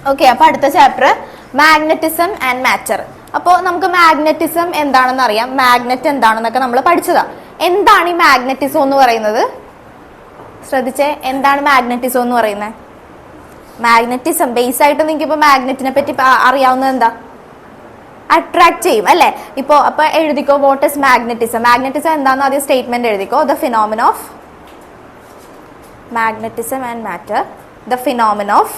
Okay, അപ്പൊ അടുത്ത chapter magnetism and matter. അപ്പോൾ നമുക്ക് മാഗ്നറ്റിസം എന്താണെന്ന് അറിയാം, മാഗ്നറ്റ് എന്താണെന്നൊക്കെ നമ്മൾ പഠിച്ചതാ. എന്താണ് ഈ മാഗ്നറ്റിസം എന്ന് പറയുന്നത്? ശ്രദ്ധിച്ചേ, എന്താണ് മാഗ്നറ്റിസം എന്ന് പറയുന്നത്? മാഗ്നറ്റിസം ബേസ് ആയിട്ട് നിങ്ങൾക്ക് ഇപ്പൊ മാഗ്നറ്റിനെ പറ്റി അറിയാവുന്നത് എന്താ? അട്രാക്ട് ചെയ്യും അല്ലെ? അപ്പൊ എഴുതിക്കോ, വാട്ട് ഇസ് മാഗ്നറ്റിസം. മാഗ്നറ്റിസം എന്താണെന്ന് ആദ്യം സ്റ്റേറ്റ്മെന്റ് എഴുതിക്കോ. The phenomena of magnetism and matter, the phenomenon of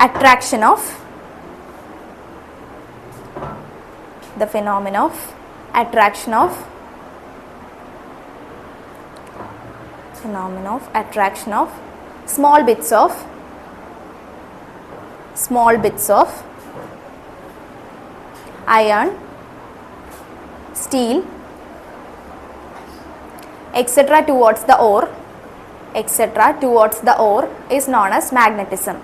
attraction of small bits of iron, steel, etc. towards the ore is known as magnetism.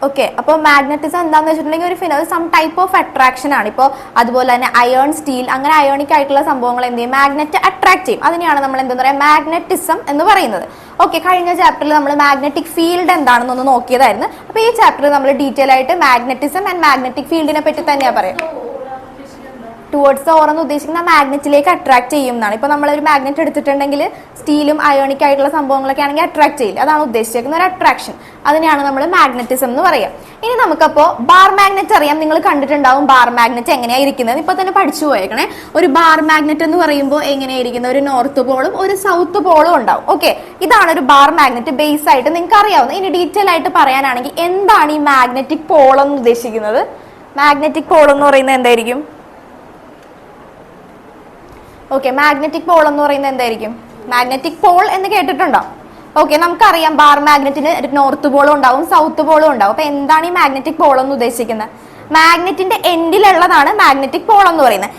Okay, അപ്പോൾ magnetism എന്താണെന്ന് വെച്ചിട്ടുണ്ടെങ്കിൽ ഒരു some type of attraction ആണ്. ഇപ്പോൾ അതുപോലെ തന്നെ iron, steel, അങ്ങനെ ionic ആയിട്ടുള്ള സംഭവങ്ങൾ എന്ത് ചെയ്യും? മാഗ്നറ്റ് അട്രാക്ട് ചെയ്യും. അതിനെയാണ് നമ്മൾ എന്താ പറയുക? മാഗ്നറ്റിസം എന്ന് പറയുന്നത്. ഓക്കെ, കഴിഞ്ഞ ചാപ്റ്ററിൽ നമ്മൾ മാഗ്നറ്റിക് ഫീൽഡ് എന്താണെന്നൊന്ന് നോക്കിയതായിരുന്നു. അപ്പോൾ ഈ ചാപ്റ്ററിൽ നമ്മൾ ഡീറ്റെയിൽ ആയിട്ട് മാഗ്നറ്റിസം ആൻഡ് മാഗ്നറ്റിക് ഫീൽഡിനെ പറ്റി തന്നെയാണ് പറയാം. ടുവേർഡ്സ് ദ ഓർ എന്ന് ഉദ്ദേശിക്കുന്ന മാഗ്നറ്റിലേക്ക് അട്രാക്ട് ചെയ്യും എന്നാണ്. ഇപ്പൊ നമ്മളൊരു മാഗ്നറ്റ് എടുത്തിട്ടുണ്ടെങ്കിൽ സ്റ്റീലും അയോണിക് ആയിട്ടുള്ള സംഭവങ്ങളൊക്കെ ആണെങ്കിൽ അട്രാക്ട് ചെയ്യില്ല. അതാണ് ഉദ്ദേശിച്ചിരിക്കുന്ന ഒരു അട്രാക്ഷൻ. അതിനെയാണ് നമ്മൾ മാഗ്നറ്റിസം എന്ന് പറയാം. ഇനി നമുക്കപ്പോ ബാർ മാഗ്നറ്റ് അറിയാം. നിങ്ങൾ കണ്ടിട്ടുണ്ടാവും ബാർ മാഗ്നറ്റ് എങ്ങനെയായിരിക്കുന്നത്. ഇപ്പൊ തന്നെ പഠിച്ചു പോയേക്കണേ. ഒരു ബാർ മാഗ്നറ്റ് എന്ന് പറയുമ്പോൾ എങ്ങനെയായിരിക്കുന്നത്? ഒരു നോർത്ത് പോളും ഒരു സൗത്ത് പോളും ഉണ്ടാവും. ഓക്കെ, ഇതാണ് ഒരു ബാർ മാഗ്നറ്റ് ബേസ് ആയിട്ട് നിങ്ങൾക്ക് അറിയാവുന്നത്. ഇനി ഡീറ്റെയിൽ ആയിട്ട് പറയാനാണെങ്കിൽ എന്താണ് ഈ മാഗ്നറ്റിക് പോൾ എന്ന് ഉദ്ദേശിക്കുന്നത്? മാഗ്നറ്റിക് പോൾ എന്ന് പറയുന്നത് എന്തായിരിക്കും? ഓക്കെ, മാഗ്നറ്റിക് പോൾ എന്ന് പറയുന്നത് എന്തായിരിക്കും? മാഗ്നറ്റിക് പോൾ എന്ന് കേട്ടിട്ടുണ്ടോ? ഓക്കെ, നമുക്കറിയാം ബാർ മാഗ്നറ്റിന് നോർത്ത് പോളും ഉണ്ടാവും സൗത്ത് പോളും ഉണ്ടാവും. അപ്പൊ എന്താണ് ഈ മാഗ്നറ്റിക് പോൾ എന്ന് ഉദ്ദേശിക്കുന്നത്? മാഗ്നറ്റിന്റെ എൻഡിലുള്ളതാണ് മാഗ്നറ്റിക് പോൾ എന്ന് പറയുന്നത്.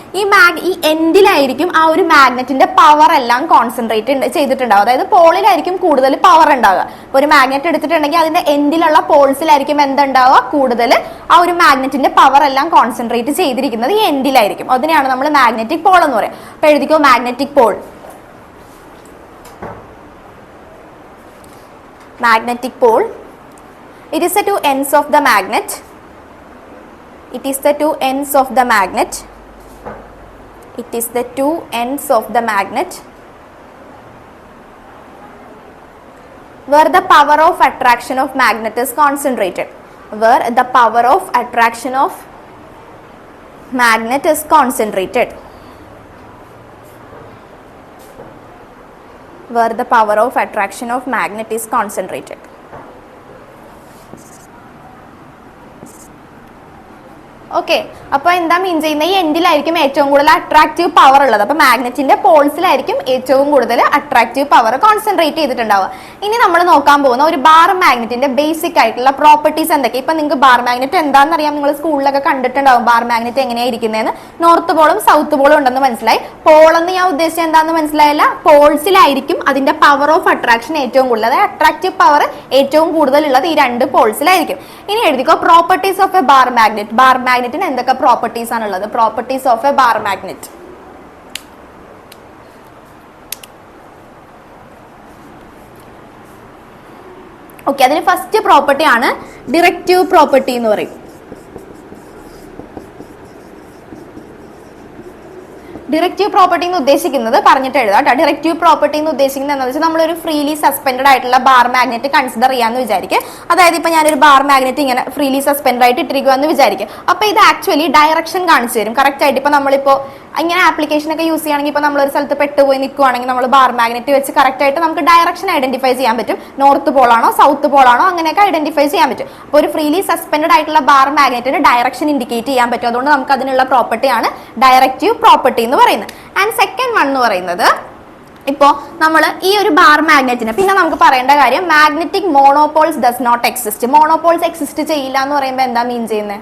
ഈ എൻഡിലായിരിക്കും ആ ഒരു മാഗ്നറ്റിന്റെ പവർ എല്ലാം കോൺസെൻട്രേറ്റ് ചെയ്തിട്ടുണ്ടാവും. അതായത് പോളിലായിരിക്കും കൂടുതൽ പവർ ഉണ്ടാവുക. ഇപ്പൊ ഒരു മാഗ്നറ്റ് എടുത്തിട്ടുണ്ടെങ്കിൽ അതിന്റെ എൻഡിലുള്ള പോൾസിലായിരിക്കും എന്തുണ്ടാവുക? കൂടുതൽ ആ ഒരു മാഗ്നറ്റിന്റെ പവർ എല്ലാം കോൺസെൻട്രേറ്റ് ചെയ്തിരിക്കുന്നത് ഈ എൻഡിലായിരിക്കും. അതിനെയാണ് നമ്മൾ മാഗ്നറ്റിക് പോൾ എന്ന് പറയുക. അപ്പൊ എഴുതിക്കോ, magnetic pole. Magnetic pole. It is the two ends of the magnet. Where the power of attraction of magnet is concentrated. Where the power of attraction of magnet is concentrated. Where the power of attraction of magnet is concentrated. Okay, അപ്പൊ എന്താ മീൻ ചെയ്യുന്നത്? ഈ എൻഡിലായിരിക്കും ഏറ്റവും കൂടുതൽ attractive power ഉള്ളത്. അപ്പൊ മാഗ്നറ്റിന്റെ പോൾസിലായിരിക്കും ഏറ്റവും കൂടുതൽ അട്രാക്റ്റീവ് പവർ കോൺസെൻട്രേറ്റ് ചെയ്തിട്ടുണ്ടാവുക. ഇനി നമ്മൾ നോക്കാൻ പോകുന്ന ഒരു ബാർ മാഗ്നറ്റിന്റെ ബേസിക് ആയിട്ടുള്ള പ്രോപ്പർട്ടീസ് എന്തൊക്കെ? ഇപ്പൊ നിങ്ങൾക്ക് ബാർ മാഗ്നറ്റ് എന്താണെന്ന് അറിയാം. നിങ്ങൾ സ്കൂളിലൊക്കെ കണ്ടിട്ടുണ്ടാവും ബാർ മാഗ്നറ്റ് എങ്ങനെയായിരിക്കുന്നതെന്ന്. നോർത്ത് പോളും സൗത്ത് പോളും ഉണ്ടെന്ന് മനസ്സിലായി. പോളെന്ന് ഞാൻ ഉദ്ദേശിച്ചത് എന്താണെന്ന് മനസ്സിലായില്ല. പോൾസിലായിരിക്കും അതിന്റെ പവർ ഓഫ് അട്രാക്ഷൻ ഏറ്റവും കൂടുതൽ, അതായത് അട്രാക്റ്റീവ് പവർ ഏറ്റവും കൂടുതലുള്ളത് ഈ രണ്ട് പോൾസിലായിരിക്കും. ഇനി എഴുതിക്കോ, properties of a bar magnet. Bar മാഗ്നറ്റിന് എന്തൊക്കെ പ്രോപ്പർട്ടീസ് ആണുള്ളത്? Properties of a bar magnet. Okay, അതിന് ഫസ്റ്റ് പ്രോപ്പർട്ടി ആണ് ഡിറക്റ്റീവ് പ്രോപ്പർട്ടി എന്ന് പറയും. ഡിറക്റ്റീവ് പ്രോപ്പർട്ടി എന്ന് ഉദ്ദേശിക്കുന്നത് പറഞ്ഞിട്ട് എഴുതാം കേട്ടോ. ഡിറക്റ്റീവ് പ്രോപ്പർട്ടി എന്ന് ഉദ്ദേശിക്കുന്നത് എന്താണെന്ന് വെച്ചാൽ നമ്മളൊരു ഫ്രീലി സസ്പെൻഡഡ് ആയിട്ടുള്ള ബാർ മാഗ്നറ്റ് കൺസിഡർ ചെയ്യാന്ന് വിചാരിക്കുക. അതായത് ഇപ്പൊ ഞാനൊരു ബാർ മാഗ്നറ്റ് ഇങ്ങനെ ഫ്രീലി സസ്പെൻഡ് ആയിട്ട് ഇട്ടിരിക്കുകയെന്ന് വിചാരിക്കുക. അപ്പൊ ഇത് ആക്ച്വലി ഡയറക്ഷൻ കാണിച്ചു തരും കറക്റ്റ് ആയിട്ട്. ഇപ്പൊ നമ്മളിപ്പോ ഇങ്ങനെ ആപ്ലിക്കേഷൻ ഒക്കെ യൂസ് ചെയ്യുകയാണെങ്കിൽ ഇപ്പൊ നമ്മളൊരു സ്ഥലത്ത് പെട്ടുപോയി നിൽക്കുവാണെങ്കിൽ നമ്മൾ ബാർ മാഗ്നറ്റ് വെച്ച് കറക്റ്റ് ആയിട്ട് നമുക്ക് ഡയറക്ഷൻ ഐഡന്റിഫൈ ചെയ്യാൻ പറ്റും. നോർത്ത് പോളാണോ സൗത്ത് പോളാണോ അങ്ങനെയൊക്കെ ഐഡന്റിഫൈ ചെയ്യാൻ പറ്റും. അപ്പോൾ ഒരു ഫ്രീലി സസ്പെൻഡഡ് ആയിട്ടുള്ള ബാർ മാഗ്നറ്റിന് ഡയറക്ഷൻ ഇൻഡിക്കേറ്റ് ചെയ്യാൻ പറ്റും. അതുകൊണ്ട് നമുക്ക് അതിനുള്ള പ്രോപ്പർട്ടിയാണ് ഡയറക്റ്റീവ് പ്രോപ്പർട്ടി എന്ന് പറയുന്നത്. ആൻഡ് സെക്കൻഡ് വൺ എന്ന് പറയുന്നത് ഇപ്പോൾ നമ്മൾ ഈ ഒരു ബാർ മാഗ്നറ്റിന് പിന്നെ നമുക്ക് പറയേണ്ട കാര്യം magnetic monopoles does not exist. Monopoles exist ചെയ്യില്ല എന്ന് പറയുമ്പോൾ എന്താ മീൻ ചെയ്യുന്നത്?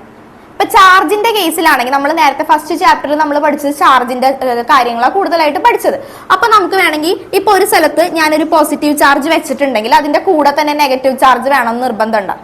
ഇപ്പൊ ചാർജിന്റെ കേസിലാണെങ്കിൽ നമ്മൾ നേരത്തെ ഫസ്റ്റ് ചാപ്റ്ററിൽ നമ്മൾ പഠിച്ചത് ചാർജിന്റെ കാര്യങ്ങളാണ് കൂടുതലായിട്ട് പഠിച്ചത്. അപ്പൊ നമുക്ക് വേണമെങ്കിൽ ഇപ്പൊ ഒരു സ്ഥലത്ത് ഞാനൊരു പോസിറ്റീവ് ചാർജ് വെച്ചിട്ടുണ്ടെങ്കിൽ അതിന്റെ കൂടെ തന്നെ നെഗറ്റീവ് ചാർജ് വേണമെന്ന് നിർബന്ധമുണ്ടോ?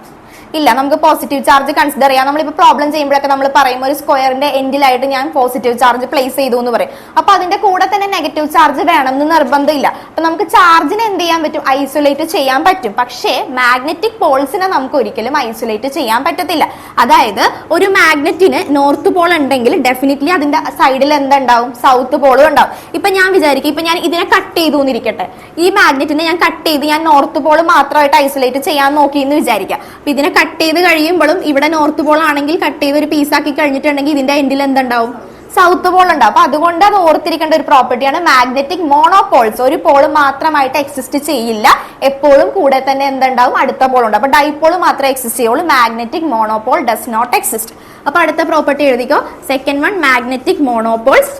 ഇല്ല. നമുക്ക് പോസിറ്റീവ് ചാർജ് കൺസിഡർ ചെയ്യാം. നമ്മളിപ്പോൾ പ്രോബ്ലം ചെയ്യുമ്പോഴൊക്കെ നമ്മൾ പറയും ഒരു സ്ക്വയറിന്റെ എൻഡിലായിട്ട് ഞാൻ പോസിറ്റീവ് ചാർജ് പ്ലേസ് ചെയ്തു എന്ന് പറയും. അപ്പൊ അതിന്റെ കൂടെ തന്നെ നെഗറ്റീവ് ചാർജ് വേണമെന്ന് നിർബന്ധമില്ല. അപ്പൊ നമുക്ക് ചാർജിനെ എന്ത് ചെയ്യാൻ പറ്റും? ഐസൊലേറ്റ് ചെയ്യാൻ പറ്റും. പക്ഷേ മാഗ്നറ്റിക് പോൾസിനെ നമുക്ക് ഒരിക്കലും ഐസൊലേറ്റ് ചെയ്യാൻ പറ്റത്തില്ല. അതായത് ഒരു മാഗ്നറ്റിന് നോർത്ത് പോൾ ഉണ്ടെങ്കിൽ ഡെഫിനറ്റ്ലി അതിന്റെ സൈഡിൽ എന്തുണ്ടാവും? സൗത്ത് പോളും ഉണ്ടാവും. ഇപ്പൊ ഞാൻ വിചാരിക്കും, ഇപ്പൊ ഞാൻ ഇതിനെ കട്ട് ചെയ്തു എന്നിരിക്കട്ടെ, ഈ മാഗ്നറ്റിനെ ഞാൻ കട്ട് ചെയ്ത് ഞാൻ നോർത്ത് പോൾ മാത്രമായിട്ട് ഐസൊലേറ്റ് ചെയ്യാൻ നോക്കി എന്ന് വിചാരിക്കാം. അപ്പൊ ഇതിനെ കട്ട് ചെയ്ത് കഴിയുമ്പോഴും ഇവിടെ നോർത്ത് പോൾ ആണെങ്കിൽ കട്ട് ചെയ്ത് ഒരു പീസാക്കി കഴിഞ്ഞിട്ടുണ്ടെങ്കിൽ ഇതിന്റെ എൻഡിൽ എന്തുണ്ടാവും? സൗത്ത് പോൾ ഉണ്ടാവും. അപ്പൊ അതുകൊണ്ട് അത് ഓർത്തിരിക്കേണ്ട ഒരു പ്രോപ്പർട്ടിയാണ് മാഗ്നറ്റിക് മോണോപോൾസ്. ഒരു പോൾ മാത്രമായിട്ട് എക്സിസ്റ്റ് ചെയ്യില്ല, എപ്പോഴും കൂടെ തന്നെ എന്തുണ്ടാവും? അടുത്ത പോൾ ഉണ്ടാവും. അപ്പൊ ഡൈപോൾ മാത്രമേ എക്സിസ്റ്റ് ചെയ്യുള്ളൂ. Magnetic monopole does not exist. അപ്പൊ അടുത്ത പ്രോപ്പർട്ടി എഴുതിക്കോ. Second one, magnetic monopoles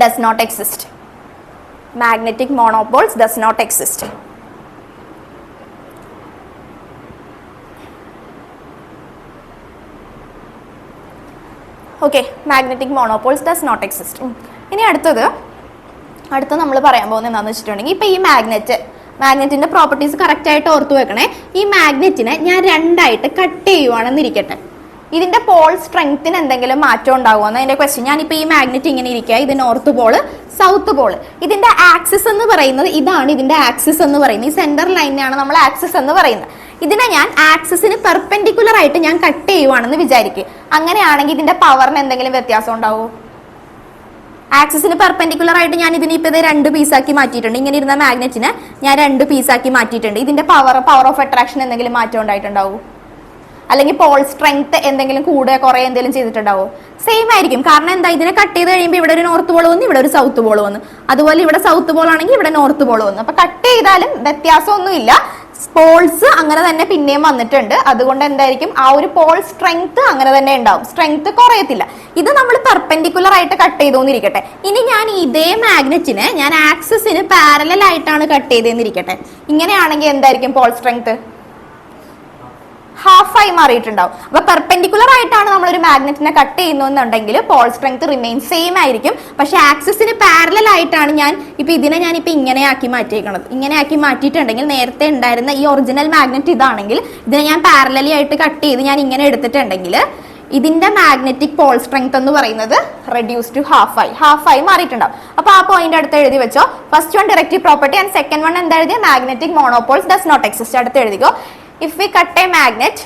does not exist. Magnetic monopoles does not exist. Okay, magnetic monopoles does not exist. ഇനി അടുത്ത നമ്മൾ പറയാൻ പോകുന്നത് എന്താണെന്ന് വെച്ചിട്ടുണ്ടെങ്കിൽ ഇപ്പൊ ഈ മാഗ്നറ്റിന്റെ പ്രോപ്പർട്ടീസ് കറക്റ്റ് ആയിട്ട് ഓർത്തു വെക്കണേ. ഈ മാഗ്നറ്റിനെ ഞാൻ രണ്ടായിട്ട് കട്ട് ചെയ്യുവാണെന്നിരിക്കട്ടെ, ഇതിന്റെ പോൾ സ്ട്രെങ്ത്തിന് എന്തെങ്കിലും മാറ്റം ഉണ്ടാകുമെന്ന് അതിന്റെ ക്വസ്റ്റ്യൻ. ഞാനിപ്പോ ഈ മാഗ്നറ്റ് ഇങ്ങനെ ഇരിക്കുക, ഇത് നോർത്ത് പോള് സൗത്ത് പോള്. ഇതിന്റെ ആക്സിസ് എന്ന് പറയുന്നത് ഇതാണ്. ഇതിന്റെ ആക്സിസ് എന്ന് പറയുന്നത് ഈ സെന്റർ ലൈനെയാണ് നമ്മൾ ആക്സിസ് എന്ന് പറയുന്നത്. ഇതിനെ ഞാൻ ആക്സിസിന് പെർപെൻഡിക്കുലർ ആയിട്ട് ഞാൻ കട്ട് ചെയ്യുവാണെന്ന് വിചാരിക്കും. അങ്ങനെയാണെങ്കിൽ ഇതിന്റെ പവറിന് എന്തെങ്കിലും വ്യത്യാസം ഉണ്ടാവുമോ? ആക്സിസിന് പെർപെൻഡിക്കുലർ ആയിട്ട് ഞാൻ ഇതിനെ ഇപ്പൊ രണ്ട് പീസാക്കി മാറ്റിയിട്ടുണ്ട്. ഇങ്ങനെ ഇരുന്ന മാഗ്നറ്റിനെ ഞാൻ രണ്ട് പീസാക്കി മാറ്റിയിട്ടുണ്ട്. ഇതിന്റെ പവർ ഓഫ് അട്രാക്ഷൻ എന്തെങ്കിലും മാറ്റം ഉണ്ടായിട്ടുണ്ടാവും? അല്ലെങ്കിൽ പോൾ സ്ട്രെങ്ത് എന്തെങ്കിലും കൂടെ കുറെ എന്തെങ്കിലും ചെയ്തിട്ടുണ്ടാവോ? സെയിം ആയിരിക്കും. കാരണം എന്താ? ഇതിനെ കട്ട് ചെയ്ത് കഴിയുമ്പോൾ ഇവിടെ ഒരു നോർത്ത് പോൾ വന്നു, ഇവിടെ ഒരു സൗത്ത് പോൾ വന്നു. അതുപോലെ ഇവിടെ സൗത്ത് പോൾ ആണെങ്കിൽ ഇവിടെ നോർത്ത് പോൾ വന്നു. അപ്പൊ കട്ട് ചെയ്താലും വ്യത്യാസമൊന്നുമില്ല, പോൾസ് അങ്ങനെ തന്നെ പിന്നെയും വന്നിട്ടുണ്ട്. അതുകൊണ്ട് എന്തായിരിക്കും? ആ ഒരു പോൾ സ്ട്രെങ്ത് അങ്ങനെ തന്നെ ഉണ്ടാവും, സ്ട്രെങ്ത് കുറയത്തില്ല. ഇത് നമ്മൾ പെർപെൻഡിക്കുലർ ആയിട്ട് കട്ട് ചെയ്തോന്നിരിക്കട്ടെ. ഇനി ഞാൻ ഇതേ മാഗ്നറ്റിനെ ഞാൻ ആക്സിസിന് പാരലൽ ആയിട്ടാണ് കട്ട് ചെയ്തെന്നിരിക്കട്ടെ. ഇങ്ങനെയാണെങ്കിൽ എന്തായിരിക്കും പോൾ സ്ട്രെങ്ത്? ഹാഫായി മാറിയിട്ടുണ്ടാവും. അപ്പൊ പെർപെൻഡിക്കുലർ ആയിട്ടാണ് നമ്മൾ ഒരു മാഗ്നറ്റിനെ കട്ട് ചെയ്യുന്നുണ്ടെങ്കിൽ പോൾ സ്ട്രെങ്ത് റിമെയിൻ സെയിം ആയിരിക്കും. പക്ഷെ ആക്സിസിന് പാരലൽ ആയിട്ടാണ് ഞാൻ ഇതിനെ ഇങ്ങനെ ആക്കി മാറ്റിയേക്കുന്നത്. ഇങ്ങനെ ആക്കി മാറ്റിയിട്ടുണ്ടെങ്കിൽ നേരത്തെ ഉണ്ടായിരുന്ന ഈ ഒറിജിനൽ മാഗ്നറ്റ് ഇതാണെങ്കിൽ ഇതിനെ ഞാൻ പാരലലി ആയിട്ട് കട്ട് ചെയ്ത് ഞാൻ ഇങ്ങനെ എടുത്തിട്ടുണ്ടെങ്കിൽ ഇതിന്റെ മാഗ്നറ്റിക് പോൾ സ്ട്രെങ്ത് എന്ന് പറയുന്നത് റെഡ്യൂസ് ടു ഹാഫായി മാറിയിട്ടുണ്ടാവും. അപ്പൊ ആ പോയിന്റ് അടുത്ത് എഴുതി വെച്ചോ. First one directive property and second one എന്താ എഴുതിയ? Magnetic monopoles does not exist. അടുത്ത് എഴുതിക്കോ. If we cut a magnet,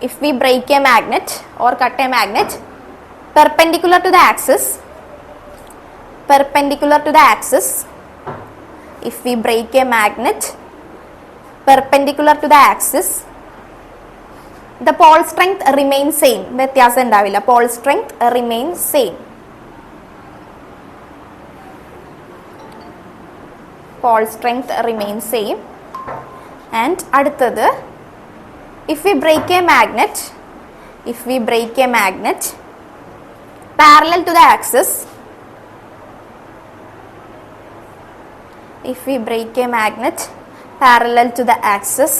if we break a magnet or cut a magnet perpendicular to the axis, if we break a magnet perpendicular to the axis, the pole strength remains same. വ്യത്യാസം ഉണ്ടാവില്ല. pole strength remains same. Pole strength remains same. And അടുത്തത്, if we break a magnet parallel to the axis,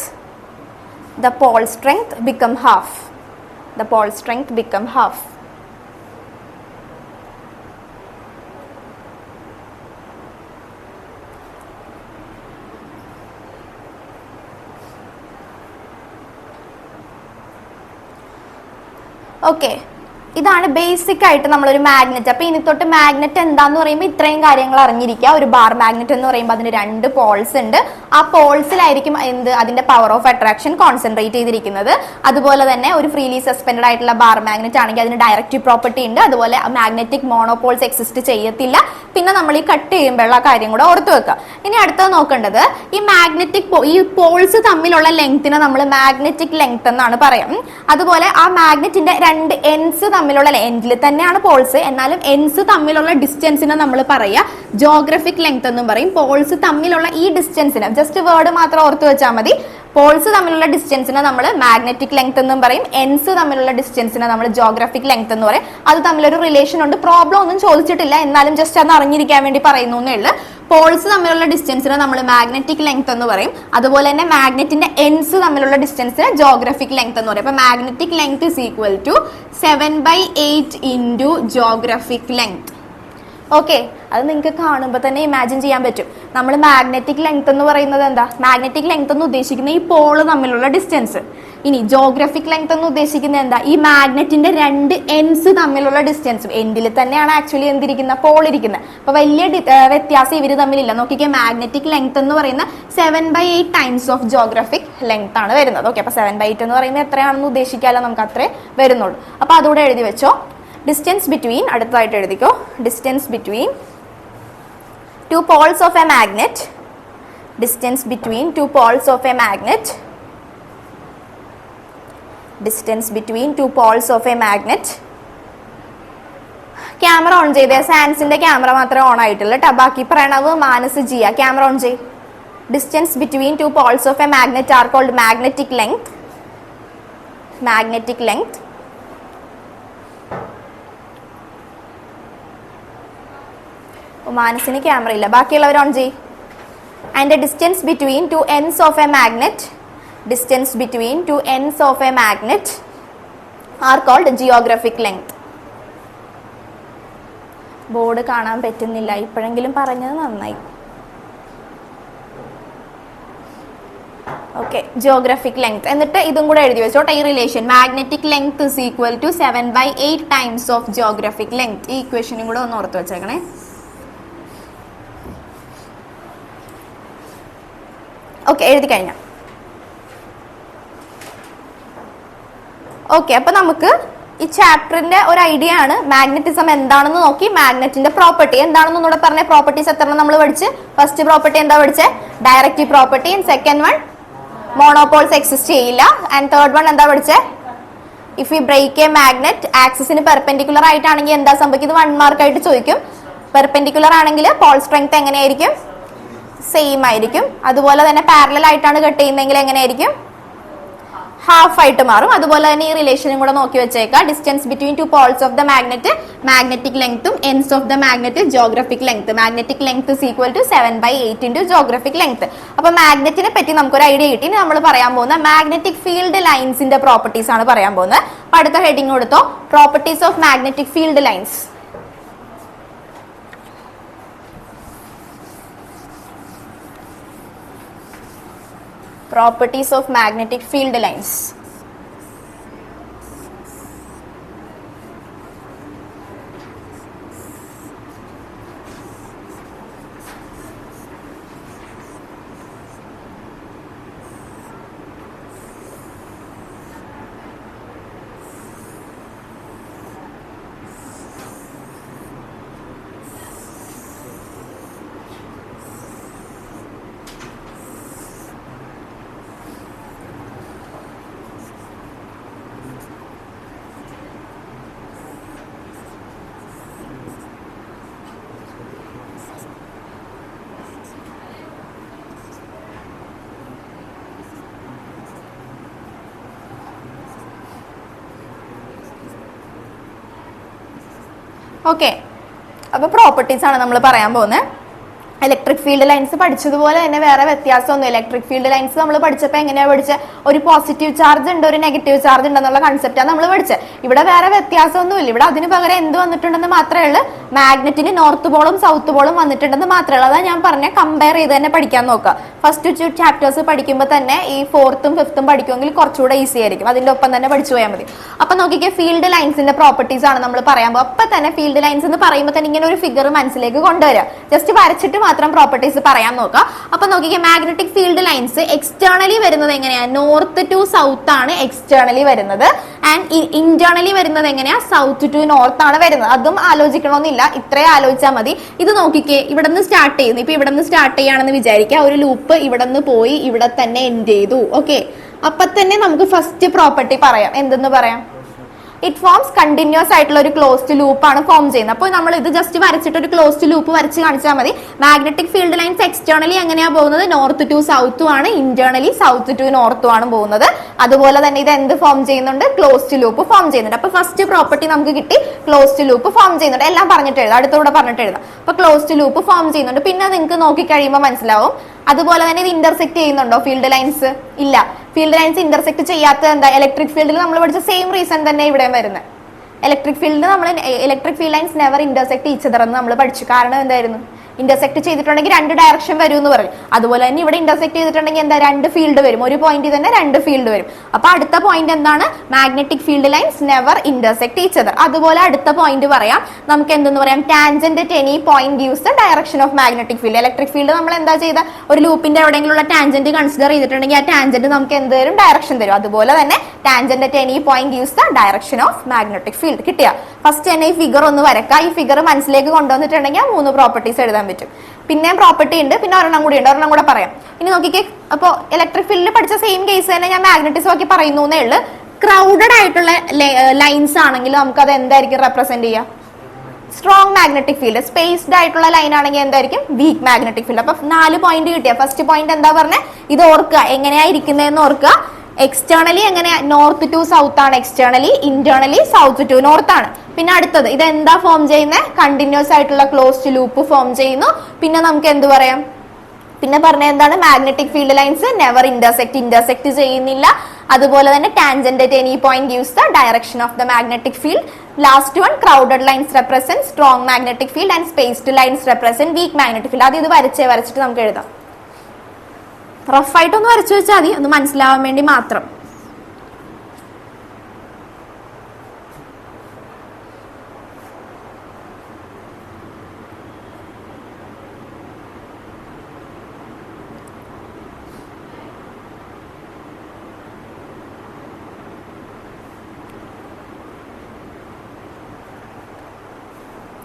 the pole strength become half. Okay, ഇതാണ് basic ആയിട്ട് നമ്മളൊരു magnet. അപ്പൊ ഇനി തൊട്ട് magnet എന്താന്ന് പറയുമ്പോൾ ഇത്രയും കാര്യങ്ങൾ അറിഞ്ഞിരിക്കുക. ഒരു ബാർ മാഗ്നറ്റ് എന്ന് പറയുമ്പോൾ അതിന് രണ്ട് പോൾസ് ഉണ്ട്. ആ പോൾസിലായിരിക്കും അതിന്റെ പവർ ഓഫ് അട്രാക്ഷൻ കോൺസെൻട്രേറ്റ് ചെയ്തിരിക്കുന്നത്. അതുപോലെ തന്നെ ഒരു ഫ്രീലി സസ്പെൻഡഡ് ആയിട്ടുള്ള ബാർ മാഗ്നറ്റ് ആണെങ്കിൽ അതിന് ഡയറക്റ്റീവ് പ്രോപ്പർട്ടി ഉണ്ട്. അതുപോലെ മാഗ്നറ്റിക് മോണോപോൾസ് എക്സിസ്റ്റ് ചെയ്യത്തില്ല. പിന്നെ നമ്മൾ ഈ കട്ട് ചെയ്യുമ്പോഴുള്ള കാര്യം കൂടെ ഓർത്തു വെക്കുക. ഇനി അടുത്തത് നോക്കേണ്ടത്, ഈ പോൾസ് തമ്മിലുള്ള ലെങ്തിനെ നമ്മൾ മാഗ്നറ്റിക് ലെങ്ത് എന്നാണ് പറയാം. അതുപോലെ ആ മാഗ്നറ്റിന്റെ രണ്ട് എൻഡ്സ് തമ്മിലുള്ള എൻഡിൽ തന്നെയാണ് പോൾസ്, എന്നാലും എൻസ് തമ്മിലുള്ള ഡിസ്റ്റൻസിനെ നമ്മൾ പറയുക ജോഗ്രഫിക് ലെങ്ത് എന്നും പറയും. പോൾസ് തമ്മിലുള്ള ഈ ഡിസ്റ്റൻസിന് ജസ്റ്റ് വേർഡ് മാത്രം ഓർത്ത് വെച്ചാൽ മതി. പോൾസ് തമ്മിലുള്ള ഡിസ്റ്റൻസിനെ നമ്മൾ മാഗ്നറ്റിക് ലെങ്ത് എന്നും പറയും, എൻസ് തമ്മിലുള്ള ഡിസ്റ്റൻസിനെ നമ്മൾ ജോഗ്രഫിക് ലെങ്ത് എന്ന് പറയും. അത് തമ്മിലൊരു റിലേഷൻ ഉണ്ട്. പ്രോബ്ലം ഒന്നും ചോദിച്ചിട്ടില്ല, എന്നാലും ജസ്റ്റ് അത് അറിഞ്ഞിരിക്കാൻ വേണ്ടി പറയുന്നു എന്നേ ഉള്ളൂ. പോൾസ് തമ്മിലുള്ള ഡിസ്റ്റൻസിനെ നമ്മൾ മാഗ്നറ്റിക് ലെങ്ത് എന്ന് പറയും. അതുപോലെ തന്നെ മാഗ്നറ്റിന്റെ എൻസ് തമ്മിലുള്ള ഡിസ്റ്റൻസിനെ ജോഗ്രഫിക് ലെങ്ത് എന്ന് പറയും. അപ്പൊ magnetic length is equal to 7/8 into geographic length. Okay, അത് നിങ്ങൾക്ക് കാണുമ്പോൾ തന്നെ ഇമാജിൻ ചെയ്യാൻ പറ്റും. നമ്മൾ മാഗ്നറ്റിക് ലെങ്ത് എന്ന് പറയുന്നത് എന്താ? മാഗ്നറ്റിക് ലെങ്ത് എന്ന് ഉദ്ദേശിക്കുന്ന ഈ പോള് തമ്മിലുള്ള ഡിസ്റ്റൻസ്. ഇനി ജോഗ്രഫിക് ലെങ്ത് എന്ന് ഉദ്ദേശിക്കുന്നത് എന്താ? ഈ മാഗ്നറ്റിന്റെ രണ്ട് എൻഡ്സ് തമ്മിലുള്ള ഡിസ്റ്റൻസ്. എൻഡിൽ തന്നെയാണ് ആക്ച്വലി എന്തിരിക്കുന്ന പോൾ ഇരിക്കുന്നത്. അപ്പൊ വലിയ വ്യത്യാസം ഇവർ തമ്മിലില്ല. നോക്കിക്കേ, മാഗ്നറ്റിക് ലെങ്ത് എന്ന് പറയുന്ന 7/8 ടൈംസ് ഓഫ് ജോഗ്രഫിക് ലെങ്ത് ആണ് വരുന്നത്. ഓക്കെ, അപ്പൊ 7/8 എന്ന് പറയുന്നത് എത്രയാണെന്ന് ഉദ്ദേശിക്കാമല്ലോ, നമുക്ക് അത്രേ വരുന്നുള്ളൂ. അപ്പൊ അതുകൂടെ എഴുതി വെച്ചോ. ഡിസ്റ്റൻസ് ബിറ്റ്വീൻ, അടുത്തതായിട്ട് എഴുതിക്കോ, distance between two poles of a magnet, distance between two poles of a magnet, distance between two poles of a magnet. Camera on ചെയ്തേ. സാൻസിന്റെ ക്യാമറ മാത്രമേ ഓൺ ആയിട്ടുള്ളൂ കേട്ടോ. ബാക്കി പ്രണവ്, മാനസ്, ജിയ ക്യാമറ ഓൺ ചെയ്. Distance between two poles of a magnet are called magnetic length. Magnetic length. മാനസിന് camera ഇല്ല, ബാക്കിയുള്ളവർ ഓൺ ചെയ്. And distance between two ends of a magnet, distance between two ends of a magnet are called geographic length. Board കാണാൻ പറ്റുന്നില്ല, ഇപ്പോഴെങ്കിലും പറഞ്ഞത് നന്നായി. Okay, geographic length. എന്നിട്ട് ഇതും കൂടെ എഴുതി വെച്ചോട്ടെ, ഈ relation. Magnetic length is equal to 7/8 times of geographic length. ഈ ഇക്വേഷനും കൂടെ ഒന്ന് ഓർത്ത് വെച്ചേക്കണേ. ഓക്കെ, എഴുതി കഴിഞ്ഞ. ഓക്കെ, അപ്പൊ നമുക്ക് ഈ ചാപ്റ്ററിന്റെ ഒരു ഐഡിയ ആണ് മാഗ്നറ്റിസം എന്താണെന്ന് നോക്കി. മാഗ്നറ്റിന്റെ പ്രോപ്പർട്ടി എന്താണെന്ന് ഒന്നുകൂടെ പറഞ്ഞ. പ്രോപ്പർട്ടീസ് എത്ര നമ്മൾ പഠിച്ച്? ഫസ്റ്റ് പ്രോപ്പർട്ടി എന്താ പഠിച്ചേ? Directive property. Second one monopoles exist ചെയ്യില്ല. ആൻഡ് തേർഡ് വൺ എന്താ പഠിച്ചേ? If you break a magnet ആക്സിസിന് പെർപെൻഡിക്കുലർ ആയിട്ടാണെങ്കിൽ എന്താ സംഭവിക്കുന്നത്? 1 മാർക്ക് ആയിട്ട് ചോദിക്കും. പെർപെൻഡിക്കുലർ ആണെങ്കിൽ പോൾ സ്ട്രെങ്ത് എങ്ങനെയായിരിക്കും? സെയിം ആയിരിക്കും. അതുപോലെ തന്നെ പാരലൽ ആയിട്ടാണ് കട്ട് ചെയ്യുന്നതെങ്കിൽ എങ്ങനെയായിരിക്കും? ഹാഫ് ആയിട്ട് മാറും. അതുപോലെ തന്നെ ഈ റിലേഷനും കൂടെ നോക്കി വെച്ചേക്കാം. Distance between two poles of the magnet magnetic ലെങ്ത്തും ends of the magnet geographic length. Magnetic length is equal to 7/8 into geographic length. അപ്പൊ മാഗ്നറ്റിനെ പറ്റി നമുക്കൊരു ഐഡിയ കിട്ടി. ഇനി നമ്മൾ പറയാൻ പോകുന്ന മാഗ്നറ്റിക് ഫീൽഡ് ലൈൻസിന്റെ പ്രോപ്പർട്ടീസ് ആണ് പറയാൻ പോകുന്നത്. അപ്പൊ അടുത്ത ഹെഡിങ് കൊടുത്തോ, properties of magnetic field lines. Properties of magnetic field lines. Okay, അപ്പൊ പ്രോപ്പർട്ടീസ് ആണ് നമ്മൾ പറയാൻ പോകുന്നത്. ഇലക്ട്രിക് ഫീൽഡ് ലൈൻസ് പഠിച്ചതുപോലെ തന്നെ വേറെ വ്യത്യാസമൊന്നും. ഇലക്ട്രിക് ഫീൽഡ് ലൈൻസ് നമ്മൾ പഠിച്ചപ്പോൾ എങ്ങനെയാ പഠിച്ചത്? ഒരു പോസിറ്റീവ് ചാർജ് ഉണ്ട്, ഒരു നെഗറ്റീവ് ചാർജ് ഉണ്ടെന്നുള്ള കൺസെപ്റ്റാണ് നമ്മൾ പഠിച്ചത്. ഇവിടെ വേറെ വ്യത്യാസമൊന്നുമില്ല. ഇവിടെ അതിന് പകരം എന്ത് വന്നിട്ടുണ്ടെന്ന് മാത്രമേ ഉള്ളൂ, മാഗ്നറ്റിന് നോർത്ത് പോളും സൗത്ത് പോളും വന്നിട്ടുണ്ടെന്ന് മാത്രമേ ഉള്ളൂ. അതാ ഞാൻ പറഞ്ഞ കമ്പയർ ചെയ്ത് തന്നെ പഠിക്കാൻ നോക്കുക. ഫസ്റ്റ് 2 ചാപ്റ്റേഴ്സ് പഠിക്കുമ്പോൾ തന്നെ ഈ 4th 5th പഠിക്കുമെങ്കിൽ കുറച്ചുകൂടെ ഈസി ആയിരിക്കും. അതിന്റെ ഒപ്പം തന്നെ പഠിച്ചു പോയാൽ മതി. അപ്പൊ നോക്കിക്കേ, ഫീൽഡ് ലൈൻസിന്റെ പ്രോപ്പർട്ടീസ് ആണ് നമ്മൾ പറയാൻ പോകുക. അപ്പൊ തന്നെ ഫീൽഡ് ലൈൻസ് എന്ന് പറയുമ്പോൾ തന്നെ ഇങ്ങനെ ഒരു ഫിഗർ മനസ്സിലേക്ക് കൊണ്ടുവരിക. ജസ്റ്റ് വരച്ചിട്ട് മാത്രം പ്രോപ്പർട്ടീസ് പറയാൻ നോക്കുക. അപ്പൊ നോക്കിക്കേ, മാഗ്നറ്റിക് ഫീൽഡ് ലൈൻസ് എക്സ്റ്റേണലി വരുന്നത് എങ്ങനെയാ? നോർത്ത് ടു സൗത്ത് ആണ് എക്സ്റ്റേണലി വരുന്നത്. ആൻഡ് ഇന്റേണലി വരുന്നത് എങ്ങനെയാ? സൗത്ത് ടു നോർത്ത് ആണ് വരുന്നത്. അതും ആലോചിക്കണമെന്നില്ല, ഇത്രയും ആലോചിച്ചാൽ മതി. ഇത് നോക്കിക്കേ, ഇവിടെ നിന്ന് സ്റ്റാർട്ട് ചെയ്യുന്നു. ഇപ്പൊ ഇവിടെ നിന്ന് സ്റ്റാർട്ട് ചെയ്യാണെന്ന് വിചാരിക്കുക. ഒരു ലൂപ്പ് ഇവിടെ നിന്ന് പോയി ഇവിടെ തന്നെ എൻഡ് ചെയ്തു. ഓക്കെ, അപ്പൊ തന്നെ നമുക്ക് ഫസ്റ്റ് പ്രോപ്പർട്ടി പറയാം. എന്തെന്ന് പറയാം? ഇറ്റ് ഫോംസ് കണ്ടിന്യൂസ് ആയിട്ടുള്ള ഒരു ക്ലോസ്ഡ് ലൂപ്പ് ആണ് ഫോം ചെയ്യുന്നത്. അപ്പോൾ നമ്മൾ ഇത് ജസ്റ്റ് വരച്ചിട്ട് ഒരു ക്ലോസ്ഡ് ലൂപ്പ് വരച്ച് കാണിച്ചാൽ മതി. മാഗ്നറ്റിക് ഫീൽഡ് ലൈൻസ് എക്സ്റ്റേണലി എങ്ങനെയാണ് പോകുന്നത്? നോർത്ത് ടു സൗത്തും ആണ്, ഇന്റേണലി സൗത്ത് ടു നോർത്തും ആണ് പോകുന്നത്. അതുപോലെ തന്നെ ഇത് എന്ത് ഫോം ചെയ്യുന്നുണ്ട്? ക്ലോസ്ഡ് ലൂപ്പ് ഫോം ചെയ്യുന്നുണ്ട്. അപ്പൊ ഫസ്റ്റ് പ്രോപ്പർട്ടി നമുക്ക് കിട്ടി, ക്ലോസ്ഡ് ലൂപ്പ് ഫോം ചെയ്യുന്നുണ്ട്. എല്ലാം പറഞ്ഞിട്ട് എഴുതാം, അടുത്തൂടെ പറഞ്ഞിട്ട് എഴുതാം. അപ്പൊ ക്ലോസ്ഡ് ലൂപ്പ് ഫോം ചെയ്യുന്നുണ്ട്. പിന്നെ നിങ്ങൾക്ക് നോക്കി കഴിയുമ്പോൾ മനസ്സിലാവും. അതുപോലെ തന്നെ ഇത് ഇന്റർസെക്ട് ചെയ്യുന്നുണ്ടോ ഫീൽഡ് ലൈൻസ്? ഇല്ല, ഫീൽഡ് ലൈൻസ് ഇന്റർസെക്ട് ചെയ്യാത്ത എന്താ? ഇലക്ട്രിക് ഫീൽഡിൽ നമ്മൾ പഠിച്ച സെയിം റീസൺ തന്നെ ഇവിടെ വരുന്നത്. Electric field lines never intersect each other എന്ന് നമ്മൾ പഠിച്ചു. കാരണം എന്തായിരുന്നു? ഇന്റർസെക്ട് ചെയ്തിട്ടുണ്ടെങ്കിൽ 2 ഡയറക്ഷൻ വരും എന്ന് പറയും. അതുപോലെ തന്നെ ഇവിടെ ഇന്റർസെക്ട് ചെയ്തിട്ടുണ്ടെങ്കിൽ എന്താ? 2 ഫീൽഡ് വരും. ഒരു പോയിന്റിൽ തന്നെ 2 ഫീൽഡ് വരും. അപ്പൊ അടുത്ത പോയിന്റ് എന്താണ്? Magnetic field lines never intersect each other. അതുപോലെ അടുത്ത പോയിന്റ് പറയാം, നമുക്ക് എന്തെന്ന് പറയാം? Tangent at any point gives the direction of magnetic field. Electric field നമ്മൾ എന്താ ചെയ്ത? ഒരു ലൂപ്പിന്റെ എവിടെയെങ്കിലും ടാൻജന്റ് കൺസിഡർ ചെയ്തിട്ടുണ്ടെങ്കിൽ ആ ടാൻജന്റ് നമുക്ക് എന്ത് തരും? ഡയറക്ഷൻ തരും. അതുപോലെ തന്നെ tangent at any point gives the direction of magnetic field. കിട്ടിയ ഫസ്റ്റ് തന്നെ ഈ ഫിഗർ ഒന്ന് വരക്കാം. ഈ ഫിഗർ മനസ്സിലേക്ക് കൊണ്ടുവന്നിട്ടുണ്ടെങ്കിൽ 3 പ്രോപ്പർട്ടീസ് എഴുതാൻ പറ്റും. പിന്നെ പ്രോപ്പർട്ടി ഉണ്ട്, പിന്നെ ഒരെണ്ണം കൂടി ഉണ്ട്, ഒരെണ്ണം കൂടെ പറയാം. ഇനി നോക്കിക്കേ, അപ്പൊ ഇലക്ട്രിക് ഫീൽഡിൽ പഠിച്ച സെയിം കേസ് തന്നെ ഞാൻ മാഗ്നറ്റിസം ആക്കി പറയുന്നു എന്നേ ഉള്ളൂ. ക്രൗഡഡ് ആയിട്ടുള്ള ലൈൻസ് ആണെങ്കിൽ നമുക്ക് അത് എന്തായിരിക്കും റെപ്രസെന്റ് ചെയ്യുക? Strong magnetic field. സ്പേസ്ഡ് ആയിട്ടുള്ള ലൈൻ ആണെങ്കിൽ എന്തായിരിക്കും? Weak magnetic field. അപ്പൊ 4 പോയിന്റ് കിട്ടിയ. ഫസ്റ്റ് പോയിന്റ് എന്താ പറഞ്ഞത്? ഇത് ഓർക്കുക, എങ്ങനെയാ ഇരിക്കുന്നതെന്ന് ഓർക്കുക. എക്സ്റ്റേണലി എങ്ങനെയാ? നോർത്ത് ടു സൗത്ത് ആണ് externally, internally south to north ആണ്. പിന്നെ അടുത്തത് ഇത് എന്താ ഫോം ചെയ്യുന്നത്? കണ്ടിന്യൂസ് ആയിട്ടുള്ള ക്ലോസ്ഡ് ലൂപ്പ് ഫോം ചെയ്യുന്നു. പിന്നെ നമുക്ക് എന്ത് പറയാം? പിന്നെ പറഞ്ഞ എന്താണ്? Magnetic field lines never intersect ചെയ്യുന്നില്ല. അതുപോലെ തന്നെ tangent at any point gives the direction of the magnetic field. Last one, crowded lines represent strong magnetic field and spaced lines represent weak magnetic field. ആദ്യം ഇത് വരച്ചിട്ട് നമുക്ക് എഴുതാം. റഫായിട്ടൊന്ന് വരച്ചു വെച്ചാൽ മതി, ഒന്ന് മനസ്സിലാവാൻ വേണ്ടി മാത്രം.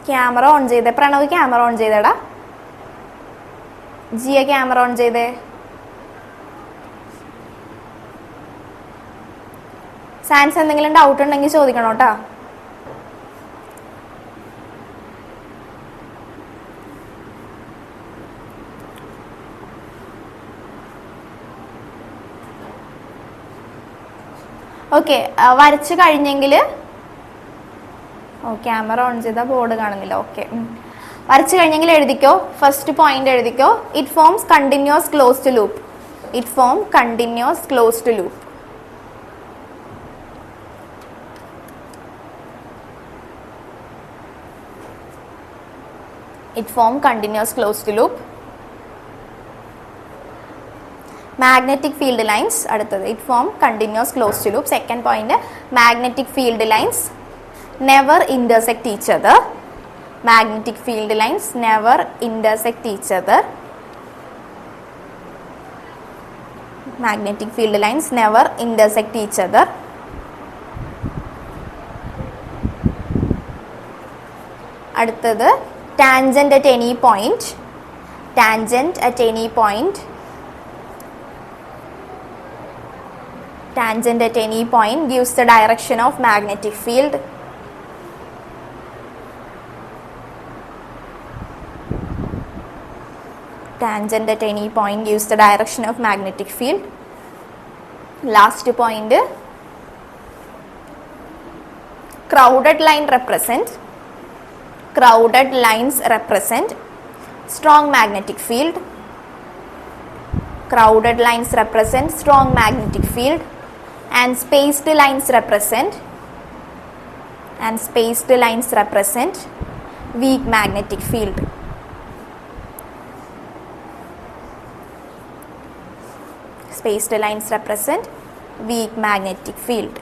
ക്യാമറ ഓൺ ചെയ്തേ പ്രണവ്, ക്യാമറ ഓൺ ചെയ്തേടാ. ജിയ ക്യാമറ ഓൺ ചെയ്തേ. സയൻസ് എന്തെങ്കിലും ഡൗട്ട് ഉണ്ടെങ്കിൽ ചോദിക്കണം കേട്ടോ. ഓക്കെ, വരച്ചു കഴിഞ്ഞെങ്കിൽ ക്യാമറ ഓൺ ചെയ്ത ബോർഡ് കാണുന്നില്ല. ഓക്കെ, വരച്ചു കഴിഞ്ഞെങ്കിൽ എഴുതിക്കോ. ഫസ്റ്റ് പോയിന്റ് എഴുതിക്കോ. It forms continuous closed loop. It form continuous closed loop. It form continuous closed loop. Magnetic field lines അടുത്തത്. It form continuous closed loop. Second point, magnetic field lines never intersect each other. Magnetic field lines never intersect each other. Magnetic field lines never intersect each other. അടുത്തത് tangent at any point. Tangent at any point. Tangent at any point gives the direction of magnetic field. Tangent at any point gives the direction of magnetic field. Last point, crowded line represent. Crowded lines represent strong magnetic field. Crowded lines represent strong magnetic field, and spaced lines represent weak magnetic field. Spaced lines represent weak magnetic field.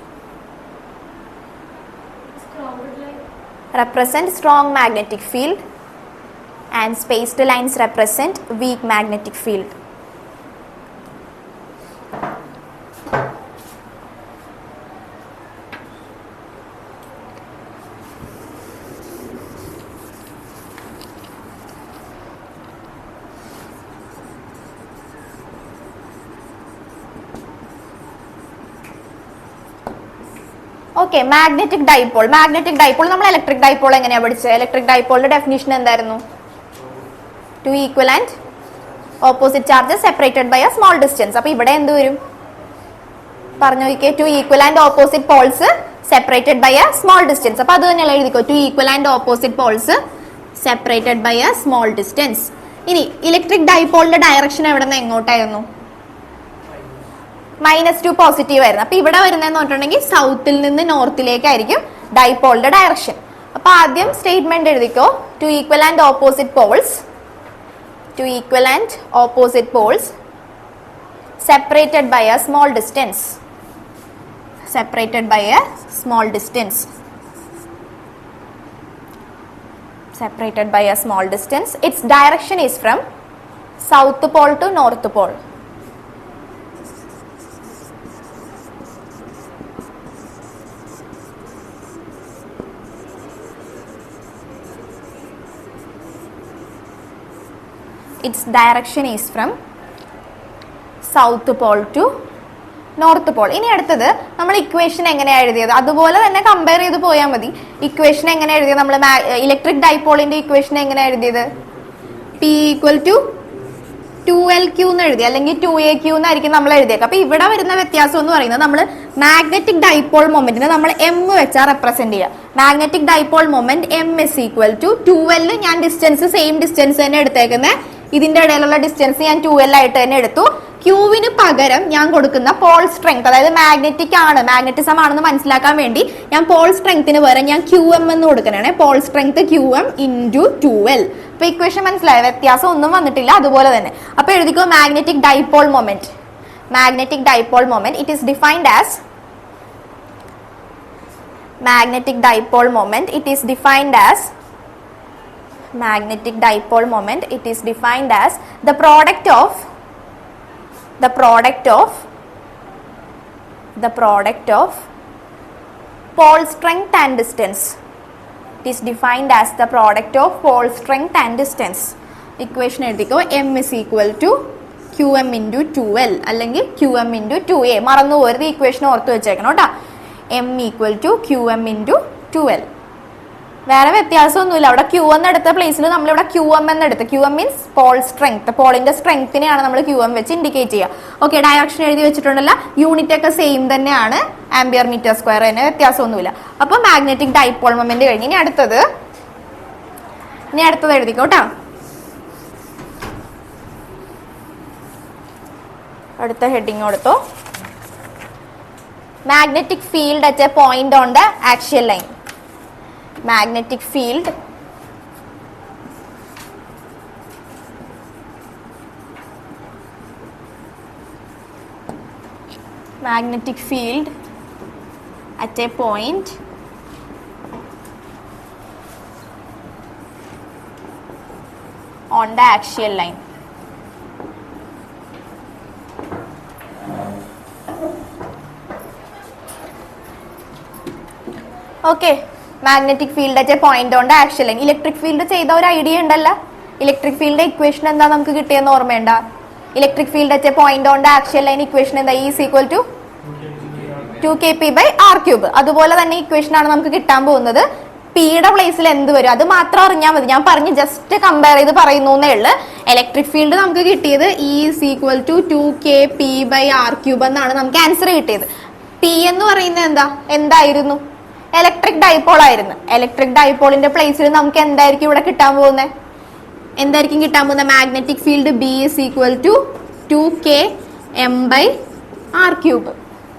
Represent strong magnetic field, and spaced lines represent weak magnetic field. Okay, magnetic dipole. Magnetic dipole നമ്മൾ electric dipole എങ്ങനെയാ പഠിച്ചത്? Electric ഡൈപോളിന്റെ definition എന്തായിരുന്നു? Two equal and opposite charges separated by a small distance. അപ്പൊ ഇവിടെ എന്ത് വരും? പറഞ്ഞു നോക്കിയേ. Two equal and opposite poles separated by a small distance. അപ്പൊ അത് തന്നെയല്ല എഴുതിക്കോ. Two equal and opposite poles separated by a small distance. ഇനി ഇലക്ട്രിക് ഡൈപോളിന്റെ ഡയറക്ഷൻ എവിടെ നിന്ന് എങ്ങോട്ടായിരുന്നു? -2 പോസിറ്റീവ് ആയിരുന്നു. അപ്പൊ ഇവിടെ വരുന്നതെന്ന് പറഞ്ഞിട്ടുണ്ടെങ്കിൽ സൗത്തിൽ നിന്ന് നോർത്തിലേക്കായിരിക്കും ഡൈപോളിന്റെ ഡയറക്ഷൻ. അപ്പൊ ആദ്യം സ്റ്റേറ്റ്മെന്റ് എഴുതിക്കോ. Two equal and opposite poles, two equal and opposite poles separated by a small distance, separated by a small distance, separated by a small distance. Its direction is from south pole to north pole. Its direction is from south pole to north pole. ഇനി അടുത്തത് നമ്മൾ equation എങ്ങനെയാണ് എഴുതിയത്? അതുപോലെ തന്നെ compare ചെയ്ത് പോയാൽ മതി. ഇക്വേഷൻ എങ്ങനെ എഴുതിയത്? നമ്മൾ ഇലക്ട്രിക് ഡൈപോളിന്റെ ഇക്വേഷൻ എങ്ങനെ എഴുതിയത്? P ഈക്വൽ ടു 2LQ എന്ന് എഴുതി, അല്ലെങ്കിൽ 2AQ എന്നായിരിക്കും നമ്മൾ എഴുതിയേക്കുക. അപ്പൊ ഇവിടെ വരുന്ന വ്യത്യാസം എന്ന് പറയുന്നത് നമ്മൾ മാഗ്നറ്റിക് ഡൈപോൾ മൊമെന്റിനെ നമ്മൾ M വെച്ചാൽ റെപ്രസെന്റ് ചെയ്യുക. Magnetic dipole moment M is equal to 2L. ഞാൻ ഡിസ്റ്റൻസ് സെയിം ഡിസ്റ്റൻസ് തന്നെ എടുത്തേക്കുന്നത്. ഇതിന്റെ ഇടയിലുള്ള ഡിസ്റ്റൻസ് ഞാൻ 2L ആയിട്ട് തന്നെ എടുത്തു. ക്യൂവിന് പകരം ഞാൻ കൊടുക്കുന്ന പോൾ സ്ട്രെങ്ത്, അതായത് മാഗ്നറ്റിക് ആണ്, മാഗ്നറ്റിസം ആണെന്ന് മനസ്സിലാക്കാൻ വേണ്ടി ഞാൻ പോൾ സ്ട്രെങ്ത്തിന് പകരം ഞാൻ QM എന്ന് കൊടുക്കണേ. Pole strength QM into 2L. അപ്പൊ ഇക്വേഷൻ മനസ്സിലായ? വ്യത്യാസം ഒന്നും വന്നിട്ടില്ല. അതുപോലെ തന്നെ അപ്പൊ എഴുതിക്കോ. Magnetic dipole moment, magnetic dipole moment it is defined as magnetic dipole moment. It is defined as magnetic dipole moment. It is defined as the product of pole strength and distance. It is defined as the product of pole strength and distance. Equation എഴുതിക്കോ. M is equal to QM into 2L അല്ലെങ്കിൽ QM into 2A. മറന്നു പോരുത്, equation ഓർത്ത് വെച്ചേക്കണം കേട്ടോ. M equal to QM into 2L. വേറെ വ്യത്യാസമൊന്നുമില്ല. അവിടെ Q എന്ന് എടുത്ത പ്ലേസിൽ നമ്മളിവിടെ QM എന്ന് എടുത്ത്. QM means pole strength. പോളിന്റെ സ്ട്രെങ്ത്തിനെയാണ് നമ്മൾ QM വെച്ച് ഇൻഡിക്കേറ്റ് ചെയ്യുക. ഓക്കെ, ഡയറക്ഷൻ എഴുതി വെച്ചിട്ടുണ്ടല്ലോ. യൂണിറ്റ് ഒക്കെ സെയിം തന്നെയാണ്, ആംബിയർ മീറ്റർ സ്ക്വയർ തന്നെ, വ്യത്യാസമൊന്നുമില്ല. അപ്പൊ മാഗ്നറ്റിക് ഡൈപോൾ മൊമെന്റ് കഴിഞ്ഞ് ഇനി അടുത്തത് എഴുതിക്കോട്ടോ. അടുത്ത ഹെഡിങ് കൊടുത്തോ. magnetic field at a point on the axial line. Magnetic field at a point on the axial line. Okay, magnetic field at a point on the axial line. Electric field ചെയ്ത ഒരു idea ഉണ്ടല്ലോ. Electric field equation എന്താ നമുക്ക് കിട്ടിയെന്ന് ഓർമ്മയുണ്ട? Electric field at a point on the axial line equation എന്താ? Is equal to 2kp/r³. അതുപോലെ തന്നെ ഇക്വേഷൻ ആണ് നമുക്ക് കിട്ടാൻ പോകുന്നത്. പിയുടെ പ്ലേസിൽ എന്ത് വരും അത് മാത്രം അറിഞ്ഞാൽ മതി. ഞാൻ പറഞ്ഞ് ജസ്റ്റ് കമ്പയർ ചെയ്ത് പറയുന്നേ ഉള്ളു. ഇലക്ട്രിക് ഫീൽഡ് നമുക്ക് കിട്ടിയത് ഈസ് ഈക്വൽ ടു 2kp/r³ എന്നാണ് നമുക്ക് ആൻസർ കിട്ടിയത്. പി എന്ന് പറയുന്നത് എന്തായിരുന്നു? ഇലക്ട്രിക് ഡൈപോൾ ആയിരുന്നു. ഇലക്ട്രിക് ഡൈപോളിന്റെ പ്ലേസിൽ നമുക്ക് എന്തായിരിക്കും ഇവിടെ കിട്ടാൻ പോകുന്നത്? Magnetic field B is equal to 2km/r³.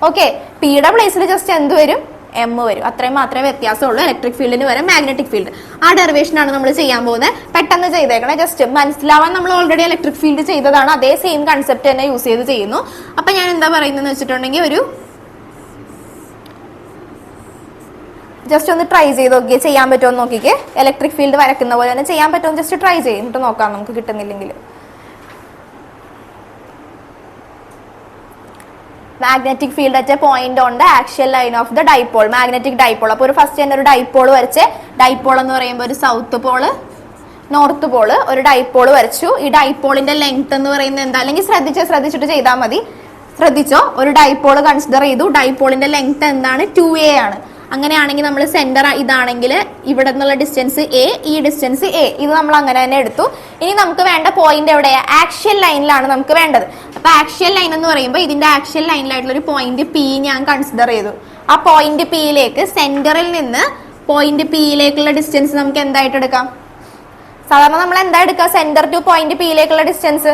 Okay, പിയുടെ പ്ലേസിൽ ജസ്റ്റ് എന്ത് വരും? M വരും. അത്രയും മാത്രമേ വ്യത്യാസമുള്ളൂ. ഇലക്ട്രിക് ഫീൽഡിന് വരും മാഗ്നറ്റിക് ഫീൽഡ്. ആ ഡെറിവേഷൻ ആണ് നമ്മൾ ചെയ്യാൻ പോകുന്നത്. പെട്ടെന്ന് ചെയ്തേക്കണേ, ജസ്റ്റ് മനസ്സിലാവാൻ. നമ്മൾ ഓൾറെഡി ഇലക്ട്രിക് ഫീൽഡ് ചെയ്തതാണ്, അതേ സെയിം കൺസെപ്റ്റ് തന്നെ യൂസ് ചെയ്ത് ചെയ്യുന്നു. അപ്പൊ ഞാൻ എന്താ പറയുന്നത് വെച്ചിട്ടുണ്ടെങ്കിൽ, ഒരു ജസ്റ്റ് ഒന്ന് ട്രൈ ചെയ്ത് നോക്കിയേ, ചെയ്യാൻ പറ്റുമോ എന്ന് നോക്കിക്കേ. ഇലക്ട്രിക് ഫീൽഡ് വരയ്ക്കുന്ന പോലെ തന്നെ ചെയ്യാൻ പറ്റുമോ ജസ്റ്റ് ട്രൈ ചെയ്തിട്ട് നോക്കാം, നമുക്ക് കിട്ടുന്നില്ലെങ്കിൽ. Magnetic field at a point on the axial line of the dipole. Magnetic dipole. അപ്പോൾ ഒരു ഫസ്റ്റ് തന്നെ ഒരു ഡൈപോൾ വരച്ച്. ഡൈപോൾ എന്ന് പറയുമ്പോൾ ഒരു സൗത്ത് പോള്, നോർത്ത് പോള്, ഒരു ഡൈപോൾ വരച്ചു. ഈ ഡൈപോളിന്റെ ലെങ്ത് എന്ന് പറയുന്നത് എന്താ? അല്ലെങ്കിൽ ശ്രദ്ധിച്ചിട്ട് ചെയ്താൽ മതി. ശ്രദ്ധിച്ചോ, ഒരു ഡൈപോൾ കൺസിഡർ ചെയ്തു. ഡൈപോളിന്റെ ലെങ്ത് എന്താണ്? 2a ആണ്. അങ്ങനെയാണെങ്കിൽ നമ്മൾ സെന്റർ ഇതാണെങ്കിൽ ഇവിടെ നിന്നുള്ള ഡിസ്റ്റൻസ് a, ഈ ഡിസ്റ്റൻസ് a, ഇത് നമ്മൾ അങ്ങനെ തന്നെ എടുത്തു. ഇനി നമുക്ക് വേണ്ട പോയിന്റ് എവിടെയാ? ആക്ഷ്യൽ ലൈനിലാണ് നമുക്ക് വേണ്ടത്. അപ്പൊ ആക്ഷ്യൽ ലൈൻ എന്ന് പറയുമ്പോൾ ഇതിന്റെ ആക്ഷ്യൽ ലൈനിലായിട്ടുള്ള ഒരു പോയിന്റ് P ഞാൻ കൺസിഡർ ചെയ്തു. ആ പോയിന്റ് Pയിലേക്ക്, സെന്ററിൽ നിന്ന് പോയിന്റ് Pയിലേക്കുള്ള ഡിസ്റ്റൻസ് നമുക്ക് എന്തായിട്ട് എടുക്കാം? സാധാരണ നമ്മൾ എന്താ എടുക്കുക? സെന്റർ ടു പോയിന്റ് Pയിലേക്കുള്ള ഡിസ്റ്റൻസ്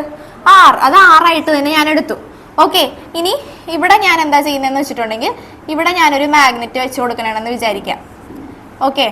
r. അത് r ആയിട്ട് തന്നെ ഞാൻ എടുത്തു. ഓക്കെ, ഇനി ഇവിടെ ഞാൻ എന്താ ചെയ്യുന്നതെന്ന് വെച്ചിട്ടുണ്ടെങ്കിൽ ഇവിടെ ഞാനൊരു മാഗ്നറ്റ് വെച്ച് കൊടുക്കണമെന്ന് വിചാരിക്കാം. ഓക്കെ,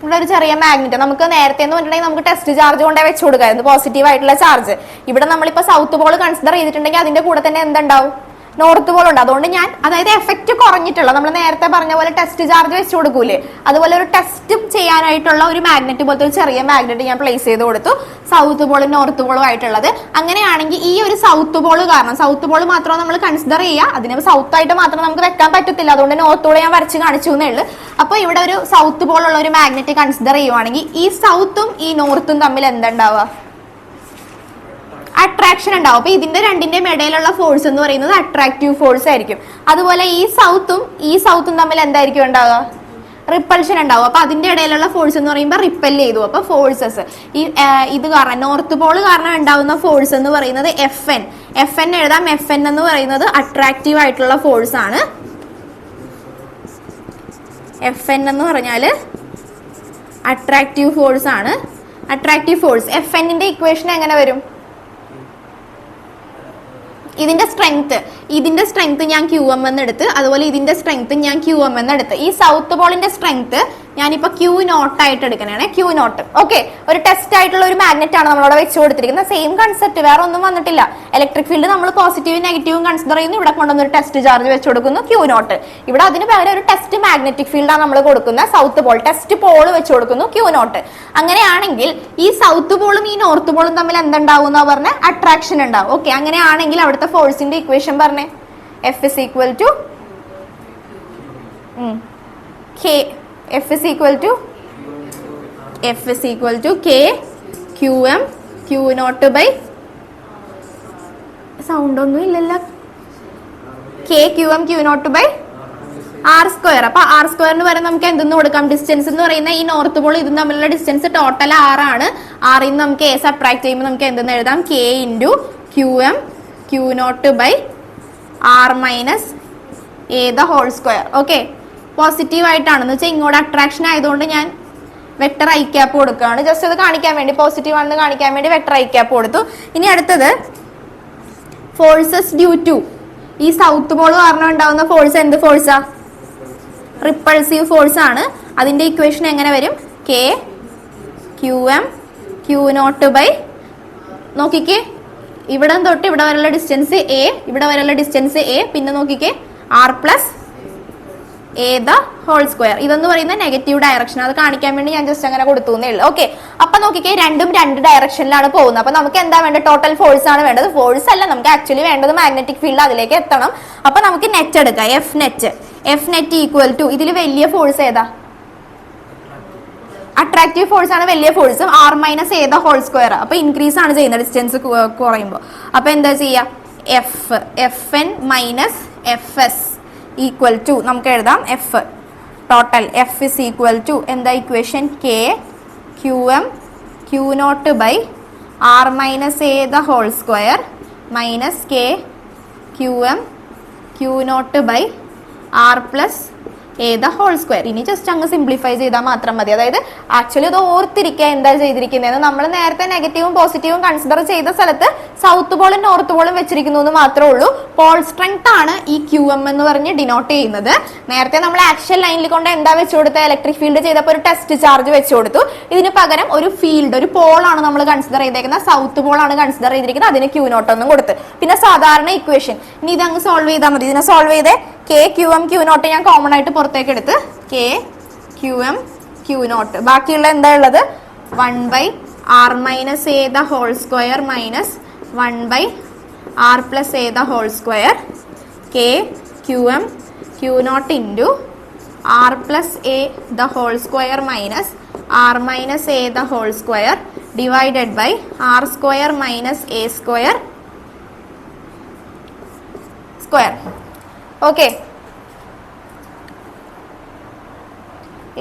ഇവിടെ ഒരു ചെറിയ മാഗ്നറ്റ് നമുക്ക് നേരത്തെ എന്ന് പറഞ്ഞിട്ടുണ്ടെങ്കിൽ നമുക്ക് ടെസ്റ്റ് ചാർജ് കൊണ്ടേ വെച്ച് കൊടുക്കായിരുന്നു, പോസിറ്റീവ് ആയിട്ടുള്ള ചാർജ്. ഇവിടെ നമ്മളിപ്പോ സൗത്ത് പോൾ കൺസിഡർ ചെയ്തിട്ടുണ്ടെങ്കിൽ അതിന്റെ കൂടെ തന്നെ എന്തുണ്ടാവും? നോർത്ത് പോൾ ഉണ്ട്. അതുകൊണ്ട് ഞാൻ, അതായത് എഫക്റ്റ് കുറഞ്ഞിട്ടുള്ള, നമ്മൾ നേരത്തെ പറഞ്ഞ പോലെ ടെസ്റ്റ് ചാർജ് വെച്ച് കൊടുക്കൂലേ, അതുപോലെ ഒരു ടെസ്റ്റ് ചെയ്യാനായിട്ടുള്ള ഒരു മാഗ്നറ്റ് പോലത്തെ ഒരു ചെറിയ മാഗ്നറ്റ് ഞാൻ പ്ലേസ് ചെയ്ത് കൊടുത്തു, സൗത്ത് പോളും നോർത്ത് പോളും ആയിട്ടുള്ളത്. അങ്ങനെയാണെങ്കിൽ ഈ ഒരു സൗത്ത് പോൾ കാരണം, സൗത്ത് പോൾ മാത്രം നമ്മൾ കൺസിഡർ ചെയ്യുക, അതിന് സൗത്ത് ആയിട്ട് മാത്രം നമുക്ക് വെക്കാൻ പറ്റത്തില്ല, അതുകൊണ്ട് നോർത്ത് പോൾ ഞാൻ വരച്ച് കാണിച്ചു എന്നേ ഉള്ളൂ. അപ്പൊ ഇവിടെ ഒരു സൗത്ത് പോൾ ഉള്ള ഒരു മാഗ്നറ്റ് കൺസിഡർ ചെയ്യുവാണെങ്കിൽ ഈ സൗത്തും ഈ നോർത്തും തമ്മിൽ എന്തുണ്ടാവുക? അട്രാക്ഷൻ ഉണ്ടാവും. അപ്പൊ ഇതിന്റെ രണ്ടിന്റെയും ഇടയിലുള്ള ഫോഴ്സ് എന്ന് പറയുന്നത് അട്രാക്റ്റീവ് ഫോഴ്സ് ആയിരിക്കും. അതുപോലെ ഈ സൗത്തും തമ്മിൽ എന്തായിരിക്കും ഉണ്ടാവുക? റിപ്പൾഷൻ ഉണ്ടാവും. അപ്പൊ അതിന്റെ ഇടയിലുള്ള ഫോഴ്സ് എന്ന് പറയുമ്പോൾ റിപ്പൽ ചെയ്തു. അപ്പൊ ഫോഴ്സസ് ഇത് കാരണം, നോർത്ത് പോൾ കാരണം ഉണ്ടാവുന്ന ഫോഴ്സ് എന്ന് പറയുന്നത് എഫ് എൻ എഴുതാം. എഫ് എൻ എന്ന് പറയുന്നത് അട്രാക്റ്റീവ് ആയിട്ടുള്ള ഫോഴ്സ് ആണ്. എഫ് എൻ എന്ന് പറഞ്ഞാല് അട്രാക്റ്റീവ് ഫോഴ്സ് ആണ്. അട്രാക്റ്റീവ് ഫോഴ്സ് എഫ് എന്നിന്റെ ഇക്വേഷൻ എങ്ങനെ വരും? ഇതിന്റെ സ്ട്രെങ്ത് ഞാൻ QM എന്നെടുത്ത്, അതുപോലെ ഇതിന്റെ സ്ട്രെങ്ത് ഞാൻ QM എന്നെടുത്ത്. ഈ സൗത്ത് പോളിന്റെ സ്ട്രെങ്ത് ഞാനിപ്പോ Q0 ആയിട്ട് എടുക്കണേ, Q0. ഓക്കെ, ഒരു ടെസ്റ്റ് ആയിട്ടുള്ള ഒരു മാഗ്നറ്റ് ആണ് നമ്മളവിടെ വെച്ച് കൊടുത്തിരിക്കുന്നത്. സെയിം കൺസെപ്റ്റ്, വേറെ ഒന്നും വന്നിട്ടില്ല. ഇലക്ട്രിക് ഫീൽഡ് നമ്മൾ പോസിറ്റീവും നെഗറ്റീവും കൺസിഡർ ചെയ്യുന്നു. ഇവിടെ കൊണ്ടുവന്ന് ഒരു ടെസ്റ്റ് ചാർജ് വെച്ച് കൊടുക്കുന്നു, Q0. ഇവിടെ അതിന് പകരം ഒരു ടെസ്റ്റ് മാഗ്നറ്റിക് ഫീൽഡാണ് നമ്മൾ കൊടുക്കുന്നത്, സൗത്ത് പോൾ. ടെസ്റ്റ് പോൾ വെച്ച് കൊടുക്കുന്നു, Q0. അങ്ങനെയാണെങ്കിൽ ഈ സൗത്ത് പോളും ഈ നോർത്ത് പോളും തമ്മിൽ എന്തുണ്ടാവും എന്നാ പറഞ്ഞ? അട്രാക്ഷൻ ഉണ്ടാവും. ഓക്കെ, അങ്ങനെയാണെങ്കിൽ അവിടുത്തെ ഫോഴ്സിന്റെ ഇക്വേഷൻ പറഞ്ഞേ. F is equal to K QM Q0 by sound ഒന്നും ഇല്ലല്ലോ. K QM Q0 by r². അപ്പൊ r² എന്ന് പറയുന്നത് നമുക്ക് എന്തെന്ന് കൊടുക്കാം? ഡിസ്റ്റൻസ് എന്ന് പറയുന്ന ഈ നോർത്ത് പോൾ ഇതും തമ്മിലുള്ള ഡിസ്റ്റൻസ് ടോട്ടൽ r ആണ്. r ന്ന് നമുക്ക് a സബ്ട്രാക്ട് ചെയ്യുമ്പോൾ നമുക്ക് എന്തെന്ന് എഴുതാം? K into QM Q0 by r minus a the whole square. Okay, positive ആയിട്ടാണെന്ന് വെച്ചാൽ ഇങ്ങോട്ട് അട്രാക്ഷൻ ആയതുകൊണ്ട് ഞാൻ വെക്ടർ ഐ ക്യാപ്പ് കൊടുക്കുകയാണ്, ജസ്റ്റ് അത് കാണിക്കാൻ വേണ്ടി, പോസിറ്റീവ് ആണെന്ന് കാണിക്കാൻ വേണ്ടി വെക്ടർ ഐ ക്യാപ്പ് കൊടുത്തു. ഇനി അടുത്തത് ഫോഴ്സസ് ഡ്യൂ ടു, ഈ സൗത്ത് പോൾ കാരണം ഉണ്ടാവുന്ന ഫോഴ്സ് എന്ത് ഫോഴ്സാ? റിപ്പൾസീവ് ഫോഴ്സ് ആണ്. അതിന്റെ ഇക്വേഷൻ എങ്ങനെ വരും? K QM Q0 by, നോക്കിക്കേ, ഇവിടെ തൊട്ട് ഇവിടെ വരെയുള്ള ഡിസ്റ്റൻസ് a, ഇവിടെ വരെയുള്ള ഡിസ്റ്റൻസ് a, പിന്നെ നോക്കിക്കേ r plus a the whole square. ഇതെന്ന് പറയുന്ന നെഗറ്റീവ് ഡയറക്ഷൻ, അത് കാണിക്കാൻ വേണ്ടി ഞാൻ ജസ്റ്റ് അങ്ങനെ കൊടുത്തു എന്നേ ഉള്ളൂ. ഓക്കെ, അപ്പൊ നോക്കിക്കേ, രണ്ടും രണ്ട് ഡയറക്ഷനിലാണ് പോകുന്നത്. അപ്പൊ നമുക്ക് എന്താ വേണ്ടത്? ടോട്ടൽ ഫോഴ്സ് ആണ് വേണ്ടത്. ഫോഴ്സ് അല്ല നമുക്ക് ആക്ച്വലി വേണ്ടത്, മാഗ്നറ്റിക് ഫീൽഡ്, അതിലേക്ക് എത്തണം. അപ്പൊ നമുക്ക് നെറ്റ് എടുക്കാം. എഫ് നെറ്റ് ഈക്വൽ ടു, ഇതിൽ വലിയ ഫോഴ്സ് ഏതാ? അട്രാക്റ്റീവ് ഫോഴ്സ് ആണ് വലിയ force. r minus a the whole square. അപ്പൊ ഇൻക്രീസ് ആണ് ചെയ്യുന്നത് ഡിസ്റ്റൻസ് കുറയുമ്പോൾ. അപ്പൊ എന്താ ചെയ്യാ? F N minus F S equal to, നമുക്ക് എഴുതാം F total. F is equal to എന്താ equation? K QM Q0 by r minus a the whole square minus K QM Q0 by r plus a the whole square. ഇനി just അങ്ങ് simplify ചെയ്താൽ മാത്രം മതി. അതായത് actually ഇത് ഓർത്തിരിക്കുക എന്താ ചെയ്തിരിക്കുന്നത്. നമ്മൾ നേരത്തെ നെഗറ്റീവും പോസിറ്റീവും കൺസിഡർ ചെയ്ത സ്ഥലത്ത് സൗത്ത് പോളും നോർത്ത് പോളും വെച്ചിരിക്കുന്നു എന്ന് മാത്രമേ ഉള്ളൂ. പോൾ സ്ട്രെങ്ത് ആണ് ഈ QM എന്ന് പറഞ്ഞ് ഡിനോട്ട് ചെയ്യുന്നത്. നേരത്തെ നമ്മൾ ആക്ഷൻ ലൈനിൽ കൊണ്ട് എന്താ വെച്ചു കൊടുത്തത്? ഇലക്ട്രിക് ഫീൽഡ് ചെയ്തപ്പോൾ ഒരു ടെസ്റ്റ് ചാർജ് വെച്ചു കൊടുത്തു. ഇതിന് പകരം ഒരു ഫീൽഡ്, ഒരു പോളാണ് നമ്മൾ കൺസിഡർ ചെയ്തേക്കുന്നത്, സൗത്ത് പോളാണ് കൺസിഡർ ചെയ്തിരിക്കുന്നത്, അതിന് Q0 ഒന്നും കൊടുത്ത്. പിന്നെ സാധാരണ ഇക്വേഷൻ, ഇനി ഇതങ്ങ് സോൾവ് ചെയ്താൽ മതി. ഇതിനെ സോൾവ് ചെയ്തേ K QM Q0 ഞാൻ കോമൺ ആയിട്ട് പുറത്തേക്ക് എടുത്ത് K QM Q0. ബാക്കിയുള്ള എന്താ ഉള്ളത്? 1 by r minus a the whole square minus 1 by r plus a the whole square K QM Q0 into r plus a the whole square minus r minus a the whole square divided by r square minus a square square. Okay,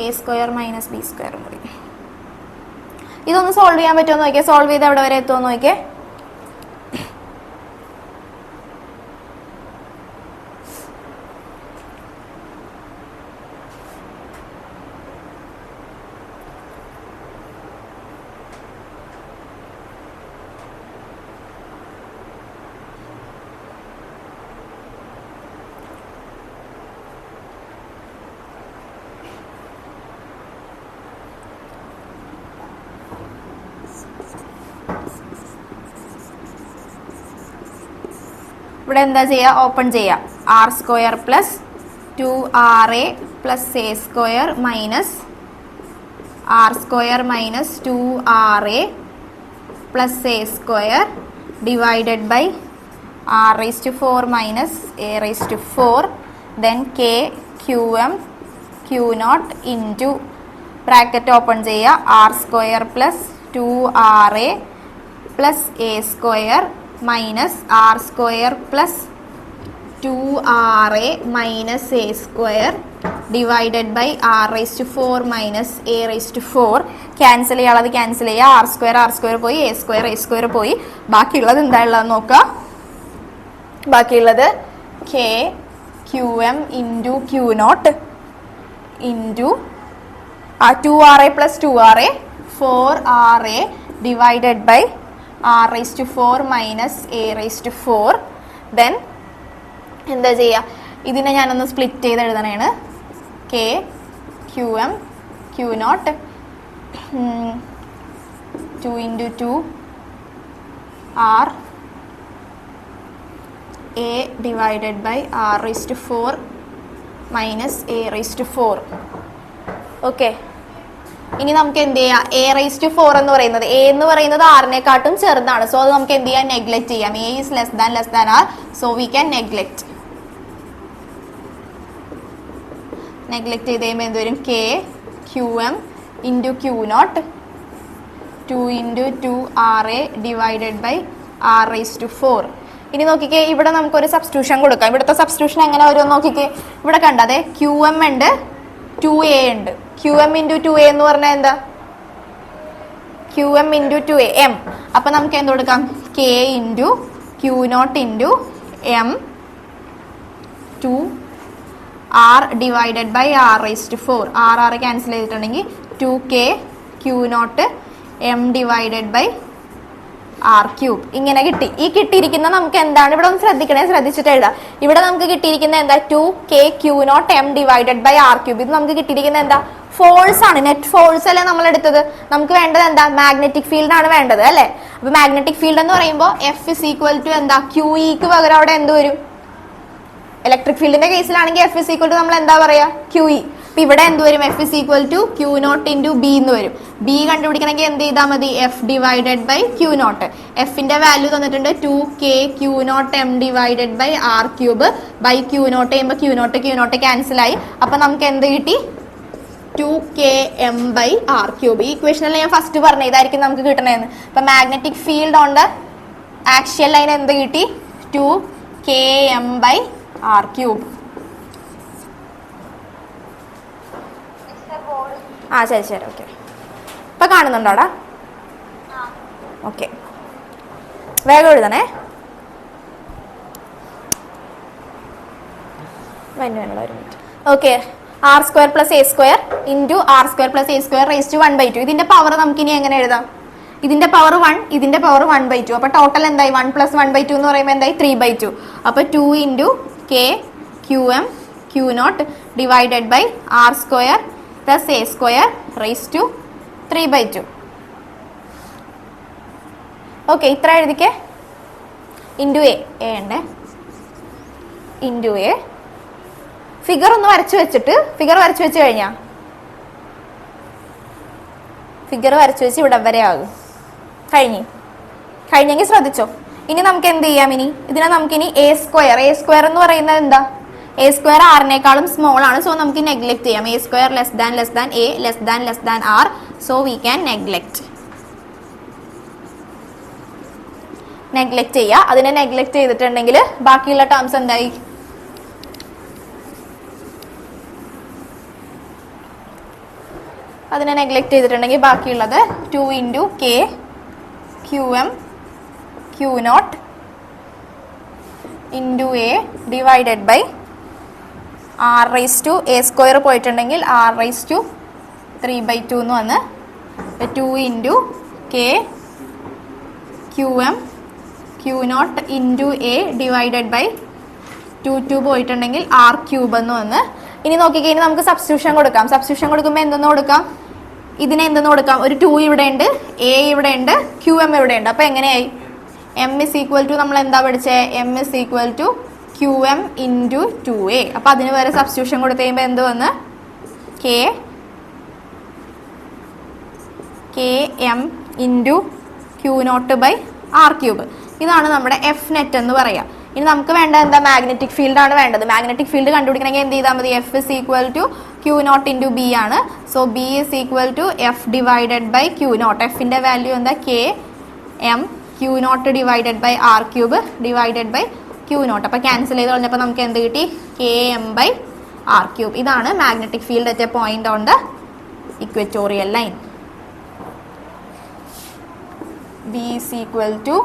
A square minus B square കൂടി. ഇതൊന്ന് solve ചെയ്യാൻ പറ്റുമോ നോക്കിയേ. Solve ചെയ്ത് എവിടെ വരെ എത്തുമോ നോക്കിയേ. ഇവിടെ എന്താ ചെയ്യുക, ഓപ്പൺ ചെയ്യാം. R square plus 2RA plus A square minus R square minus 2RA plus A square divided by R raise to 4 minus A raise to 4 then K Q M Q not into bracket open ചെയ്യുക. R square plus 2RA plus A square minus R square plus 2RA minus A square divided by R raise to 4 minus A raise to 4. Cancel ചെയ്യാനുള്ളത് cancel ചെയ്യുക. R square പോയി, A square പോയി. ബാക്കിയുള്ളത് എന്താ ഉള്ളത് നോക്കുക. ബാക്കിയുള്ളത് K Q M into Q not into 2RA plus 2RA 4RA divided by R raise to 4 minus A raise to 4. Then എന്താ ചെയ്യുക, ഇതിനെ ഞാനൊന്ന് സ്പ്ലിറ്റ് ചെയ്ത് എഴുതണേണ്. K Q M Q not 2 into 2 R A divided by R raise to 4 minus A raise to 4. Okay, ഇനി നമുക്ക് എന്ത് ചെയ്യാം, എ റേസ് ടു 4 എന്ന് പറയുന്നത്, എ എന്ന് പറയുന്നത് ആറിനെക്കാട്ടും ചെറുതാണ്. സോ അത് നമുക്ക് എന്ത് ചെയ്യാം, നെഗ്ലക്ട് ചെയ്യാം. A is less than R, so we can neglect ചെയ്ത് കഴിയുമ്പോൾ എന്ത് വരും, K Q M into Q not 2 into 2RA divided by R raise to 4. ഇനി നോക്കിക്കേ, ഇവിടെ നമുക്കൊരു സബ്സ്റ്റിറ്റ്യൂഷൻ കൊടുക്കാം. ഇവിടുത്തെ സബ്സ്റ്റിറ്റ്യൂഷൻ എങ്ങനെ വരും നോക്കിക്കേ. ഇവിടെ കണ്ടതെ ക്യു എം ഉണ്ട് 2A ഉണ്ട്. ക്യു എം ഇൻറ്റു 2A എന്ന് പറഞ്ഞാൽ എന്താ, Q M into 2A M. അപ്പം നമുക്ക് എന്ത് കൊടുക്കാം, K into Q not into M 2R divided by R raise to 4. R cancel ചെയ്തിട്ടുണ്ടെങ്കിൽ 2K Q not M divided by R cube. ഇങ്ങനെ കിട്ടി. ഈ കിട്ടിയിരിക്കുന്ന നമുക്ക് എന്താണ്, ഇവിടെ ഒന്ന് ശ്രദ്ധിക്കണേ, ശ്രദ്ധിച്ചിട്ട് എഴുതാം. ഇവിടെ നമുക്ക് കിട്ടിയിരിക്കുന്ന എന്താ, 2K Q not M divided by R cube. ഇത് നമുക്ക് കിട്ടിയിരിക്കുന്നത് എന്താ, ഫോഴ്സ് ആണ്, നെറ്റ് ഫോഴ്സ് അല്ലേ നമ്മൾ എടുത്തത്. നമുക്ക് വേണ്ടത് എന്താ, മാഗ്നറ്റിക് ഫീൽഡ് ആണ് വേണ്ടത് അല്ലേ. അപ്പൊ മാഗ്നറ്റിക് ഫീൽഡ് എന്ന് പറയുമ്പോൾ എഫ് ഇസ് ഈക്വൽ ടു എന്താ, QEക്ക് പകരം അവിടെ എന്ത് വരും, ഇലക്ട്രിക് ഫീൽഡിന്റെ കേസിലാണെങ്കിൽ എഫ് ഇസ് ഈക്വൽ ടു നമ്മൾ എന്താ പറയാ, QE. അപ്പൊ ഇവിടെ എന്ത് വരും, F is equal to Q not into B എന്ന് വരും. ബി കണ്ടുപിടിക്കണമെങ്കിൽ എന്ത് ചെയ്താൽ മതി, F divided by Q not. എഫിന്റെ വാല്യൂ തന്നിട്ടുണ്ട് 2K Q not M divided by R cube by Q not ചെയ്യുമ്പോൾ ക്യൂ നോട്ട് ക്യാൻസൽ ആയി. അപ്പൊ നമുക്ക് എന്ത് കിട്ടി, 2KM ബൈ ആർ ക്യൂബ്. ഈ ഇക്വേഷനിൽ ഞാൻ ഫസ്റ്റ് പറഞ്ഞ ഇതായിരിക്കും നമുക്ക് കിട്ടണതെന്ന്. അപ്പൊ magnetic field on the axial line എന്ത് കിട്ടി, 2KM ബൈ ആർ ക്യൂബ്. ആ ശരി ഓക്കെ. ഇപ്പൊ കാണുന്നുണ്ടോടാ? ഓക്കെ, വേഗം എഴുതണേ. ഒരു minute. Okay, R square plus A square into R square plus A square raise to 1/2. ഇതിന്റെ പവർ നമുക്ക് ഇനി എങ്ങനെ എഴുതാം, ഇതിന്റെ പവർ 1, ഇതിന്റെ പവർ 1/2. അപ്പൊ ടോട്ടൽ എന്തായി, 1 + 1/2 എന്ന് പറയുമ്പോൾ എന്തായി, 3/2. അപ്പൊ 2 into K Q M Q not divided by R square plus A square raise to 3/2. Okay, ഇത്ര എഴുതിക്കേ. ഇൻറ്റു എ ഉണ്ടേ, ഇൻറ്റു എ. ഫിഗർ ഒന്ന് വരച്ചു വെച്ചിട്ട്, ഫിഗർ വരച്ചു വെച്ച് കഴിഞ്ഞാൽ ഫിഗർ വരച്ചു വെച്ച് ഇവിടെ വരെ ആകും. കഴിഞ്ഞെങ്കിൽ ശ്രദ്ധിച്ചോ. ഇനി നമുക്ക് എന്ത് ചെയ്യാം, ഇനി ഇതിനെ നമുക്കിനി എ സ്ക്വയർ എന്ന് പറയുന്നത് എന്താ, എ സ്ക്വയർ ആറിനേക്കാളും സ്മോൾ ആണ്. സോ നമുക്ക് നെഗ്ലക്ട് ചെയ്യാം. A square less than A less than R. So we can neglect ചെയ്യുക. അതിനെ നെഗ്ലക്ട് ചെയ്തിട്ടുണ്ടെങ്കിൽ ബാക്കിയുള്ള ടേംസ് എന്തായി, അതിനെ നെഗ്ലക്ട് ചെയ്തിട്ടുണ്ടെങ്കിൽ ബാക്കിയുള്ളത് 2 into K Q M Q not into A divided by R rise to A square പോയിട്ടുണ്ടെങ്കിൽ ആർ റൈസ് ടു 3/2 എന്ന് വന്ന് 2 into K Q M Q not into A divided by 2 പോയിട്ടുണ്ടെങ്കിൽ ആർ ക്യൂബ് എന്ന് വന്ന്. ഇനി നോക്കിക്കഴിഞ്ഞാൽ നമുക്ക് സബ്സ്റ്റിറ്റ്യൂഷൻ കൊടുക്കാം. സബ്സ്റ്റിറ്റ്യൂഷൻ കൊടുക്കുമ്പോൾ എന്തെന്ന് കൊടുക്കാം? ഇതിനെ എന്തെന്ന് കൊടുക്കാം? ഒരു 2 ഇവിടെ ഉണ്ട്, എ ഇവിടെ ഉണ്ട്, ക്യു എം ഇവിടെ ഉണ്ട്. അപ്പോൾ എങ്ങനെയായി? എം ഇസ് ഈക്വൽ ടു നമ്മൾ എന്താ പഠിച്ചേ? M is equal to Q M into 2a. അപ്പോൾ അതിന് വരെ സബ്സ്റ്റിറ്റ്യൂഷൻ കൊടുത്തു കഴിയുമ്പോൾ എന്ത് വന്ന്? K M into Q not by R cube. ഇതാണ് നമ്മുടെ എഫ് നെറ്റ് എന്ന് പറയാം. ഇനി നമുക്ക് വേണ്ട എന്താ? മാഗ്നറ്റിക് ഫീൽഡ് ആണ് വേണ്ടത്. മാഗ്നറ്റിക് ഫീൽഡ് കണ്ടുപിടിക്കണമെങ്കിൽ എന്ത് ചെയ്താൽ മതി? F is equal to Q not into B ആണ്. So B is equal to F divided by Q nought. എഫിൻ്റെ വാല്യൂ എന്താ? K M Q nought divided by R cube divided by Q nought. അപ്പോൾ cancel ചെയ്ത് കളഞ്ഞപ്പോൾ നമുക്ക് എന്ത് കിട്ടി? K M by R cube. ഇതാണ് magnetic field at a point on the equatorial line. B is equal to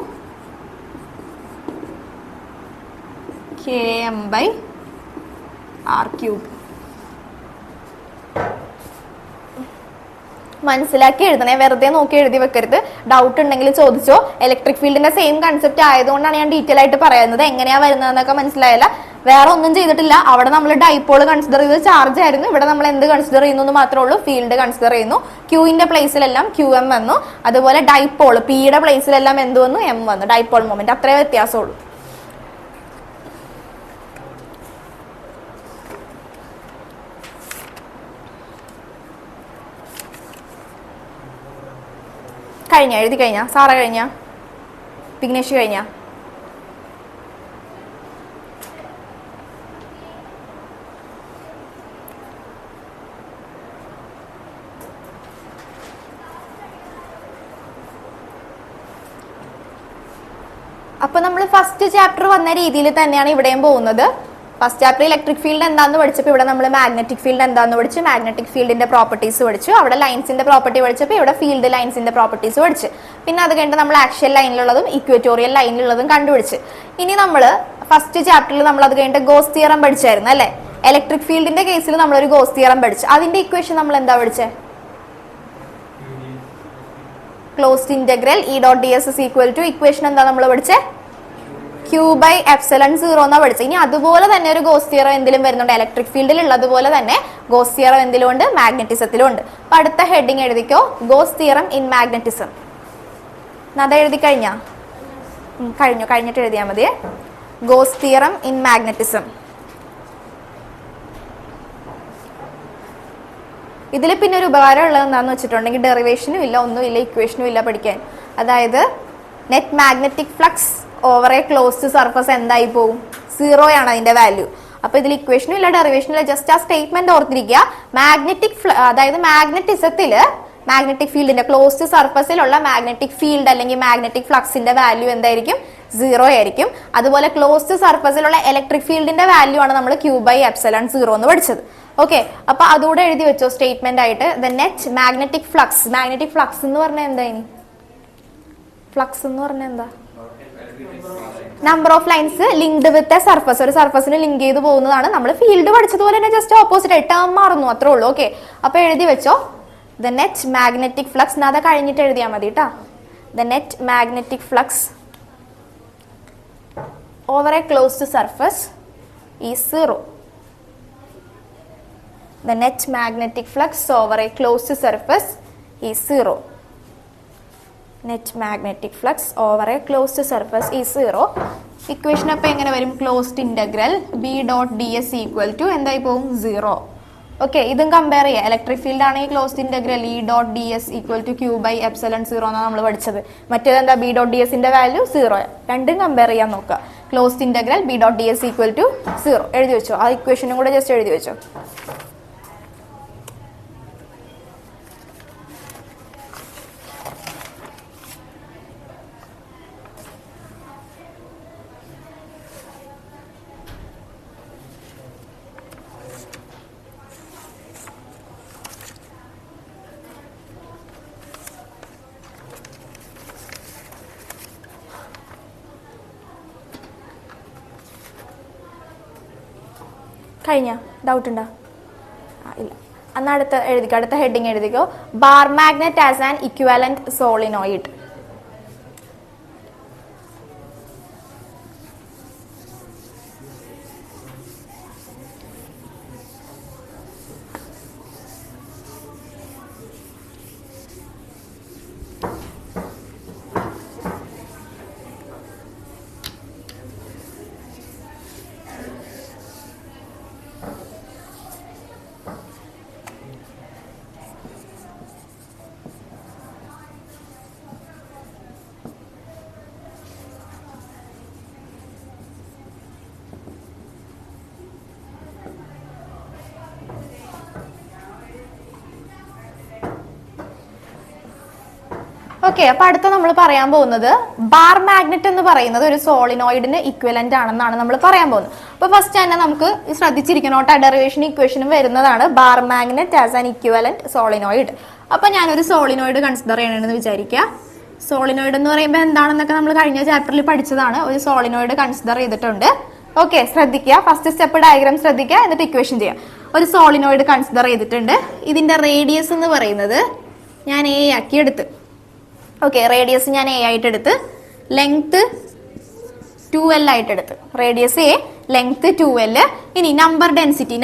km by r cube. മനസ്സിലാക്കി എഴുതണേ, വെറുതെ നോക്കി എഴുതി വെക്കരുത്. ഡൗട്ട് ഉണ്ടെങ്കിൽ ചോദിച്ചോ. ഇലക്ട്രിക് ഫീൽഡിന്റെ സെയിം കൺസെപ്റ്റ് ആയതുകൊണ്ടാണ് ഞാൻ ഡീറ്റെയിൽ ആയിട്ട് പറയുന്നത്. എങ്ങനെയാ വരുന്നതെന്നൊക്കെ മനസ്സിലായില്ല. വേറെ ഒന്നും ചെയ്തിട്ടില്ല. അവിടെ നമ്മൾ ഡൈപോൾ കൺസിഡർ ചെയ്ത് ചാർജ് ആയിരുന്നു. ഇവിടെ നമ്മൾ എന്ത് കൺസിഡർ ചെയ്യുന്നു എന്ന് മാത്രമേ ഉള്ളൂ? ഫീൽഡ് കൺസിഡർ ചെയ്യുന്നു. ക്യൂവിന്റെ പ്ലേസിലെല്ലാം ക്യു എം വന്നു. അതുപോലെ ഡൈപോൾ പിയുടെ പ്ലേസിലെല്ലാം എന്ത് വന്നു? എം വന്നു. ഡൈപോൾ മൊമെന്റ് അത്രേ വ്യത്യാസമുള്ളൂ. കഴിഞ്ഞ എഴുതി കഴിഞ്ഞ സാറ കഴിഞ്ഞ വിഘ്നേഷ് കഴിഞ്ഞ അപ്പൊ നമ്മൾ ഫസ്റ്റ് ചാപ്റ്റർ വന്ന രീതിയിൽ തന്നെയാണ് ഇവിടെയും പോകുന്നത്. ഫസ്റ്റ് ചാപ്റ്റർ ഇലക്ട്രിക് ഫീൽഡ് എന്താണെന്ന് പഠിച്ചപ്പോൾ ഇവിടെ നമ്മൾ മാഗ്നറ്റിക് ഫീൽഡ് എന്താണെന്ന് പഠിച്ചു. മാഗ്നറ്റിക് ഫീൽഡിന്റെ പ്രോപ്പർട്ടീസ് പഠിച്ചു. അവിടെ ലൈൻസിന്റെ പ്രോപ്പർട്ടി പഠിച്ചപ്പോൾ ഇവിടെ ഫീൽഡ് ലൈൻസിന്റെ പ്രോപ്പർട്ടീസ് പഠിച്ചു. പിന്നെ അത് കഴിഞ്ഞിട്ട് നമ്മൾ ആക്ഷ്യൽ ലൈനിലുള്ളതും ഇക്വേറ്റോറിയൽ ലൈനിലുള്ളതും കണ്ടുപിടിച്ച്. ഇനി നമ്മൾ ഫസ്റ്റ് ചാപ്റ്ററിൽ നമ്മൾ അത് കഴിഞ്ഞിട്ട് ഗോസ് തിയറം പഠിച്ചായിരുന്നു അല്ലേ? ഇലക്ട്രിക് ഫീൽഡിന്റെ കേസിൽ നമ്മളൊരു ഗോസ് തിയറം പഠിച്ചു. അതിന്റെ ഇക്വേഷൻ നമ്മൾ എന്താ പഠിച്ചേ? Closed integral E dot D S is equal to equation എന്താ നമ്മൾ പഠിച്ചേ? ക്യൂ ബൈ എപ്സിലോൺ 0 എന്നാ പഠിച്ചത്. ഇനി അതുപോലെ തന്നെ ഒരു ഗോസ് തിയറം എന്തിലും വരുന്നുണ്ട്? ഇലക്ട്രിക് ഫീൽഡിൽ ഉള്ളതുപോലെ തന്നെ ഗോസ് തിയറം എന്തിലും ഉണ്ട്? മാഗ്നറ്റിസത്തിലും ഉണ്ട്. അപ്പൊ അടുത്ത ഹെഡിങ് എഴുതിക്കോ, ഗോസ് തിയറം ഇൻ മാഗ്നറ്റിസം. അത് എഴുതി കഴിഞ്ഞിട്ട് എഴുതിയാൽ മതിയേ. Goes theorem in magnetism. ഇതിൽ പിന്നെ ഒരു ഉപകാരം ഉള്ളത് എന്താണെന്ന് വെച്ചിട്ടുണ്ടെങ്കിൽ ഡെറിവേഷനും ഇല്ല, ഒന്നുമില്ല, ഇക്വേഷനും ഇല്ല പഠിക്കാൻ. അതായത് net magnetic flux over A closed surface എന്തായി പോകും? 0 ആണ് അതിന്റെ വാല്യൂ. അപ്പൊ ഇതിൽ ഇക്വേഷനും ഇല്ല, ഡെറിവേഷനും ഇല്ല. ജസ്റ്റ് ആ സ്റ്റേറ്റ്മെന്റ് ഓർത്തിരിക്കുക. അതായത് മാഗ്നറ്റിസത്തില് മാഗ്നറ്റിക് ഫീൽഡിന്റെ ക്ലോസ്ഡ് സർഫസിലുള്ള മാഗ്നറ്റിക് ഫീൽഡ് അല്ലെങ്കിൽ മാഗ്നറ്റിക് ഫ്ലക്സിന്റെ വാല്യൂ എന്തായിരിക്കും? 0 ആയിരിക്കും. അതുപോലെ ക്ലോസ്ഡ് സർഫസിലുള്ള ഇലക്ട്രിക് ഫീൽഡിന്റെ വാല്യൂ ആണ് നമ്മൾ ക്യൂ ബൈ എപ്സിലോൺ 0 എന്ന് പഠിച്ചത്. ഓക്കെ, അപ്പൊ അതുകൂടെ എഴുതി വെച്ചോ സ്റ്റേറ്റ്മെന്റ് ആയിട്ട്. The net magnetic flux. Magnetic flux എന്ന് പറഞ്ഞാൽ എന്താ? ഇനി ഫ്ലക്സ് എന്ന് പറഞ്ഞാൽ എന്താ? Number of lines linked with a surface. ഒരു സർഫസിന് ലിങ്ക് ചെയ്ത് പോകുന്നതാണ്. നമ്മൾ ഫീൽഡ് പഠിച്ചതുപോലെ തന്നെ ജസ്റ്റ് ഓപ്പോസിറ്റ് ആയിട്ട് ടേം മാറുന്നു, അത്രേ ഉള്ളൂ. ഓക്കെ, അപ്പൊ എഴുതി വെച്ചോ ദ നെറ്റ് മാഗ്നറ്റിക് ഫ്ലക്സ്. അത് കഴിഞ്ഞിട്ട് എഴുതിയാൽ മതി കേട്ടോ. The net magnetic flux over A closed surface is 0. The net magnetic flux over a closed surface is 0. Net magnetic flux over a closed surface is 0. Equation അപ്പോൾ എങ്ങനെ വരും? Closed integral B dot D S equal to എന്തായി പോകും? 0. Okay, ഇതും compare ചെയ്യാം. Electric field ആണെങ്കിൽ closed integral E dot D S equal to Q by epsilon 0 എന്നാണ് നമ്മൾ പഠിച്ചത്. മറ്റേത് എന്താ? ബി ഡോട്ട് ഡി എസിന്റെ വാല്യൂ 0. രണ്ടും കമ്പയർ ചെയ്യാൻ നോക്കുക. Closed integral B dot D S equal to 0 എഴുതി വെച്ചോ. ആ ഇക്വേഷനും കൂടെ ജസ്റ്റ് എഴുതി വെച്ചോ. കഴിഞ്ഞ ഡൗട്ട് ഉണ്ടോ? ഇല്ല. അന്ന് അടുത്ത ഹെഡിങ് എഴുതിക്കോ, bar magnet as an equivalent solenoid. Okay, അപ്പൊ അടുത്ത നമ്മൾ പറയാൻ പോകുന്നത് ബാർ മാഗ്നറ്റ് എന്ന് പറയുന്നത് ഒരു സോളിനോയിഡിന് ഇക്വലന്റ് ആണെന്നാണ് നമ്മൾ പറയാൻ പോകുന്നത്. അപ്പൊ ഫസ്റ്റ് തന്നെ നമുക്ക് ശ്രദ്ധിച്ചിരിക്കണോട്ടെ, ഡെറിവേഷൻ ഇക്വേഷനും വരുന്നതാണ് bar magnet as an equivalent solenoid. അപ്പൊ ഞാനൊരു സോളിനോയിഡ് കൺസിഡർ ചെയ്യണമെന്ന് വിചാരിക്കുക. സോളിനോയിഡ് എന്ന് പറയുമ്പോൾ എന്താണെന്നൊക്കെ നമ്മൾ കഴിഞ്ഞ ചാപ്റ്ററിൽ പഠിച്ചതാണ്. ഒരു സോളിനോയിഡ് കൺസിഡർ ചെയ്തിട്ടുണ്ട്. ഓക്കെ, ശ്രദ്ധിക്കുക. ഫസ്റ്റ് സ്റ്റെപ്പ് ഡയഗ്രാം ശ്രദ്ധിക്കുക, എന്നിട്ട് ഇക്വേഷൻ ചെയ്യാം. ഒരു സോളിനോയിഡ് കൺസിഡർ ചെയ്തിട്ടുണ്ട്. ഇതിന്റെ റേഡിയസ് എന്ന് പറയുന്നത് ഞാൻ എ ആക്കി എടുത്ത്. ഓക്കെ, റേഡിയസ് ഞാൻ എ ആയിട്ട് എടുത്ത്, ലെങ്ത് 2L ആയിട്ട് എടുത്ത്. Radius A, length 2L. ഇനി നമ്പർ ഡെൻസിറ്റി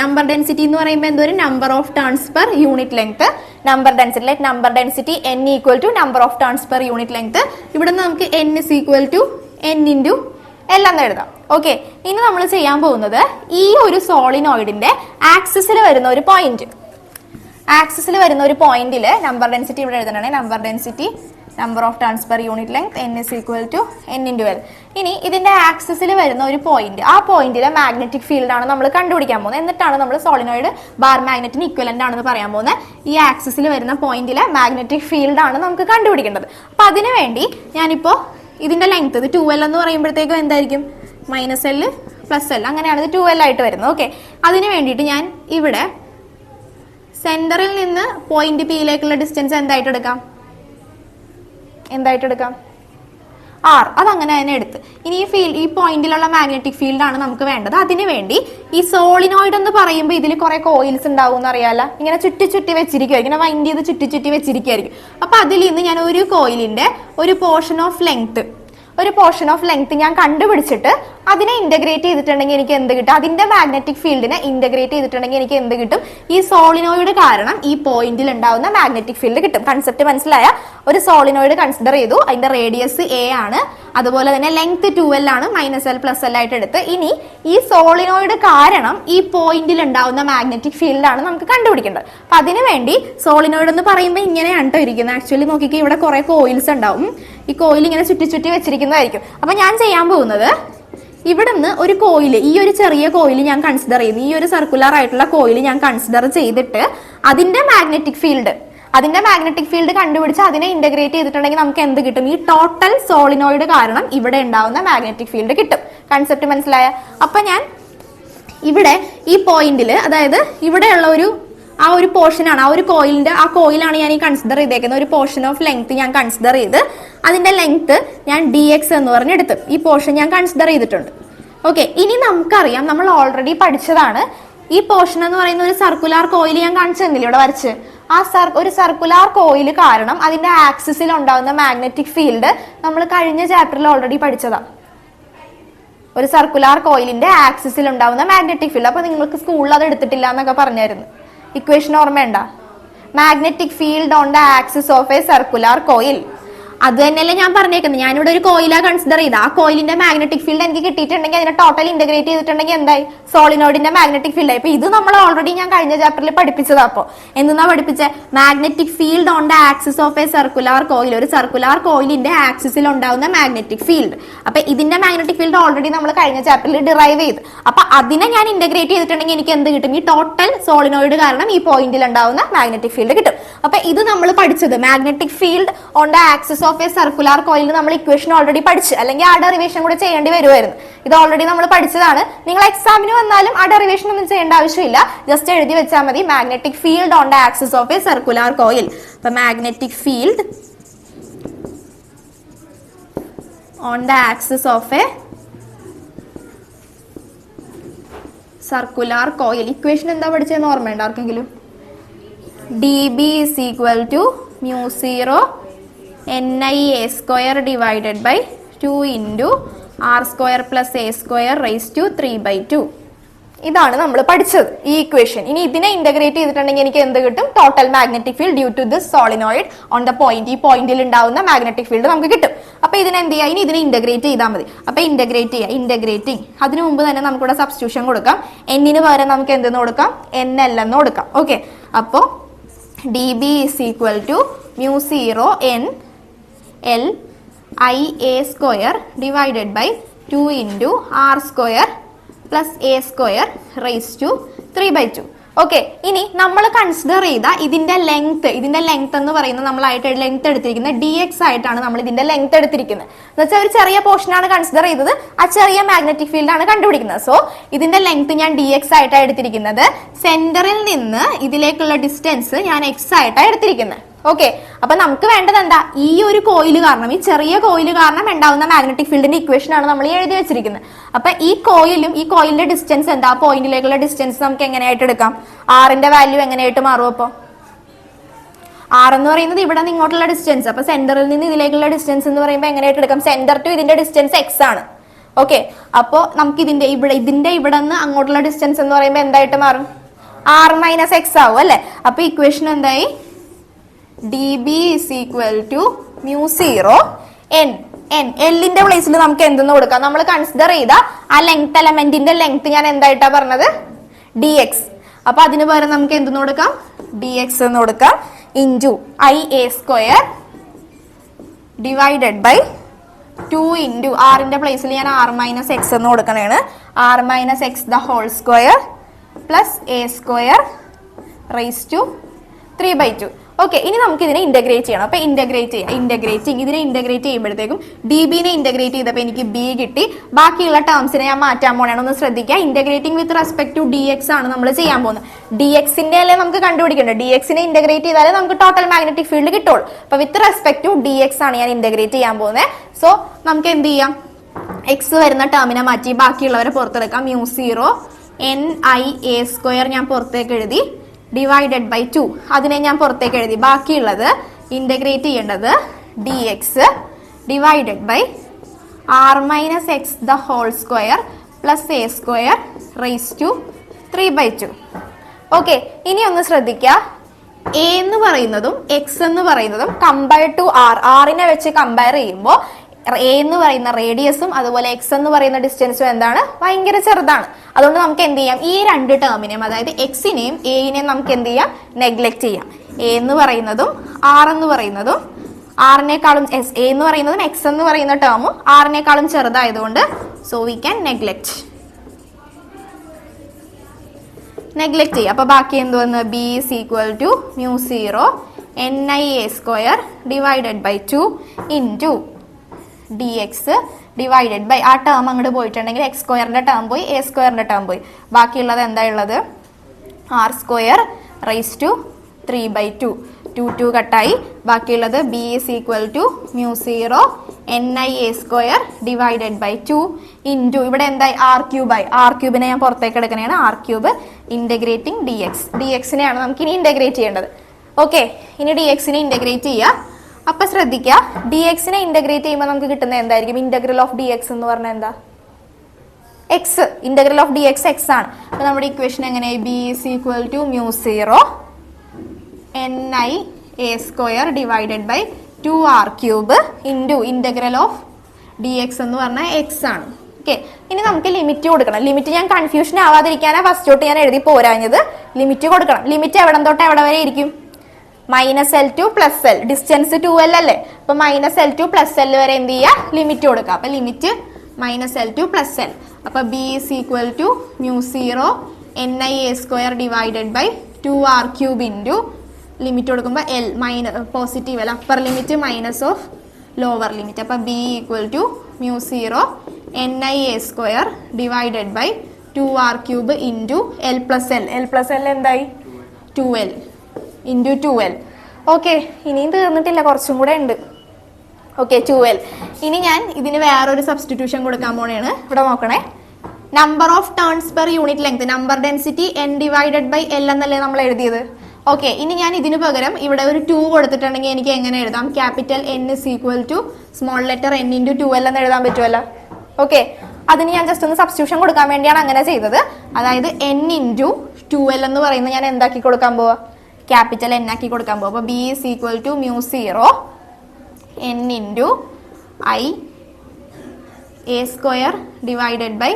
എന്ന് പറയുമ്പോൾ എന്തോ number of turns per unit length. Number density n equal to number of turns per unit length. ഇവിടെ നിന്ന് നമുക്ക് n is equal to n into L എന്ന് എഴുതാം. ഓക്കെ, ഇനി നമ്മൾ ചെയ്യാൻ പോകുന്നത് ഈ ഒരു സോളിനോയിഡിന്റെ ആക്സിസിൽ വരുന്ന ഒരു പോയിന്റില് നമ്പർ ഡെൻസിറ്റി ഇവിടെ എഴുതണേ. Number density, number of turns per unit length, n is equal to n into L. ഇനി ഇതിന്റെ ആക്സിസിൽ വരുന്ന ഒരു പോയിന്റ്, ആ പോയിന്റിലെ മാഗ്നറ്റിക് ഫീൽഡ് ആണ് നമ്മൾ കണ്ടുപിടിക്കാൻ പോകുന്നത്. എന്നിട്ടാണ് നമ്മൾ സോളിനോയിഡ് ബാർ മാഗ്നറ്റിന് ഇക്വലന്റ് ആണെന്ന് പറയാൻ പോകുന്നത്. ഈ ആക്സിസിൽ വരുന്ന പോയിന്റിലെ മാഗ്നറ്റിക് ഫീൽഡ് ആണ് നമുക്ക് കണ്ടുപിടിക്കേണ്ടത്. അപ്പൊ അതിനു വേണ്ടി ഞാനിപ്പോ ഇതിന്റെ ലെങ്ത്, ഇത് 2L എന്ന് പറയുമ്പോഴത്തേക്കും എന്തായിരിക്കും, -L + L, അങ്ങനെയാണ് ഇത് 2L ആയിട്ട് വരുന്നത്. ഓക്കെ, അതിന് വേണ്ടിയിട്ട് ഞാൻ ഇവിടെ സെന്ററിൽ നിന്ന് പോയിന്റ് Pയിലേക്കുള്ള ഡിസ്റ്റൻസ് എന്തായിട്ട് എടുക്കാം R. അതങ്ങനെ തന്നെ എടുത്ത്. ഇനി ഈ പോയിന്റിലുള്ള മാഗ്നറ്റിക് ഫീൽഡ് ആണ് നമുക്ക് വേണ്ടത്. അതിനു വേണ്ടി ഈ സോളിനോയിഡ് എന്ന് പറയുമ്പോൾ ഇതിൽ കുറെ കോയിൽസ് ഉണ്ടാവും എന്നറിയാലോ. ഇങ്ങനെ ചുറ്റി വെച്ചിരിക്കും, ഇങ്ങനെ വൈൻഡ് ചെയ്ത് ചുറ്റി വെച്ചിരിക്കുമായിരിക്കും. അപ്പൊ അതിൽ നിന്ന് ഞാൻ ഒരു കോയിലിന്റെ ഒരു പോർഷൻ ഓഫ് ലെങ്ത് ഞാൻ കണ്ടുപിടിച്ചിട്ട് അതിനെ ഇന്റഗ്രേറ്റ് ചെയ്തിട്ടുണ്ടെങ്കിൽ എനിക്ക് എന്ത് കിട്ടും, അതിന്റെ മാഗ്നറ്റിക് ഫീൽഡിനെ ഇന്റഗ്രേറ്റ് ചെയ്തിട്ടുണ്ടെങ്കിൽ എനിക്ക് എന്ത് കിട്ടും, ഈ സോളിനോയിഡ് കാരണം ഈ പോയിന്റിൽ ഉണ്ടാവുന്ന മാഗ്നറ്റിക് ഫീൽഡ് കിട്ടും. കൺസെപ്റ്റ് മനസ്സിലായ? ഒരു സോളിനോയിഡ് കൺസിഡർ ചെയ്തു, അതിന്റെ റേഡിയസ് എ ആണ്, അതുപോലെ തന്നെ ലെങ്ത് 2L ആണ്, -L + L ആയിട്ട് എടുത്ത്. ഇനി ഈ സോളിനോയിഡ് കാരണം ഈ പോയിന്റിൽ ഉണ്ടാവുന്ന മാഗ്നറ്റിക് ഫീൽഡ് ആണ് നമുക്ക് കണ്ടുപിടിക്കേണ്ടത്. അപ്പൊ അതിനു വേണ്ടി സോളിനോയിഡ് എന്ന് പറയുമ്പോൾ ഇങ്ങനെയാണ് കേട്ടോ ഇരിക്കുന്നത്. ആക്ച്വലി നോക്കിക്കേ, ഇവിടെ കുറെ കോയിൽസ് ഉണ്ടാവും. ഈ കോയിൽ ഇങ്ങനെ ചുറ്റി വെച്ചിരിക്കുന്നതായിരിക്കും. അപ്പൊ ഞാൻ ചെയ്യാൻ പോകുന്നത്, ഇവിടുന്ന് ഒരു കോയിൽ, ഈ ഒരു ചെറിയ കോയിൽ ഞാൻ കൺസിഡർ ചെയ്യുന്നു. ഈ ഒരു സർക്കുലർ ആയിട്ടുള്ള കോയിൽ ഞാൻ കൺസിഡർ ചെയ്തിട്ട് അതിന്റെ മാഗ്നറ്റിക് ഫീൽഡ് കണ്ടുപിടിച്ച് അതിനെ ഇന്റഗ്രേറ്റ് ചെയ്തിട്ടുണ്ടെങ്കിൽ നമുക്ക് എന്ത് കിട്ടും, ഈ ടോട്ടൽ സോളിനോയിഡ് കാരണം ഇവിടെ ഉണ്ടാവുന്ന മാഗ്നറ്റിക് ഫീൽഡ് കിട്ടും. കൺസെപ്റ്റ് മനസ്സിലായ? അപ്പൊ ഞാൻ ഇവിടെ ഈ പോയിന്റിൽ, അതായത് ഇവിടെയുള്ള ആ ഒരു പോർഷനാണ്, ആ കോയിലാണ് ഞാൻ ഈ കൺസിഡർ ചെയ്തേക്കുന്നത്. ഒരു പോർഷൻ ഓഫ് ലെങ്ത് ഞാൻ കൺസിഡർ ചെയ്ത് അതിന്റെ ലെങ്ത് ഞാൻ dx എന്ന് പറഞ്ഞെടുത്ത് ഈ പോർഷൻ ഞാൻ കൺസിഡർ ചെയ്തിട്ടുണ്ട്. ഓക്കെ, ഇനി നമുക്കറിയാം, നമ്മൾ ഓൾറെഡി പഠിച്ചതാണ്, ഈ പോർഷൻ എന്ന് പറയുന്ന ഒരു സർക്കുലാർ കോയിൽ ഞാൻ കാണിച്ചു തന്നില്ല ഇവിടെ വരച്ച്. ഒരു സർക്കുലാർ കോയിൽ കാരണം അതിന്റെ ആക്സിസിൽ ഉണ്ടാകുന്ന മാഗ്നറ്റിക് ഫീൽഡ് നമ്മൾ കഴിഞ്ഞ ചാപ്റ്ററിൽ ഓൾറെഡി പഠിച്ചതാ. ഒരു സർക്കുലാർ കോയിലിന്റെ ആക്സിസിൽ ഉണ്ടാവുന്ന മാഗ്നറ്റിക് ഫീൽഡ്. അപ്പൊ നിങ്ങൾക്ക് സ്കൂളിൽ അത് എടുത്തിട്ടില്ല എന്നൊക്കെ പറഞ്ഞായിരുന്നു. ഇക്വേഷൻ ഓർമ്മയുണ്ട? Magnetic field on the axis of a circular coil. അത് തന്നെയല്ലേ ഞാൻ പറഞ്ഞേക്കുന്നത്. ഞാനിവിടെ ഒരു കോയിലാ കൺസിഡർ ചെയ്ത്, ആ കോയിലിന്റെ മാഗ്നറ്റിക് ഫീൽഡ് എനിക്ക് കിട്ടിയിട്ടുണ്ടെങ്കിൽ അതിനെ ടോട്ടൽ ഇന്റഗ്രേറ്റ് ചെയ്തിട്ടുണ്ടെങ്കിൽ എന്തായി, സോളിനോയിഡിന്റെ മാഗ്നറ്റിക് ഫീൽഡ് ആയി. അപ്പൊ ഇത് നമ്മൾ ഓൾറെഡി ഞാൻ കഴിഞ്ഞ ചാപ്റ്ററിൽ പഠിപ്പിച്ചതാ. അപ്പോ എന്നാ പഠിപ്പിച്ച, magnetic field on the axis of a circular coil. ഒരു സർക്കുലാർ കോയിലിന്റെ ആക്സിസിൽ ഉണ്ടാവുന്ന മാഗ്നറ്റിക് ഫീൽഡ്. അപ്പൊ ഇതിന്റെ മാഗ്നറ്റിക് ഫീൽഡ് ഓൾറെഡി നമ്മൾ കഴിഞ്ഞ ചാപ്റ്ററിൽ ഡിറൈവ് ചെയ്ത്, അപ്പൊ അതിനെ ഞാൻ ഇന്റഗ്രേറ്റ് ചെയ്തിട്ടുണ്ടെങ്കിൽ എനിക്ക് എന്ത് കിട്ടും, ഈ ടോട്ടൽ സോളിനോയിഡ് കാരണം ഈ പോയിന്റിൽ ഉണ്ടാവുന്ന മാഗ്നറ്റിക് ഫീൽഡ് കിട്ടും. അപ്പൊ ഇത് നമ്മൾ പഠിച്ചത് magnetic field on the axis of a circular coil നമ്മൾ ഇക്വേഷൻ ഓൾറെഡി പഠിച്ചു, അല്ലെങ്കിൽ ആ ഡെറിവേഷൻ കൂടെ ചെയ്യേണ്ടി വരുമായിരുന്നു. ഇത് ഓൾറെഡി നമ്മൾ പഠിച്ചതാണ്. നിങ്ങൾ എക്സാമിന് വന്നാലും ആ ഡെറിവേഷൻ ഒന്നും ചെയ്യേണ്ട ആവശ്യമില്ല, ജസ്റ്റ് എഴുതി വെച്ചാൽ മതി. Magnetic field on the axis of a circular coil. അപ്പൊ magnetic field on the axis of a circular coil. Equation എന്താ പഠിച്ചതെന്ന് ഓർമ്മയുണ്ട് ആർക്കെങ്കിലും? dB is equal to mu 0 NIA square divided by 2 into R square plus A square raised to 3/2. ഇതാണ് നമ്മൾ പഠിച്ചത് ഈ equation. ഇനി ഇതിനെ ഇന്റഗ്രേറ്റ് ചെയ്തിട്ടുണ്ടെങ്കിൽ എനിക്ക് എന്ത് കിട്ടും? Total magnetic field due to this solenoid on the point. ഈ പോയിന്റിൽ ഉണ്ടാവുന്ന മാഗ്നറ്റിക് ഫീൽഡ് നമുക്ക് കിട്ടും. അപ്പൊ ഇതിനെ എന്ത് ചെയ്യുക? ഇനി ഇതിനെ ഇന്റഗ്രേറ്റ് ചെയ്താൽ മതി. അപ്പൊ ഇന്റഗ്രേറ്റ് ചെയ്യുക. ഇന്റഗ്രേറ്റിംഗ് അതിനു മുമ്പ് തന്നെ നമുക്കിവിടെ സബ്സ്റ്റിറ്റ്യൂഷൻ കൊടുക്കാം. എന്നിന് പകരം നമുക്ക് എന്തെന്ന് കൊടുക്കാം? NL എന്ന് കൊടുക്കാം. ഓക്കെ, അപ്പോൾ dB is equal to mu 0 n L I A square divided by 2 into R square plus A square raised to 3/2. Okay, ഇനി നമ്മൾ കൺസിഡർ ചെയ്ത ഇതിന്റെ ലെങ്ത് എന്ന് പറയുന്നത് നമ്മളായിട്ട് ലെങ്ത് എടുത്തിരിക്കുന്നത് dx ആയിട്ടാണ്. നമ്മൾ ഇതിന്റെ ലെങ്ത് എടുത്തിരിക്കുന്നത് എന്ന് വെച്ചാൽ ഒരു ചെറിയ പോർഷൻ ആണ് കൺസിഡർ ചെയ്തത്, ആ ചെറിയ മാഗ്നറ്റിക് ഫീൽഡ് ആണ് കണ്ടുപിടിക്കുന്നത്. സോ ഇതിന്റെ ലെങ്ത് ഞാൻ dx ആയിട്ടാണ് എടുത്തിരിക്കുന്നത്. സെന്ററിൽ നിന്ന് ഇതിലേക്കുള്ള ഡിസ്റ്റൻസ് ഞാൻ x ആയിട്ടാണ് എടുത്തിരിക്കുന്നത്. ഓക്കെ, അപ്പൊ നമുക്ക് വേണ്ടത് എന്താ? ഈ ഒരു കോയിൽ കാരണം, ഈ ചെറിയ കോയിൽ കാരണം ഉണ്ടാവുന്ന മാഗ്നറ്റിക് ഫീൽഡിന്റെ ഇക്വേഷൻ ആണ് നമ്മൾ എഴുതി വെച്ചിരിക്കുന്നത്. അപ്പൊ ഈ കോയിലിന്റെ ഡിസ്റ്റൻസ് എന്താ? പോയിന്റിലേക്കുള്ള ഡിസ്റ്റൻസ് നമുക്ക് എങ്ങനെയായിട്ട് എടുക്കാം? ആറിന്റെ വാല്യൂ എങ്ങനെയായിട്ട് മാറും? അപ്പൊ ആർ എന്ന് പറയുന്നത് ഇവിടെ നിന്ന് ഇങ്ങോട്ടുള്ള ഡിസ്റ്റൻസ്. അപ്പൊ സെന്ററിൽ നിന്ന് ഇതിലേക്കുള്ള ഡിസ്റ്റൻസ് എന്ന് പറയുമ്പോൾ എങ്ങനെയായിട്ട് എടുക്കാം? സെന്റർ ടു ഇതിന്റെ ഡിസ്റ്റൻസ് x ആണ്. ഓക്കെ, അപ്പൊ നമുക്ക് ഇതിന്റെ ഇവിടെ നിന്ന് അങ്ങോട്ടുള്ള ഡിസ്റ്റൻസ് എന്ന് പറയുമ്പോൾ എന്തായിട്ട് മാറും? r മൈനസ് x ആവും അല്ലെ? അപ്പൊ ഇക്വേഷൻ എന്തായി? dB is equal to mu 0 n എല്ലിന്റെ പ്ലേസിൽ നമുക്ക് എന്തെന്ന് കൊടുക്കാം? നമ്മൾ കൺസിഡർ ചെയ്ത ആ ലെങ്ത് എലമെന്റിന്റെ ലെങ്ത് ഞാൻ എന്തായിട്ടാ പറഞ്ഞത്? dx. അപ്പൊ അതിന് പകരം നമുക്ക് എന്തെന്ന് കൊടുക്കാം? dx എന്ന് കൊടുക്കാം into IA square divided by 2 into ആറിന്റെ പ്ലേസിൽ ഞാൻ r മൈനസ് എക്സ് എന്ന് കൊടുക്കണേണ്. r minus X the whole square plus A square rise to 3/2. Okay, ഇനി നമുക്ക് ഇതിനെ ഇന്റഗ്രേറ്റ് ചെയ്യണം. അപ്പൊ ഇതിനെ ഇന്റഗ്രേറ്റ് ചെയ്യുമ്പോഴത്തേക്കും dBനെ ഇന്റഗ്രേറ്റ് ചെയ്തപ്പോൾ എനിക്ക് b കിട്ടി. ബാക്കിയുള്ള ടേംസിനെ ഞാൻ മാറ്റാൻ പോകണം. ഒന്ന് ശ്രദ്ധിക്കുക, integrating with respect to dx ആണ് നമ്മൾ ചെയ്യാൻ പോകുന്നത്. dxന്റെ അല്ലേ നമുക്ക് കണ്ടുപിടിക്കേണ്ടത്. dxനെ ഇന്റഗ്രേറ്റ് ചെയ്താലേ നമുക്ക് ടോട്ടൽ മാഗ്നറ്റിക് ഫീൽഡ് കിട്ടുള്ളൂ. അപ്പൊ വിത്ത് റെസ്പെക്ട് ടു dx ആണ് ഞാൻ ഇന്റഗ്രേറ്റ് ചെയ്യാൻ പോകുന്നത്. സോ നമുക്ക് എന്ത് ചെയ്യാം? x വരുന്ന ടേമിനെ മാറ്റി ബാക്കിയുള്ളവരെ പുറത്തെടുക്കാം. mu 0 NIA സ്ക്വയർ ഞാൻ പുറത്തേക്ക് എഴുതി, ഡിവൈഡഡ് ബൈ 2 അതിനെ ഞാൻ പുറത്തേക്ക് എഴുതി. ബാക്കിയുള്ളത് ഇന്റഗ്രേറ്റ് ചെയ്യേണ്ടത് dx divided by r minus X the whole square plus A square rise to 3/2. Okay, ഇനി ഒന്ന് ശ്രദ്ധിക്കുക, A എന്ന് പറയുന്നതും x എന്ന് പറയുന്നതും കമ്പയർ ടു ആറിനെ വെച്ച് കമ്പയർ ചെയ്യുമ്പോൾ A എന്ന് പറയുന്ന റേഡിയസും അതുപോലെ x എന്ന് പറയുന്ന ഡിസ്റ്റൻസും എന്താണ്? ഭയങ്കര ചെറുതാണ്. അതുകൊണ്ട് നമുക്ക് എന്ത് ചെയ്യാം? ഈ രണ്ട് ടേമിനെയും, അതായത് എക്സിനെയും എനെയും നമുക്ക് എന്ത് ചെയ്യാം? നെഗ്ലെക്ട് ചെയ്യാം. A എന്ന് പറയുന്നതും r എന്ന് പറയുന്നതും ആറിനേക്കാളും A എന്ന് പറയുന്നതും x എന്ന് പറയുന്ന ടേമും ആറിനേക്കാളും ചെറുതായതുകൊണ്ട് സോ വി ക്യാൻ നെഗ്ലെക്ട് ചെയ്യാം. അപ്പൊ ബാക്കി എന്ത് വന്ന്? b is equal to mu 0 NIA square divided by 2 into dx divided by ആ ടേം അങ്ങോട്ട് പോയിട്ടുണ്ടെങ്കിൽ എക്സ് സ്ക്വയറിന്റെ ടേം പോയി, A സ്ക്വയറിന്റെ ടേം പോയി. ബാക്കിയുള്ളത് എന്താ ഉള്ളത്? r square rise to 3/2. 2 കട്ടായി. ബാക്കിയുള്ളത് b is equal to mu 0 NIA square divided by 2 into ഇവിടെ എന്തായി? r ക്യൂബായി. r ക്യൂബിനെ ഞാൻ പുറത്തേക്ക് എടുക്കണേണ്. r ക്യൂബ് ഇന്റഗ്രേറ്റിംഗ് dxനെയാണ് നമുക്ക് ഇനി ഇന്റഗ്രേറ്റ് ചെയ്യേണ്ടത്. ഓക്കെ, ഇനി dxനെ ഇന്റഗ്രേറ്റ് ചെയ്യുക. അപ്പൊ ശ്രദ്ധിക്കുക, dxനെ ഇന്റഗ്രേറ്റ് ചെയ്യുമ്പോൾ നമുക്ക് കിട്ടുന്നത് എന്തായിരിക്കും? ഇന്റഗ്രൽ ഓഫ് dx എന്ന് പറഞ്ഞാൽ എന്താ? x. Integral of dx x ആണ്. അപ്പൊ നമ്മുടെ ഇക്വേഷൻ എങ്ങനെയായി? b is equal to mu 0 NIA square divided by 2r cube into integral of dx എന്ന് പറഞ്ഞാൽ x ആണ്. ഓക്കെ, ഇനി നമുക്ക് ലിമിറ്റ് കൊടുക്കണം. ലിമിറ്റ് ഞാൻ കൺഫ്യൂഷൻ ആവാതിരിക്കാനാണ് ഫസ്റ്റ് തൊട്ട് ഞാൻ എഴുതി പോരാഞ്ഞത്. ലിമിറ്റ് കൊടുക്കണം. ലിമിറ്റ് എവിടെ തൊട്ട് എവിടെ വരെ ഇരിക്കും? -L to +L. Distance 2L അല്ലേ? അപ്പൊ -L to +L വരെ എന്ത് ചെയ്യുക? ലിമിറ്റ് കൊടുക്കുക. അപ്പൊ ലിമിറ്റ് -L to +L. അപ്പൊ b is equal to mu 0 NIA square divided by 2r cube into limit കൊടുക്കുമ്പോൾ L പോസിറ്റീവ് അല്ല, upper limit minus of lower limit. അപ്പൊ b equal to mu 0 NIA square divided by 2r cube into L plus L എന്തായി? 2L into 2L. Okay, ഇനിയും തീർന്നിട്ടില്ല, കുറച്ചും കൂടെ ഉണ്ട്. Okay, 2L. ഇനി ഞാൻ ഇതിന് വേറൊരു സബ്സ്റ്റിറ്റ്യൂഷൻ കൊടുക്കാൻ പോണേണ്. ഇവിടെ നോക്കണേ, number of turns per unit length, number density n divided by l എന്നല്ലേ നമ്മൾ എഴുതിയത്. ഓക്കെ, ഇനി ഞാൻ ഇതിന് പകരം ഇവിടെ ഒരു 2 കൊടുത്തിട്ടുണ്ടെങ്കിൽ എനിക്ക് എങ്ങനെ എഴുതാം? Capital N is equal to small letter n into 2l എന്ന് എഴുതാൻ പറ്റുമല്ലോ. ഓക്കെ, അതിന് ഞാൻ ജസ്റ്റ് ഒന്ന് സബ്സ്റ്റിറ്റ്യൂഷൻ കൊടുക്കാൻ വേണ്ടിയാണ് അങ്ങനെ ചെയ്തത്. അതായത് n ഇൻറ്റു 2l എന്ന് പറയുന്നത് ഞാൻ എന്താക്കി കൊടുക്കാൻ പോവാ? ക്യാപിറ്റൽ N ആക്കി കൊടുക്കാൻ പോവാ. അപ്പോൾ B is equal to μ0 n into I a square divided by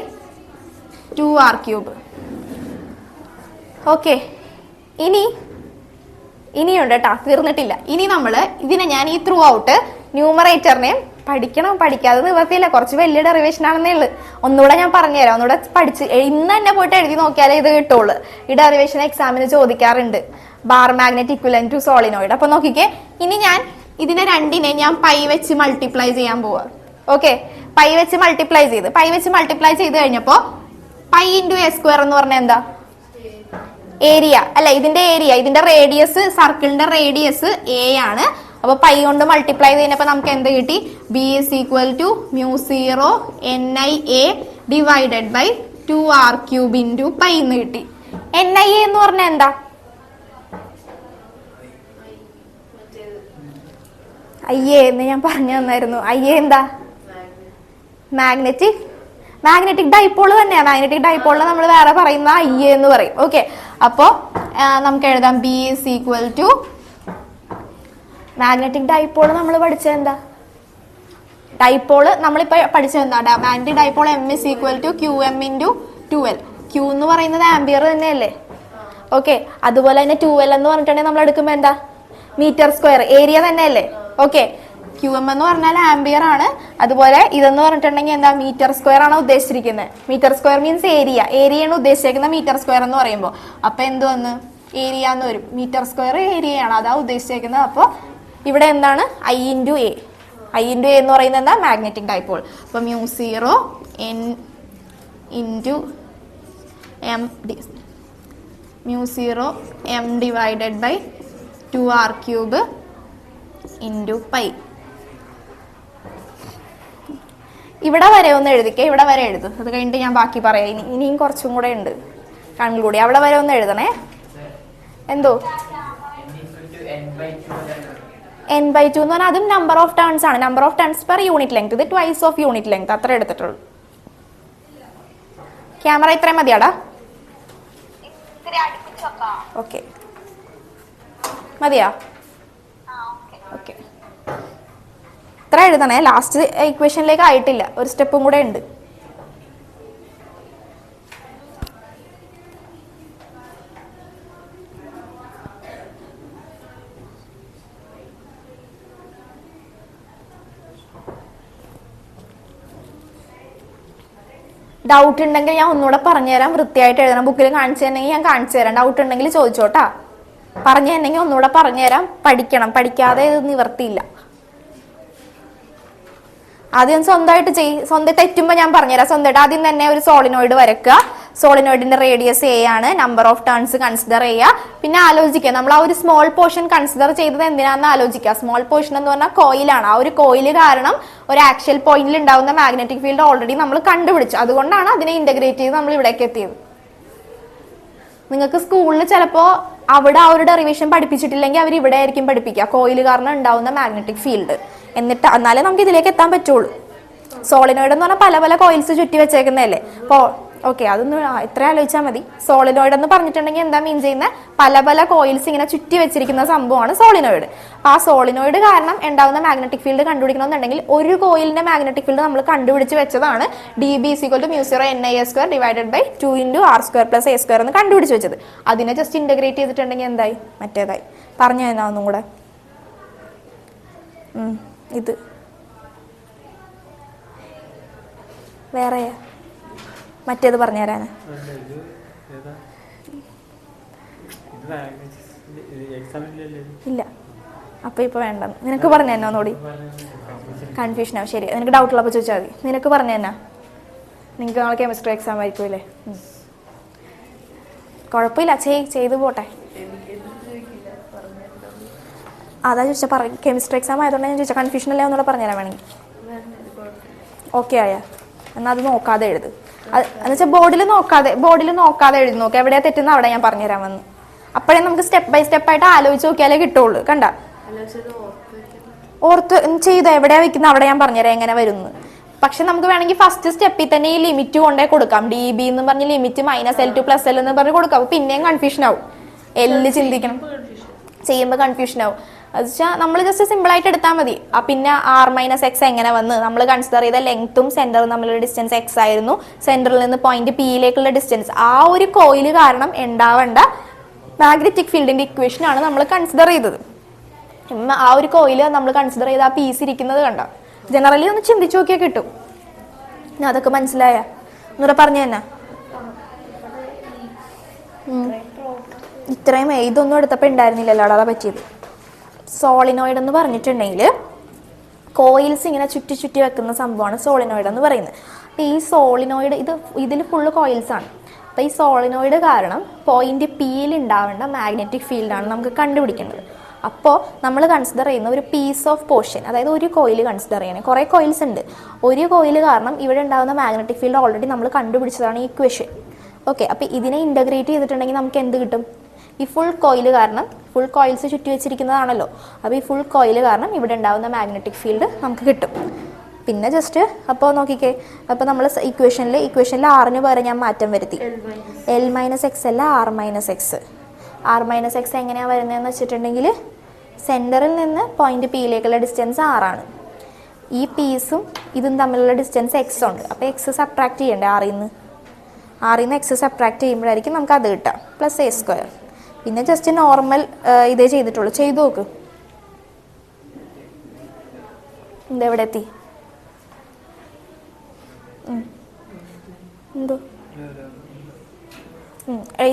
2r cube. Okay, ഇനിയുണ്ട് കേട്ടോ, തീർന്നിട്ടില്ല. ഇനി നമ്മൾ ഇതിനെ ഞാൻ ഈ ത്രൂ ഔട്ട് ന്യൂമറേറ്ററിനെയും പഠിക്കാതെ നിവർത്തിയില്ല, കുറച്ച് വലിയ ഡെറിവേഷൻ ആണെന്നേ ഉള്ളു. ഒന്നുകൂടെ ഞാൻ പറഞ്ഞുതരാം, ഒന്നുകൂടെ പഠിച്ച് ഇന്ന് തന്നെ പോയിട്ട് എഴുതി നോക്കിയാലേ ഇത് കിട്ടുള്ളൂ. ഈ ഡെറിവേഷൻ എക്സാമിന് ചോദിക്കാറുണ്ട്, bar magnet equivalent to solenoid. അപ്പൊ നോക്കിക്കേ, ഇനി ഞാൻ ഇതിനെ രണ്ടിനെ ഞാൻ പൈ വെച്ച് മൾട്ടിപ്ലൈ ചെയ്യാൻ പോവാ. ഓക്കെ, പൈ വെച്ച് മൾട്ടിപ്ലൈ ചെയ്ത് കഴിഞ്ഞപ്പോ പൈ ഇൻറ്റു എ സ്ക്വയർ എന്ന് പറഞ്ഞാൽ എന്താ? ഏരിയ അല്ല, ഇതിന്റെ റേഡിയസ്, സർക്കിളിന്റെ റേഡിയസ് എ ആണ്. അപ്പൊ പൈ കൊണ്ട് മൾട്ടിപ്ലൈ ചെയ്യുന്നപ്പോ നമുക്ക് എന്ത് കിട്ടി? B is equal to μ0 NIA divided by 2r cube into pi എന്ന് കിട്ടി. NIA എന്ന് പറഞ്ഞാൽ എന്താ? IA എന്ന് ഞാൻ പറഞ്ഞു തന്നായിരുന്നു. IA എന്താ? മാഗ്നറ്റിക് ഡൈപോൾ തന്നെയാണ്. മാഗ്നറ്റിക് ഡൈപോളിനെ നമ്മൾ വേറെ പറയുന്ന IA എന്ന് പറയും. ഓക്കെ, അപ്പോ നമുക്ക് എഴുതാം B is equal to magnetic dipole. നമ്മൾ പഠിച്ചത് എന്താ? ഡൈപോള് നമ്മളിപ്പോ പഠിച്ചത് എന്താ? Magnetic dipole M is equal to QM into 2l. Q എന്ന് പറയുന്നത് ആംബിയർ തന്നെയല്ലേ. ഓക്കെ, അതുപോലെ തന്നെ 2l എന്ന് പറഞ്ഞിട്ടുണ്ടെങ്കിൽ നമ്മൾ എടുക്കുമ്പോൾ എന്താ? മീറ്റർ സ്ക്വയർ, ഏരിയ തന്നെയല്ലേ. ഓക്കെ, QM എന്ന് പറഞ്ഞാൽ ആംബിയർ ആണ്. അതുപോലെ ഇതെന്ന് പറഞ്ഞിട്ടുണ്ടെങ്കിൽ എന്താ? മീറ്റർ സ്ക്വയർ ആണ് ഉദ്ദേശിച്ചിരിക്കുന്നത്. മീറ്റർ സ്ക്വയർ മീൻസ് ഏരിയയാണ് ഉദ്ദേശിച്ചിരിക്കുന്നത് മീറ്റർ സ്ക്വയർ എന്ന് പറയുമ്പോൾ. അപ്പൊ എന്ത് വന്ന്? ഏരിയ എന്ന് വരും. മീറ്റർ സ്ക്വയർ ഏരിയയാണ്, അതാ ഉദ്ദേശിച്ചിരിക്കുന്നത്. അപ്പോൾ ഇവിടെ എന്താണ്? I ഇൻറ്റു എ എന്ന് പറയുന്നത് എന്താ? Magnetic dipole. അപ്പൊ μ0 n into μ0 m divided by 2r cube into pi. ഇവിടെ വരെ ഒന്ന് എഴുതിക്കേ, ഇവിടെ വരെ എഴുതും. അത് കഴിഞ്ഞിട്ട് ഞാൻ ബാക്കി പറയാം. ഇനിയും കുറച്ചും കൂടെ ഉണ്ട് കൺക്ലൂഡ്. അവിടെ വരെ ഒന്ന് എഴുതണേ. എന്തോ n/2 എന്ന് പറഞ്ഞാൽ അതും നമ്പർ ഓഫ് ടേൺസ് ആണ്. Number of turns per unit length. ഇത് ട്വൈസ് ഓഫ് യൂണിറ്റ് ലെങ്ത്, അത്ര എടുത്തിട്ടുള്ളൂ. ക്യാമറ ഇത്രയും മതിയാടാ? ഓക്കെ, മതിയാ? ഓക്കെ, ഇത്ര എഴുതണേ. ലാസ്റ്റ് ഇക്വേഷനിലേക്ക് ആയിട്ടില്ല, ഒരു സ്റ്റെപ്പും കൂടെ ഉണ്ട്. ഡൗട്ട് ഉണ്ടെങ്കിൽ ഞാൻ ഒന്നുകൂടെ പറഞ്ഞുതരാം. വൃത്തിയായിട്ട് എഴുതണം. ബുക്കിൽ കാണിച്ചു തന്നെങ്കിൽ ഞാൻ കാണിച്ചു തരാം. ഡൗട്ട് ഉണ്ടെങ്കിൽ ചോദിച്ചോട്ടാ. പറഞ്ഞു തന്നെങ്കിൽ ഒന്നുകൂടെ പറഞ്ഞുതരാം. പഠിക്കണം, പഠിക്കാതെ ഇത് നിവർത്തിയില്ല. ആദ്യം സ്വന്തമായിട്ട് സ്വന്തം തെറ്റുമ്പോൾ ഞാൻ പറഞ്ഞുതരാം. സ്വന്തമായിട്ട് ആദ്യം തന്നെ ഒരു സോളിനോയിഡ് വരയ്ക്കുക. സോളിനോയിഡിന്റെ റേഡിയസ് എ ആണ്. നമ്പർ ഓഫ് ടേൺസ് കൺസിഡർ ചെയ്യുക. പിന്നെ ആലോചിക്കുക, നമ്മൾ ആ ഒരു സ്മോൾ പോർഷൻ കൺസിഡർ ചെയ്തത് എന്തിനാണെന്ന് ആലോചിക്കുക. സ്മോൾ പോർഷൻ എന്ന് പറഞ്ഞാൽ കോയിലാണ്. ആ ഒരു കോയിൽ കാരണം ഒരു ആക്ച്വൽ പോയിന്റിൽ ഉണ്ടാകുന്ന മാഗ്നറ്റിക് ഫീൽഡ് ഓൾറെഡി നമ്മൾ കണ്ടുപിടിച്ചു. അതുകൊണ്ടാണ് അതിനെ ഇന്റഗ്രേറ്റ് ചെയ്ത് നമ്മൾ ഇവിടേക്ക് എത്തിയത്. നിങ്ങൾക്ക് സ്കൂളിൽ ചിലപ്പോൾ അവിടെ ആ ഒരു ഡെറിവേഷൻ പഠിപ്പിച്ചിട്ടില്ലെങ്കിൽ അവർ ഇവിടെ ആയിരിക്കും പഠിപ്പിക്കുക, കോയിൽ കാരണം ഉണ്ടാവുന്ന മാഗ്നറ്റിക് ഫീൽഡ്. എന്നിട്ട് എന്നാലേ നമുക്ക് ഇതിലേക്ക് എത്താൻ പറ്റുള്ളൂ. സോളിനോയിഡ് എന്ന് പറഞ്ഞാൽ പല പല കോയിൽസ് ചുറ്റി വെച്ചേക്കുന്നതല്ലേ. അപ്പോൾ ഓക്കെ, അതൊന്ന് ഇത്ര ആലോചിച്ചാൽ മതി. സോളിനോയിഡ് എന്ന് പറഞ്ഞിട്ടുണ്ടെങ്കിൽ എന്താ മീൻ ചെയ്യുന്നത്? പല പല കോയിൽസ് ഇങ്ങനെ ചുറ്റി വെച്ചിരിക്കുന്ന സംഭവമാണ് സോളിനോയിഡ്. ആ സോളിനോയിഡ് കാരണം ഉണ്ടാവുന്ന മാഗ്നറ്റിക് ഫീൽഡ് കണ്ടുപിടിക്കണമെന്നുണ്ടെങ്കിൽ ഒരു കോയിലിന്റെ മാഗ്നറ്റിക് ഫീൽഡ് നമ്മൾ കണ്ടുപിടിച്ച് വെച്ചതാണ് DB = μ0 NIA² divided by 2 × r² + a² എന്ന് കണ്ടുപിടിച്ച് വെച്ചത്. അതിനെ ജസ്റ്റ് ഇന്റഗ്രേറ്റ് ചെയ്തിട്ടുണ്ടെങ്കിൽ എന്തായി? മറ്റേതായി. പറഞ്ഞു തന്നാ ഒന്നും കൂടെ. ഇത് വേറെ മറ്റേത് പറഞ്ഞുതരാന് ഇല്ല. അപ്പൊ ഇപ്പൊ വേണ്ട, നിനക്ക് പറഞ്ഞു തന്നെ ഒന്നുകൂടി. കൺഫ്യൂഷൻ ആവും. ശരി, നിനക്ക് ഡൗട്ട് ഉള്ളപ്പോൾ ചോദിച്ചാൽ മതി. നിനക്ക് പറഞ്ഞു തന്നെ. നിങ്ങൾക്ക് നാളെ കെമിസ്ട്രി എക്സാം ആയിരിക്കുമല്ലേ? കുഴപ്പമില്ല, ചെയ്തു പോട്ടെ. അതാ ചോദിച്ചാൽ കെമിസ്ട്രി എക്സാം ആയതുകൊണ്ട് ഞാൻ ചോദിച്ചാൽ കൺഫ്യൂഷൻ അല്ലേ ഒന്നുകൂടെ പറഞ്ഞുതരാൻ വേണമെങ്കിൽ. ഓക്കെ ആയാ? എന്നാൽ അത് നോക്കാതെ എഴുത്. എന്നുവെച്ചാൽ ബോർഡിൽ നോക്കാതെ എഴുതി നോക്കുക, എവിടെയാ തെറ്റുന്ന അവിടെ ഞാൻ പറഞ്ഞുതരാൻ വന്നു. അപ്പോഴേ നമുക്ക് സ്റ്റെപ്പ് ബൈ സ്റ്റെപ്പ് ആയിട്ട് ആലോചിച്ച് നോക്കിയാലേ കിട്ടുള്ളൂ. കണ്ട ഓർത്ത് ചെയ്തോ, എവിടെയാ വെക്കുന്ന അവിടെ ഞാൻ പറഞ്ഞുതരാം എങ്ങനെ വരുന്നു. പക്ഷെ നമുക്ക് വേണമെങ്കിൽ ഫസ്റ്റ് സ്റ്റെപ്പിൽ തന്നെ ഈ ലിമിറ്റ് കൊണ്ടേ കൊടുക്കാം. ഡി ബി എന്ന് പറഞ്ഞ് ലിമിറ്റ് -L2+L എന്ന് പറഞ്ഞ് കൊടുക്കാം. അപ്പൊ പിന്നെയും കൺഫ്യൂഷൻ ആവും. എല്ല് ചിന്തിക്കണം, ചെയ്യുമ്പോൾ കൺഫ്യൂഷൻ ആവും. അത് വെച്ചാൽ നമ്മൾ ജസ്റ്റ് സിമ്പിൾ ആയിട്ട് എടുത്താൽ മതി. പിന്നെ R-X എങ്ങനെ വന്ന് നമ്മൾ കൺസിഡർ ചെയ്ത ലെങ്ത്തും സെന്ററും തമ്മിലുള്ള ഡിസ്റ്റൻസ് X ആയിരുന്നു. സെന്ററിൽ നിന്ന് പോയിന്റ് P-യിലേക്കുള്ള ഡിസ്റ്റൻസ്, ആ ഒരു കോയിൽ കാരണം ഉണ്ടാവേണ്ട മാഗ്നറ്റിക് ഫീൽഡിന്റെ ഇക്വേഷൻ ആണ് നമ്മൾ കൺസിഡർ ചെയ്തത്. ആ ഒരു കോയില് നമ്മൾ കൺസിഡർ ചെയ്ത് ആ പീസ് ഇരിക്കുന്നത് കണ്ടോ. ജനറലി ഒന്ന് ചിന്തിച്ചു നോക്കിയാൽ കിട്ടും. അതൊക്കെ മനസ്സിലായ എന്നൂടെ പറഞ്ഞു തന്നെ. ഇത്രയും ഇതൊന്നും എടുത്തപ്പോൾ ഉണ്ടായിരുന്നില്ലല്ലോ, അതാ പറ്റിയത്. സോളിനോയിഡ് എന്ന് പറഞ്ഞിട്ടുണ്ടെങ്കിൽ കോയിൽസ് ഇങ്ങനെ ചുറ്റി ചുറ്റി വെക്കുന്ന സംഭവമാണ് സോളിനോയിഡ് എന്ന് പറയുന്നത്. അപ്പോൾ ഈ സോളിനോയിഡ് ഇതിൽ ഫുള്ള് കോയിൽസ് ആണ്. അപ്പോൾ ഈ സോളിനോയിഡ് കാരണം പോയിന്റ് P-യിൽ ഉണ്ടാവേണ്ട മാഗ്നറ്റിക് ഫീൽഡാണ് നമുക്ക് കണ്ടുപിടിക്കേണ്ടത്. അപ്പോൾ നമ്മൾ കൺസിഡർ ചെയ്യുന്ന ഒരു പീസ് ഓഫ് പോർഷൻ, അതായത് ഒരു കോയിൽ കൺസിഡർ ചെയ്യണേ. കുറേ കോയിൽസ് ഉണ്ട്. ഒരു കോയിൽ കാരണം ഇവിടെ ഉണ്ടാകുന്ന മാഗ്നറ്റിക് ഫീൽഡ് ഓൾറെഡി നമ്മൾ കണ്ടുപിടിച്ചതാണ് ഈ ഇക്വേഷൻ. ഓക്കെ, അപ്പോൾ ഇതിനെ ഇൻ്റഗ്രേറ്റ് ചെയ്തിട്ടുണ്ടെങ്കിൽ നമുക്ക് എന്ത് കിട്ടും? ഈ ഫുൾ കോയിൽ കാരണം, ഫുൾ കോയിൽസ് ചുറ്റി വെച്ചിരിക്കുന്നതാണല്ലോ, അപ്പോൾ ഈ ഫുൾ കോയിൽ കാരണം ഇവിടെ ഉണ്ടാകുന്ന മാഗ്നറ്റിക് ഫീൽഡ് നമുക്ക് കിട്ടും. പിന്നെ ജസ്റ്റ് അപ്പോൾ നോക്കിക്കേ, അപ്പോൾ നമ്മൾ ഇക്വേഷനിൽ ആറിന് പകരം ഞാൻ മാറ്റം വരുത്തി. L-X അല്ല R-X. R-X എങ്ങനെയാണ് വരുന്നതെന്ന് വെച്ചിട്ടുണ്ടെങ്കിൽ സെൻറ്ററിൽ നിന്ന് പോയിന്റ് P-യിലേക്കുള്ള ഡിസ്റ്റൻസ് 6 ആണ്. ഈ പീസും ഇതും തമ്മിലുള്ള ഡിസ്റ്റൻസ് X ഉണ്ട്. അപ്പോൾ X സബ്ട്രാക്ട് ചെയ്യണ്ടേ ആറിൽ നിന്ന് X സബ്ട്രാക്ട് ചെയ്യുമ്പോഴായിരിക്കും നമുക്ക് അത് കിട്ടാം, +A². പിന്നെ ജസ്റ്റ് നോർമൽ ഇതേ ചെയ്തിട്ടുള്ളൂ. ചെയ്തു നോക്ക്. ഇതെവിടെ എത്തി? എന്തോ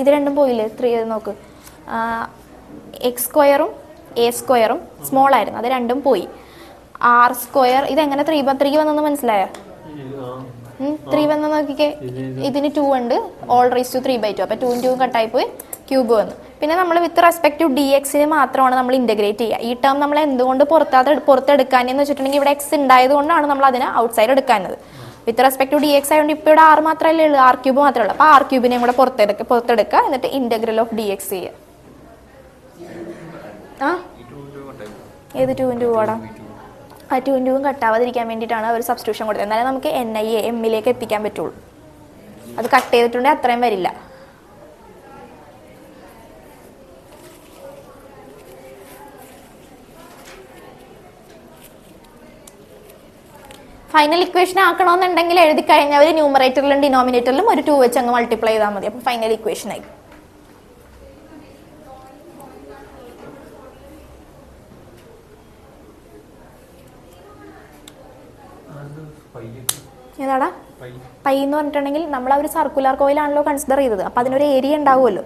ഇത് രണ്ടും പോയില്ലേ? 3 നോക്ക്. X² A² സ്മോൾ ആയിരുന്നു, അത് രണ്ടും പോയി. R² ഇതെങ്ങനെ 3 വന്നെന്ന് മനസ്സിലായോ? 3 വന്ന് നോക്കിക്കേ. ഇതിന് 2 ഉണ്ട്, all⁵3/2. അപ്പോൾ 2 2 കട്ടായി പോയി, ക്യൂബ് വന്നു. പിന്നെ നമ്മൾ വിത്ത് റെസ്പെക്ട് ടു dx മാത്രമാണ് നമ്മൾ ഇൻ്റഗ്രേറ്റ് ചെയ്യുക. ഈ ടേം നമ്മൾ എന്തുകൊണ്ട് പുറത്തെടുക്കാനെന്ന് വെച്ചിട്ടുണ്ടെങ്കിൽ ഇവിടെ X ഉണ്ടായത് കൊണ്ടാണ് നമ്മൾ അതിനെ ഔട്ട്സൈഡ് എടുക്കാനത്. വിത്ത് റെസ്പെക്ട് ടു dx ആയതുകൊണ്ട് ഇപ്പോൾ ഇവിടെ R മാത്രമല്ലേ ഉള്ളൂ, R³ മാത്രമേ ഉള്ളൂ. അപ്പോൾ R³ കൂടെ പുറത്തെടുക്കുക, എന്നിട്ട് ഇന്റഗ്രൽ ഓഫ് dx ചെയ്യുക. ഏത് 2 × 2 ആടാ? ആ 2 × 2 കട്ടാവാതിരിക്കാൻ വേണ്ടിയിട്ടാണ് ഒരു സബ്സ്റ്റിറ്റ്യൂഷൻ കൊടുത്തത്. എന്നാലും നമുക്ക് NIA M-ലേക്ക് എത്തിക്കാൻ പറ്റുള്ളൂ. അത് കട്ട് ചെയ്തിട്ടുണ്ടെങ്കിൽ അത്രയും വരില്ല. ഫൈനൽ ഇക്വേഷൻ ആക്കണമെന്നുണ്ടെങ്കിൽ എഴുതി കഴിഞ്ഞാൽ ന്യൂമറേറ്ററിലും ഡിനോമിനേറ്ററിലും ഒരു 2 വെച്ച് അങ്ങ് മൾട്ടിപ്ലൈ ചെയ്താൽ മതി. അപ്പോൾ ഫൈനൽ ഇക്വേഷൻ ആയി. ഏതാടാ പൈ എന്ന് പറഞ്ഞിട്ടുണ്ടെങ്കിൽ നമ്മൾ ആ ഒരു സർക്കുലർ കോയിലാണല്ലോ കൺസിഡർ ചെയ്തത്. അപ്പോൾ അതിനൊരു ഏരിയ ഉണ്ടാവുമല്ലോ,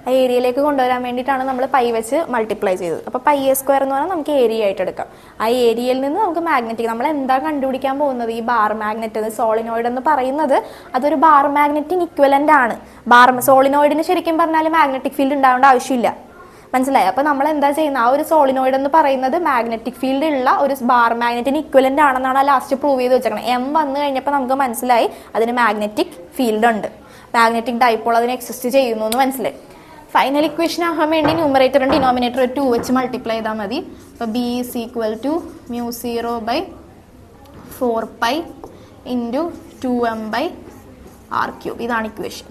ആ ഏരിയയിലേക്ക് കൊണ്ടുവരാൻ വേണ്ടിയിട്ടാണ് നമ്മൾ പൈ വെച്ച് മൾട്ടിപ്ലൈ ചെയ്തത്. അപ്പോൾ πa² എന്ന് പറഞ്ഞാൽ നമുക്ക് ഏരിയ ആയിട്ട് എടുക്കാം. ആ ഏരിയയിൽ നിന്ന് നമുക്ക് മാഗ്നറ്റിക്, നമ്മൾ എന്താ കണ്ടുപിടിക്കാൻ പോകുന്നത്? ഈ ബാർ മാഗ്നറ്റ്, സോളിനോയിഡ് എന്ന് പറയുന്നത് അതൊരു ബാർ മാഗ്നറ്റിന് ഇക്വലന്റ് ആണ്. സോളിനോയിഡിന് ശരിക്കും പറഞ്ഞാൽ മാഗ്നറ്റിക് ഫീൽഡ് ഉണ്ടാവേണ്ട ആവശ്യമില്ല, മനസ്സിലായി? അപ്പോൾ നമ്മൾ എന്താ ചെയ്യുന്നത്? ആ ഒരു സോളിനോയിഡ് എന്ന് പറയുന്നത് മാഗ്നറ്റിക് ഫീൽഡ് ഉള്ള ഒരു ബാർ മാഗ്നറ്റിന് ഇക്വലന്റ് ആണെന്നാണ് ലാസ്റ്റ് പ്രൂവ് ചെയ്ത് വെച്ചേക്കുന്നത്. M വന്നു കഴിഞ്ഞപ്പോൾ നമുക്ക് മനസ്സിലായി അതിന് മാഗ്നറ്റിക് ഫീൽഡ് ഉണ്ട്, മാഗ്നറ്റിക് ഡൈപോൾ അതിന് എക്സിസ്റ്റ് ചെയ്യുന്നു എന്ന് മനസ്സിലായി. ഫൈനൽ ഇക്വേഷൻ ആകാൻ വേണ്ടി ന്യൂമറേറ്ററും ഡിനോമിനേറ്റർ 2 വെച്ച് മൾട്ടിപ്ലൈ ചെയ്താൽ മതി. അപ്പോൾ B = μ0/4π × 2m/r³. ഇതാണ് ഇക്വേഷൻ.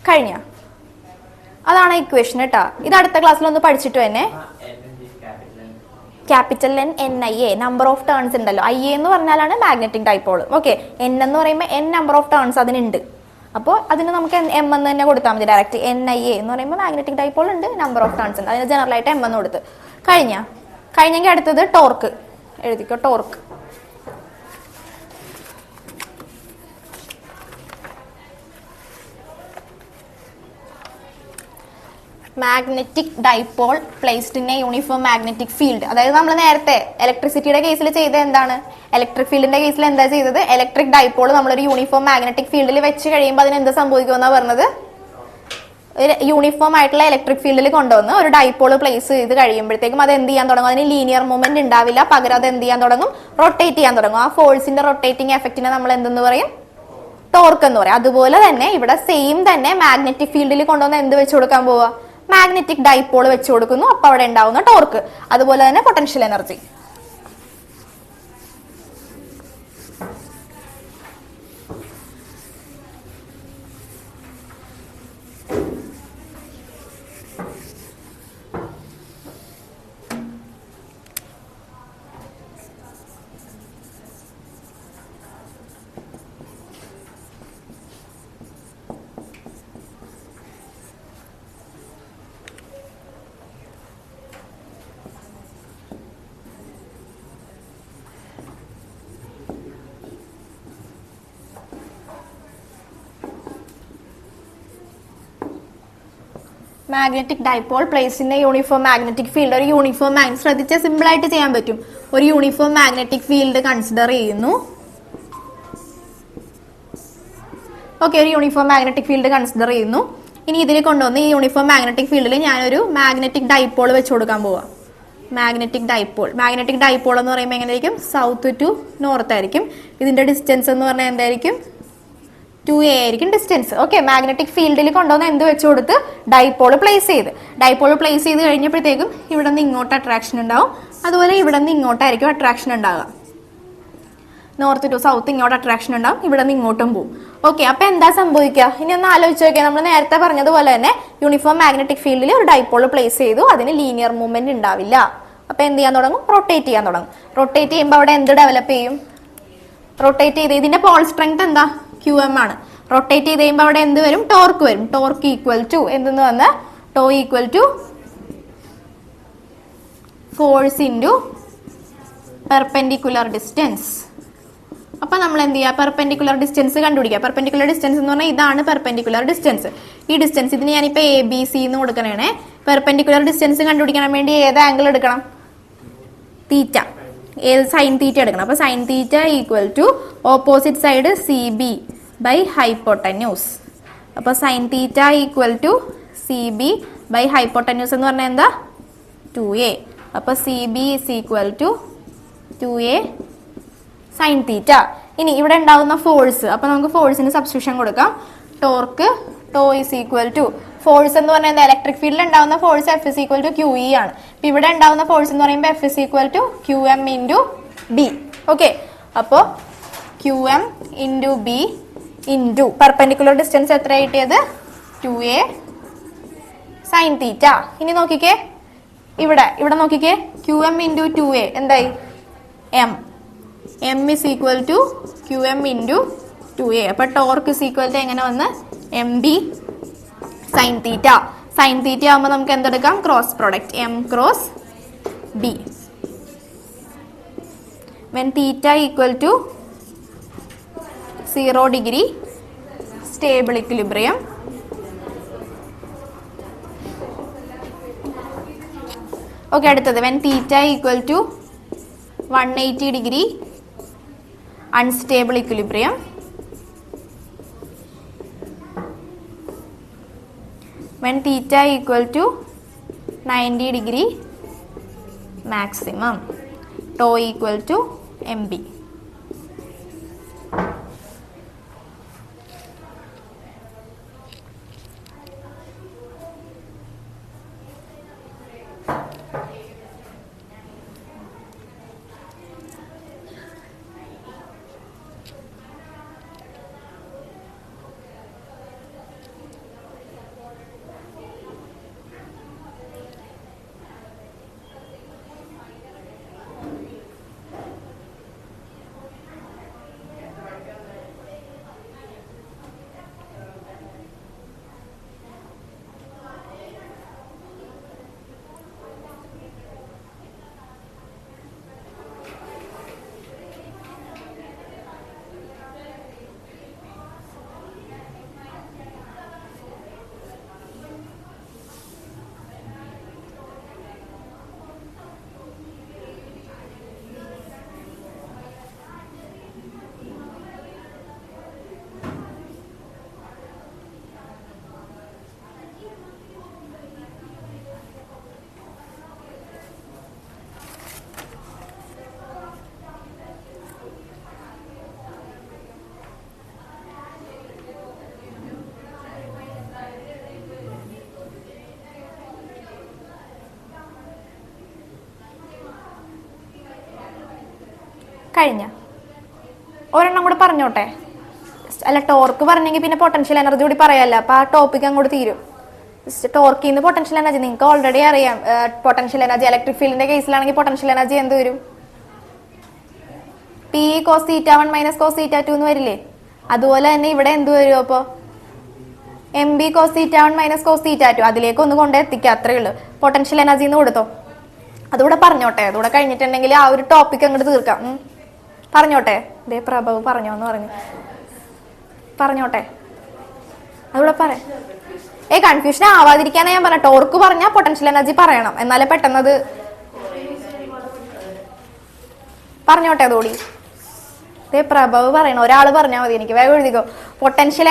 കഴിഞ്ഞ അതാണ് ഇക്വേഷൻ കേട്ടോ. ഇത് അടുത്ത ക്ലാസ്സിൽ ഒന്ന് പഠിച്ചിട്ട് തന്നെ. Capital N N I A number of turns ഉണ്ടല്ലോ. ഐ എന്ന് പറഞ്ഞാലാണ് മാഗ്നറ്റിക് ഡൈപോൾ. ഓക്കെ, എൻ എന്ന് പറയുമ്പോൾ എൻ നമ്പർ ഓഫ് ടേൺസ് അതിനുണ്ട്. അപ്പോൾ അതിന് നമുക്ക് എം എന്ന് തന്നെ കൊടുത്താൽ മതി ഡയറക്റ്റ്. എൻ ഐ എ എന്ന് പറയുമ്പോൾ മാഗ്നറ്റിക് ഡൈപോൾ ഉണ്ട്, നമ്പർ ഓഫ് ടേൺസ് ഉണ്ട്. അതിന് ജനറൽ ആയിട്ട് എം എന്ന് കൊടുത്ത് കഴിഞ്ഞെങ്കിൽ അടുത്തത് ടോർക്ക് എഴുതിക്കോ. Torque magnetic dipole placed in a uniform magnetic field. അതായത് നമ്മൾ നേരത്തെ ഇലക്ട്രിസിറ്റിയുടെ കേസിൽ ചെയ്തത് എന്താണ്? ഇലക്ട്രിക് ഫീൽഡിന്റെ കേസിൽ എന്താ ചെയ്തത്? ഇലക്ട്രിക് ഡൈപോൾ നമ്മളൊരു യൂണിഫോം മാഗ്നറ്റിക് ഫീൽഡിൽ വെച്ച് കഴിയുമ്പോൾ അതിന് എന്ത് സംഭവിക്കുമെന്നാ പറഞ്ഞത്? ഒരു യൂണിഫോം ആയിട്ടുള്ള ഇലക്ട്രിക് ഫീൽഡിൽ കൊണ്ടുവന്ന് ഒരു ഡൈപോൾ പ്ലേസ് ചെയ്ത് കഴിയുമ്പോഴത്തേക്കും അത് എന്ത് ചെയ്യാൻ തുടങ്ങും? അതിന് ലീനിയർ മൂവ്മെന്റ് ഉണ്ടാവില്ല, പകരം അത് എന്ത് ചെയ്യാൻ തുടങ്ങും? റൊട്ടേറ്റ് ചെയ്യാൻ തുടങ്ങും. ആ ഫോഴ്സിന്റെ റൊട്ടേറ്റിംഗ് എഫക്റ്റിനെ നമ്മൾ എന്തെന്ന് പറയും? ടോർക്ക് എന്ന് പറയും. അതുപോലെ തന്നെ ഇവിടെ സെയിം തന്നെ മാഗ്നറ്റിക് ഫീൽഡിൽ കൊണ്ടുവന്ന് എന്ത് വെച്ച് കൊടുക്കാൻ പോവുക? മാഗ്നറ്റിക് ഡൈപോൾ വെച്ച് കൊടുക്കുന്നു. അപ്പൊ അവിടെ ഉണ്ടാവുന്ന ടോർക്ക്, അതുപോലെ തന്നെ potential energy. Magnetic dipole place in a uniform magnetic field. ഒരു യൂണിഫോം ശ്രദ്ധിച്ചാൽ സിമ്പിൾ ആയിട്ട് ചെയ്യാൻ പറ്റും. ഒരു യൂണിഫോം മാഗ്നറ്റിക് ഫീൽഡ് കൺസിഡർ ചെയ്യുന്നു. ഓക്കെ, ഒരു യൂണിഫോം മാഗ്നറ്റിക് ഫീൽഡ് കൺസിഡർ ചെയ്യുന്നു. ഇനി ഇതിൽ കൊണ്ടുവന്ന് ഈ യൂണിഫോം മാഗ്നറ്റിക് ഫീൽഡിൽ ഞാനൊരു മാഗ്നറ്റിക് ഡൈപോൾ വെച്ച് കൊടുക്കാൻ പോവാം. മാഗ്നറ്റിക് ഡൈപോൾ എന്ന് പറയുമ്പോൾ എങ്ങനെയായിരിക്കും? സൗത്ത് ടു നോർത്ത് ആയിരിക്കും. ഇതിന്റെ ഡിസ്റ്റൻസ് എന്ന് പറഞ്ഞാൽ എന്തായിരിക്കും? 2a ആയിരിക്കും ഡിസ്റ്റൻസ്. ഓക്കെ, മാഗ്നറ്റിക് ഫീൽഡിൽ കൊണ്ടുവന്ന് എന്ത് വെച്ച് കൊടുത്ത്? ഡൈപോൾ പ്ലേസ് ചെയ്ത് കഴിഞ്ഞപ്പോഴത്തേക്കും ഇവിടെ നിന്ന് ഇങ്ങോട്ട് അട്രാക്ഷൻ ഉണ്ടാവും, അതുപോലെ ഇവിടെ നിന്ന് ഇങ്ങോട്ടായിരിക്കും അട്രാക്ഷൻ ഉണ്ടാവുക. നോർത്ത് ടു സൗത്ത് ഇങ്ങോട്ട് അട്രാക്ഷൻ ഉണ്ടാവും, ഇവിടെ നിന്ന് ഇങ്ങോട്ടും പോകും. ഓക്കെ, അപ്പൊ എന്താ സംഭവിക്കുക? ഇനി ഒന്ന് ആലോചിച്ച് നോക്കിയാൽ, നമ്മൾ നേരത്തെ പറഞ്ഞതുപോലെ തന്നെ യൂണിഫോം മാഗ്നറ്റിക് ഫീൽഡിൽ ഒരു ഡൈപോൾ പ്ലേസ് ചെയ്തു, അതിന് ലീനിയർ മൂവ്മെന്റ് ഉണ്ടാവില്ല. അപ്പൊ എന്ത് ചെയ്യാൻ തുടങ്ങും? റൊട്ടേറ്റ് ചെയ്യാൻ തുടങ്ങും. റൊട്ടേറ്റ് ചെയ്യുമ്പോൾ അവിടെ എന്ത് ഡെവലപ്പ് ചെയ്യും? റൊട്ടേറ്റ് ചെയ്ത് ഇതിന്റെ പോൾ സ്ട്രെങ്ത് എന്താ? QM ആണ്. റൊട്ടേറ്റ് ചെയ്ത് കഴിയുമ്പോൾ അവിടെ എന്ത് വരും? ടോർക്ക് വരും. ടോർക്ക് ഈക്വൽ ടു എന്തെന്ന് വന്ന്? Tau equal to force into perpendicular distance. അപ്പൊ നമ്മൾ എന്ത് ചെയ്യുക? പെർപെൻഡിക്കുലർ ഡിസ്റ്റൻസ് കണ്ടുപിടിക്കുക. പെർപെൻഡിക്കുലർ ഡിസ്റ്റൻസ് എന്ന് പറഞ്ഞാൽ ഇതാണ് പെർപെൻഡിക്കുലർ ഡിസ്റ്റൻസ്. ഈ ഡിസ്റ്റൻസ് ഇതിന് ഞാനിപ്പോൾ ABC എന്ന് കൊടുക്കണേ. പെർപെൻഡിക്കുലർ ഡിസ്റ്റൻസ് കണ്ടുപിടിക്കാൻ വേണ്ടി ഏത് ആംഗിൾ എടുക്കണം? തീറ്റ. ഏത്? സൈൻ തീറ്റ എടുക്കണം. അപ്പൊ sine theta equal to opposite side CB by hypotenuse. അപ്പൊ sine theta equal to CB by hypotenuse എന്ന് പറഞ്ഞാൽ എന്താ? 2a. അപ്പൊ CB is equal to 2a sine theta. ഇനി ഇവിടെ ഉണ്ടാകുന്ന ഫോഴ്സ്, അപ്പൊ നമുക്ക് ഫോഴ്സിന് സബ്സ്റ്റിറ്റ്യൂഷൻ കൊടുക്കാം. Torque tau is equal to force എന്ന് പറഞ്ഞാൽ ഇലക്ട്രിക് ഫീൽഡിൽ ഉണ്ടാവുന്ന force F is equal to QE ആണ്. അപ്പൊ ഇവിടെ ഉണ്ടാവുന്ന ഫോഴ്സ് എന്ന് പറയുമ്പോൾ F is equal to QM into B. Okay, അപ്പോ QM into B into perpendicular distance എത്ര കിട്ടിയത്? 2a sine theta. ഇനി നോക്കിക്കേ, ഇവിടെ നോക്കിക്കേ, QM into 2a എന്തായി? M is equal to QM into 2a. അപ്പൊ ടോർക്ക് is equal to എങ്ങനെ വന്ന്? MB sine theta. Sine theta ആകുമ്പോൾ നമുക്ക് എന്തെടുക്കാം? Cross product M cross B. When theta equal to 0 degree stable equilibrium. Okay, അടുത്തത് when theta equal to 180 degree unstable equilibrium. When theta equal to 90 degree maximum. Tau equal to MB. കഴിഞ്ഞ ഒരെണ്ണം കൂടെ പറഞ്ഞോട്ടെ. അല്ല, torque പറഞ്ഞെങ്കിൽ പിന്നെ potential energy കൂടി പറയാമല്ലോ, അപ്പൊ ആ ടോപ്പിക് അങ്ങോട്ട് തീരും. ടോർക്കിൽ നിന്ന് പൊട്ടൻഷ്യൽ എനർജി നിങ്ങൾക്ക് ഓൾറെഡി അറിയാം. പൊട്ടൻഷ്യൽ എനർജി ഇലക്ട്രിക് ഫീൽഡിന്റെ കേസിലാണെങ്കിൽ പൊട്ടൻഷ്യൽ എനർജി എന്ത് വരും? പി കോസ് θ1 മൈനസ് കോസ് θ2 എന്ന് വരില്ലേ? അതുപോലെ തന്നെ ഇവിടെ എന്ത് വരും? അപ്പോ M B cos θ1 minus cos θ2 അതിലേക്ക് ഒന്ന് കൊണ്ടെത്തിക്കുക, അത്രേ ഉള്ളൂ. പൊട്ടൻഷ്യൽ എനർജി എന്ന് കൊടുത്തോ. അതുകൂടെ പറഞ്ഞോട്ടെ. അതുകൂടെ കഴിഞ്ഞിട്ടുണ്ടെങ്കിൽ ആ ഒരു ടോപ്പിക് അങ്ങോട്ട് തീർക്കാം. പറഞ്ഞോട്ടെ. ദേ പ്രഭവ് പറഞ്ഞോന്ന് പറഞ്ഞു. പറഞ്ഞോട്ടെ, അതുകൂടെ പറയാം. കൺഫ്യൂഷൻ ആവാതിരിക്കാനാ ഞാൻ പറഞ്ഞ. ടോർക്ക് പറഞ്ഞാൽ പൊട്ടൻഷ്യൽ എനർജി പറയണം, എന്നാലേ പെട്ടെന്നത് പറഞ്ഞോട്ടെ. അതോടി പ്രഭവ് പറയണം. ഒരാൾ പറഞ്ഞാൽ മതി, എനിക്ക് വേഗം എഴുതിക്കോ. Potential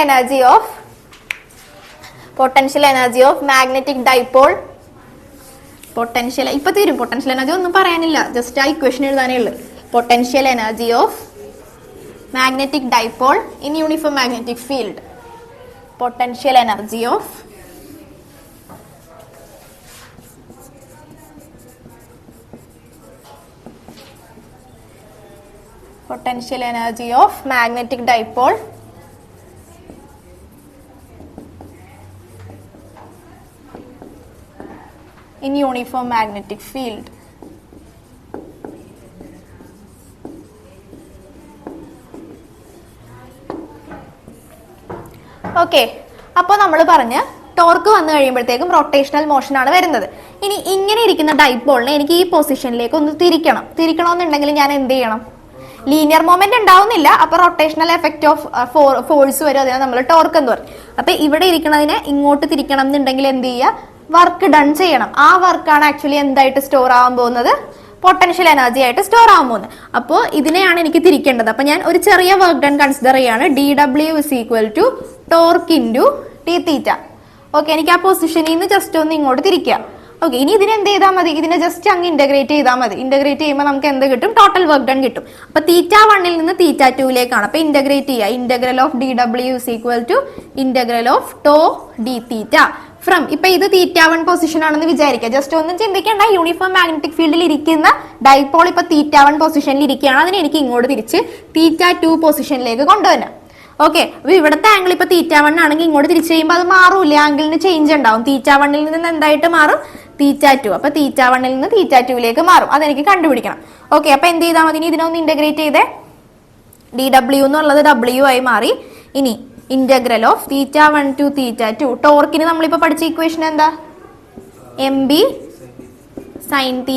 energy of magnetic dipole. Potential ഇപ്പൊ തീരും. പൊട്ടൻഷ്യൽ എനർജി ഒന്നും പറയാനില്ല, ജസ്റ്റ് ആ ഇക്വേഷൻ എഴുതാനേ ഉള്ളു. Potential energy of magnetic dipole in uniform magnetic field. Potential energy of magnetic dipole in uniform magnetic field. Okay, അപ്പോൾ നമ്മൾ പറഞ്ഞ് ടോർക്ക് വന്നു കഴിയുമ്പോഴത്തേക്കും റൊട്ടേഷണൽ മോഷൻ ആണ് വരുന്നത്. ഇനി ഇങ്ങനെ ഇരിക്കുന്ന ഡൈപോളിനെ എനിക്ക് ഈ പൊസിഷനിലേക്ക് ഒന്ന് തിരിക്കണമെന്നുണ്ടെങ്കിൽ ഞാൻ എന്ത് ചെയ്യണം? ലീനിയർ മൊമെന്റ് ഉണ്ടാവുന്നില്ല, അപ്പൊ റൊട്ടേഷണൽ എഫക്ട് ഓഫ് ഫോഴ്സ് വരും. അതിനെ നമ്മൾ ടോർക്ക് എന്ന് പറയും. അപ്പൊ ഇവിടെ ഇരിക്കുന്നതിനെ ഇങ്ങോട്ട് തിരിക്കണം എന്നുണ്ടെങ്കിൽ എന്ത് ചെയ്യുക? വർക്ക് ഡൺ ചെയ്യണം. ആ വർക്കാണ് ആക്ച്വലി എന്തായിട്ട് സ്റ്റോർ ആവാൻ പോകുന്നത്? പൊട്ടൻഷ്യൽ എനർജി ആയിട്ട് സ്റ്റോർ ആവാൻ പോകുന്നത്. അപ്പോൾ ഇതിനെയാണ് എനിക്ക് തിരിക്കേണ്ടത്. അപ്പൊ ഞാൻ ഒരു ചെറിയ വർക്ക് ഡൺ കൺസിഡർ ചെയ്യാണ്. DW is equal to torque into dθ. Okay, എനിക്ക് ആ പൊസിഷനിൽ നിന്ന് ജസ്റ്റ് ഒന്ന് ഇങ്ങോട്ട് തിരിക്കാം. ഓക്കെ, ഇനി ഇതിനെ എന്ത് ചെയ്താൽ മതി? ഇതിനെ ജസ്റ്റ് അങ്ങ് ഇന്റഗ്രേറ്റ് ചെയ്താൽ മതി. ഇന്റഗ്രേറ്റ് ചെയ്യുമ്പോൾ നമുക്ക് എന്ത് കിട്ടും? ടോട്ടൽ വർക്ക് ഡൺ കിട്ടും. അപ്പൊ θ1 നിന്ന് θ2ലേക്കാണ്. അപ്പൊ ഇന്റഗ്രേറ്റ് ചെയ്യുക. Integral of DW is equal to integral of tau dθ from. ഇപ്പൊ ഇത് θ1 പൊസിഷൻ ആണെന്ന് വിചാരിക്കുക. ജസ്റ്റ് ഒന്നും ചിന്തിക്കേണ്ട. യൂണിഫോം മാഗ്നറ്റിക് ഫീൽഡിൽ ഇരിക്കുന്ന ഡൈപോൾ ഇപ്പൊ θ1 പൊസിഷനിൽ ഇരിക്കുകയാണ്. അതിനെ എനിക്ക് ഇങ്ങോട്ട് തിരിച്ച് θ2 പൊസിഷനിലേക്ക് കൊണ്ടുവരാം. ഓക്കെ, അപ്പൊ ഇവിടുത്തെ ആംഗിൾ ഇപ്പൊ θ1 ആണെങ്കിൽ ഇങ്ങോട്ട് തിരിച്ചു കഴിയുമ്പോൾ അത് മാറൂല, ആംഗിളിന് ചേഞ്ച് ഉണ്ടാവും. θ1 നിന്ന് എന്തായിട്ട് മാറും? θ2. അപ്പൊ θ1 നിന്ന് θ2ലേക്ക് മാറും. അതെനിക്ക് കണ്ടുപിടിക്കണം. ഓക്കെ, അപ്പൊ എന്ത് ചെയ്താൽ മതി? ഇതിനൊന്ന് ഇന്റഗ്രേറ്റ് ചെയ്തേ. DW എന്നുള്ളത് W ആയി മാറി. ഇനി ഇന്റഗ്രൽ ഓഫ് θ1 to θ2. ടോർക്കിന് നമ്മളിപ്പോ പഠിച്ച ഇക്വേഷൻ എന്താ? MB sin θ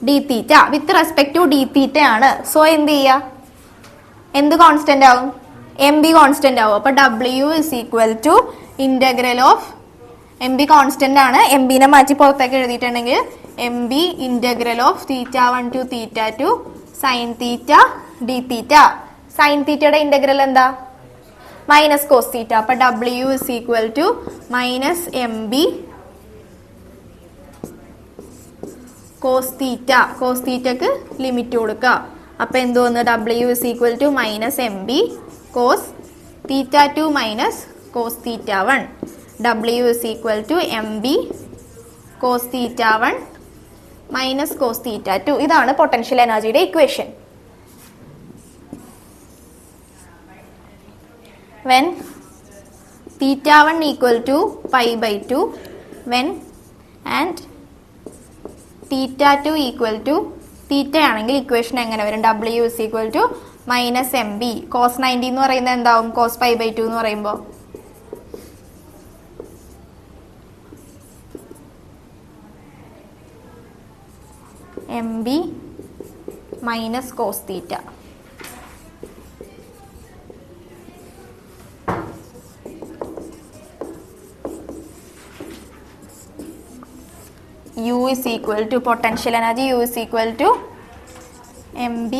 dθ with respect to dθ ആണ്. സോ എന്ത് ചെയ്യാ? എന്ത് കോൺസ്റ്റന്റ് ആവും? MB കോൺസ്റ്റന്റ് ആവും. അപ്പൊ W is equal to integral of MB constant ആണ്. MBനെ മാറ്റി പുറത്തേക്ക് എഴുതിയിട്ടുണ്ടെങ്കിൽ MB integral of θ1 to θ2 sin θ dθ. sin θയുടെ ഇന്റഗ്രൽ എന്താ? Minus cos θ. അപ്പൊ W is equal to minus MB cos θ. Cos θക്ക് ലിമിറ്റ് കൊടുക്കുക. അപ്പൊ എന്ത് വന്ന്? W is equal to minus MB cos θ2 minus cos θ1. W is equal to MB cos θ1 minus cos θ2. ഇതാണ് potential എനർജിയുടെ equation. When θ1 equal to π/2 when and θ2 equal to θ ആണെങ്കിൽ equation എങ്ങനെ വരും? W is equal to minus MB cos 90 എന്ന് പറയുന്നത് എന്താവും? Cos π/2 എന്ന് പറയുമ്പോൾ MB minus cos θ. U is equal to potential energy. U is equal to MB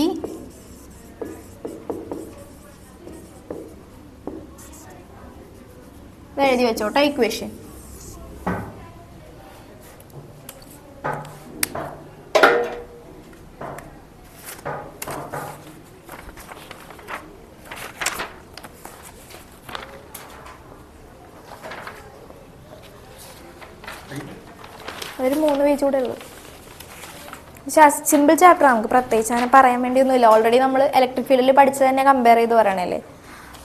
എഴുതി വെച്ചോട്ടെ equation. ഒരു 3 പേജ് കൂടെ ഉള്ളു. സിമ്പിൾ ചാപ്റ്റർ നമുക്ക് പ്രത്യേകിച്ച് അങ്ങനെ പറയാൻ വേണ്ടിയൊന്നുമില്ല. ഓൾറെഡി നമ്മൾ ഇലക്ട്രിക് ഫീൽഡിൽ പഠിച്ചത് തന്നെ കമ്പയർ ചെയ്ത് പറയണല്ലേ,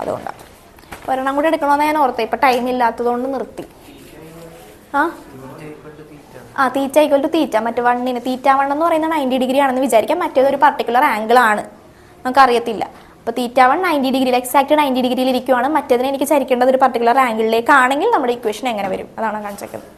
അതുകൊണ്ടാണ്. ഒരെണ്ണം കൂടി എടുക്കണമെന്ന് ഞാൻ ഓർത്തേ, ഇപ്പം ടൈം ഇല്ലാത്തതുകൊണ്ട് നിർത്തി. തീറ്റ ഈക്വൽ ടു തീറ്റ, മറ്റേ വണ്ണിന് തീറ്റ വൺ എന്ന് പറയുന്നത് 90 ഡിഗ്രി ആണെന്ന് വിചാരിക്കാം. മറ്റേതൊരു പർട്ടിക്കുലർ ആംഗിൾ ആണ്, നമുക്കറിയത്തില്ല. അപ്പോൾ തീറ്റ വൺ 90 ഡിഗ്രിയിൽ, എക്സാക്ട് 90 ഡിഗ്രിയിൽ ഇരിക്കുവാണ്. മറ്റേതിനെ എനിക്ക് ചരിക്കേണ്ടത് ഒരു പർട്ടിക്കുലർ ആംഗിളിലേക്കാണെങ്കിൽ നമ്മുടെ ഇക്വേഷൻ എങ്ങനെ വരും, അതാണ് കാണിച്ചേക്കുന്നത്.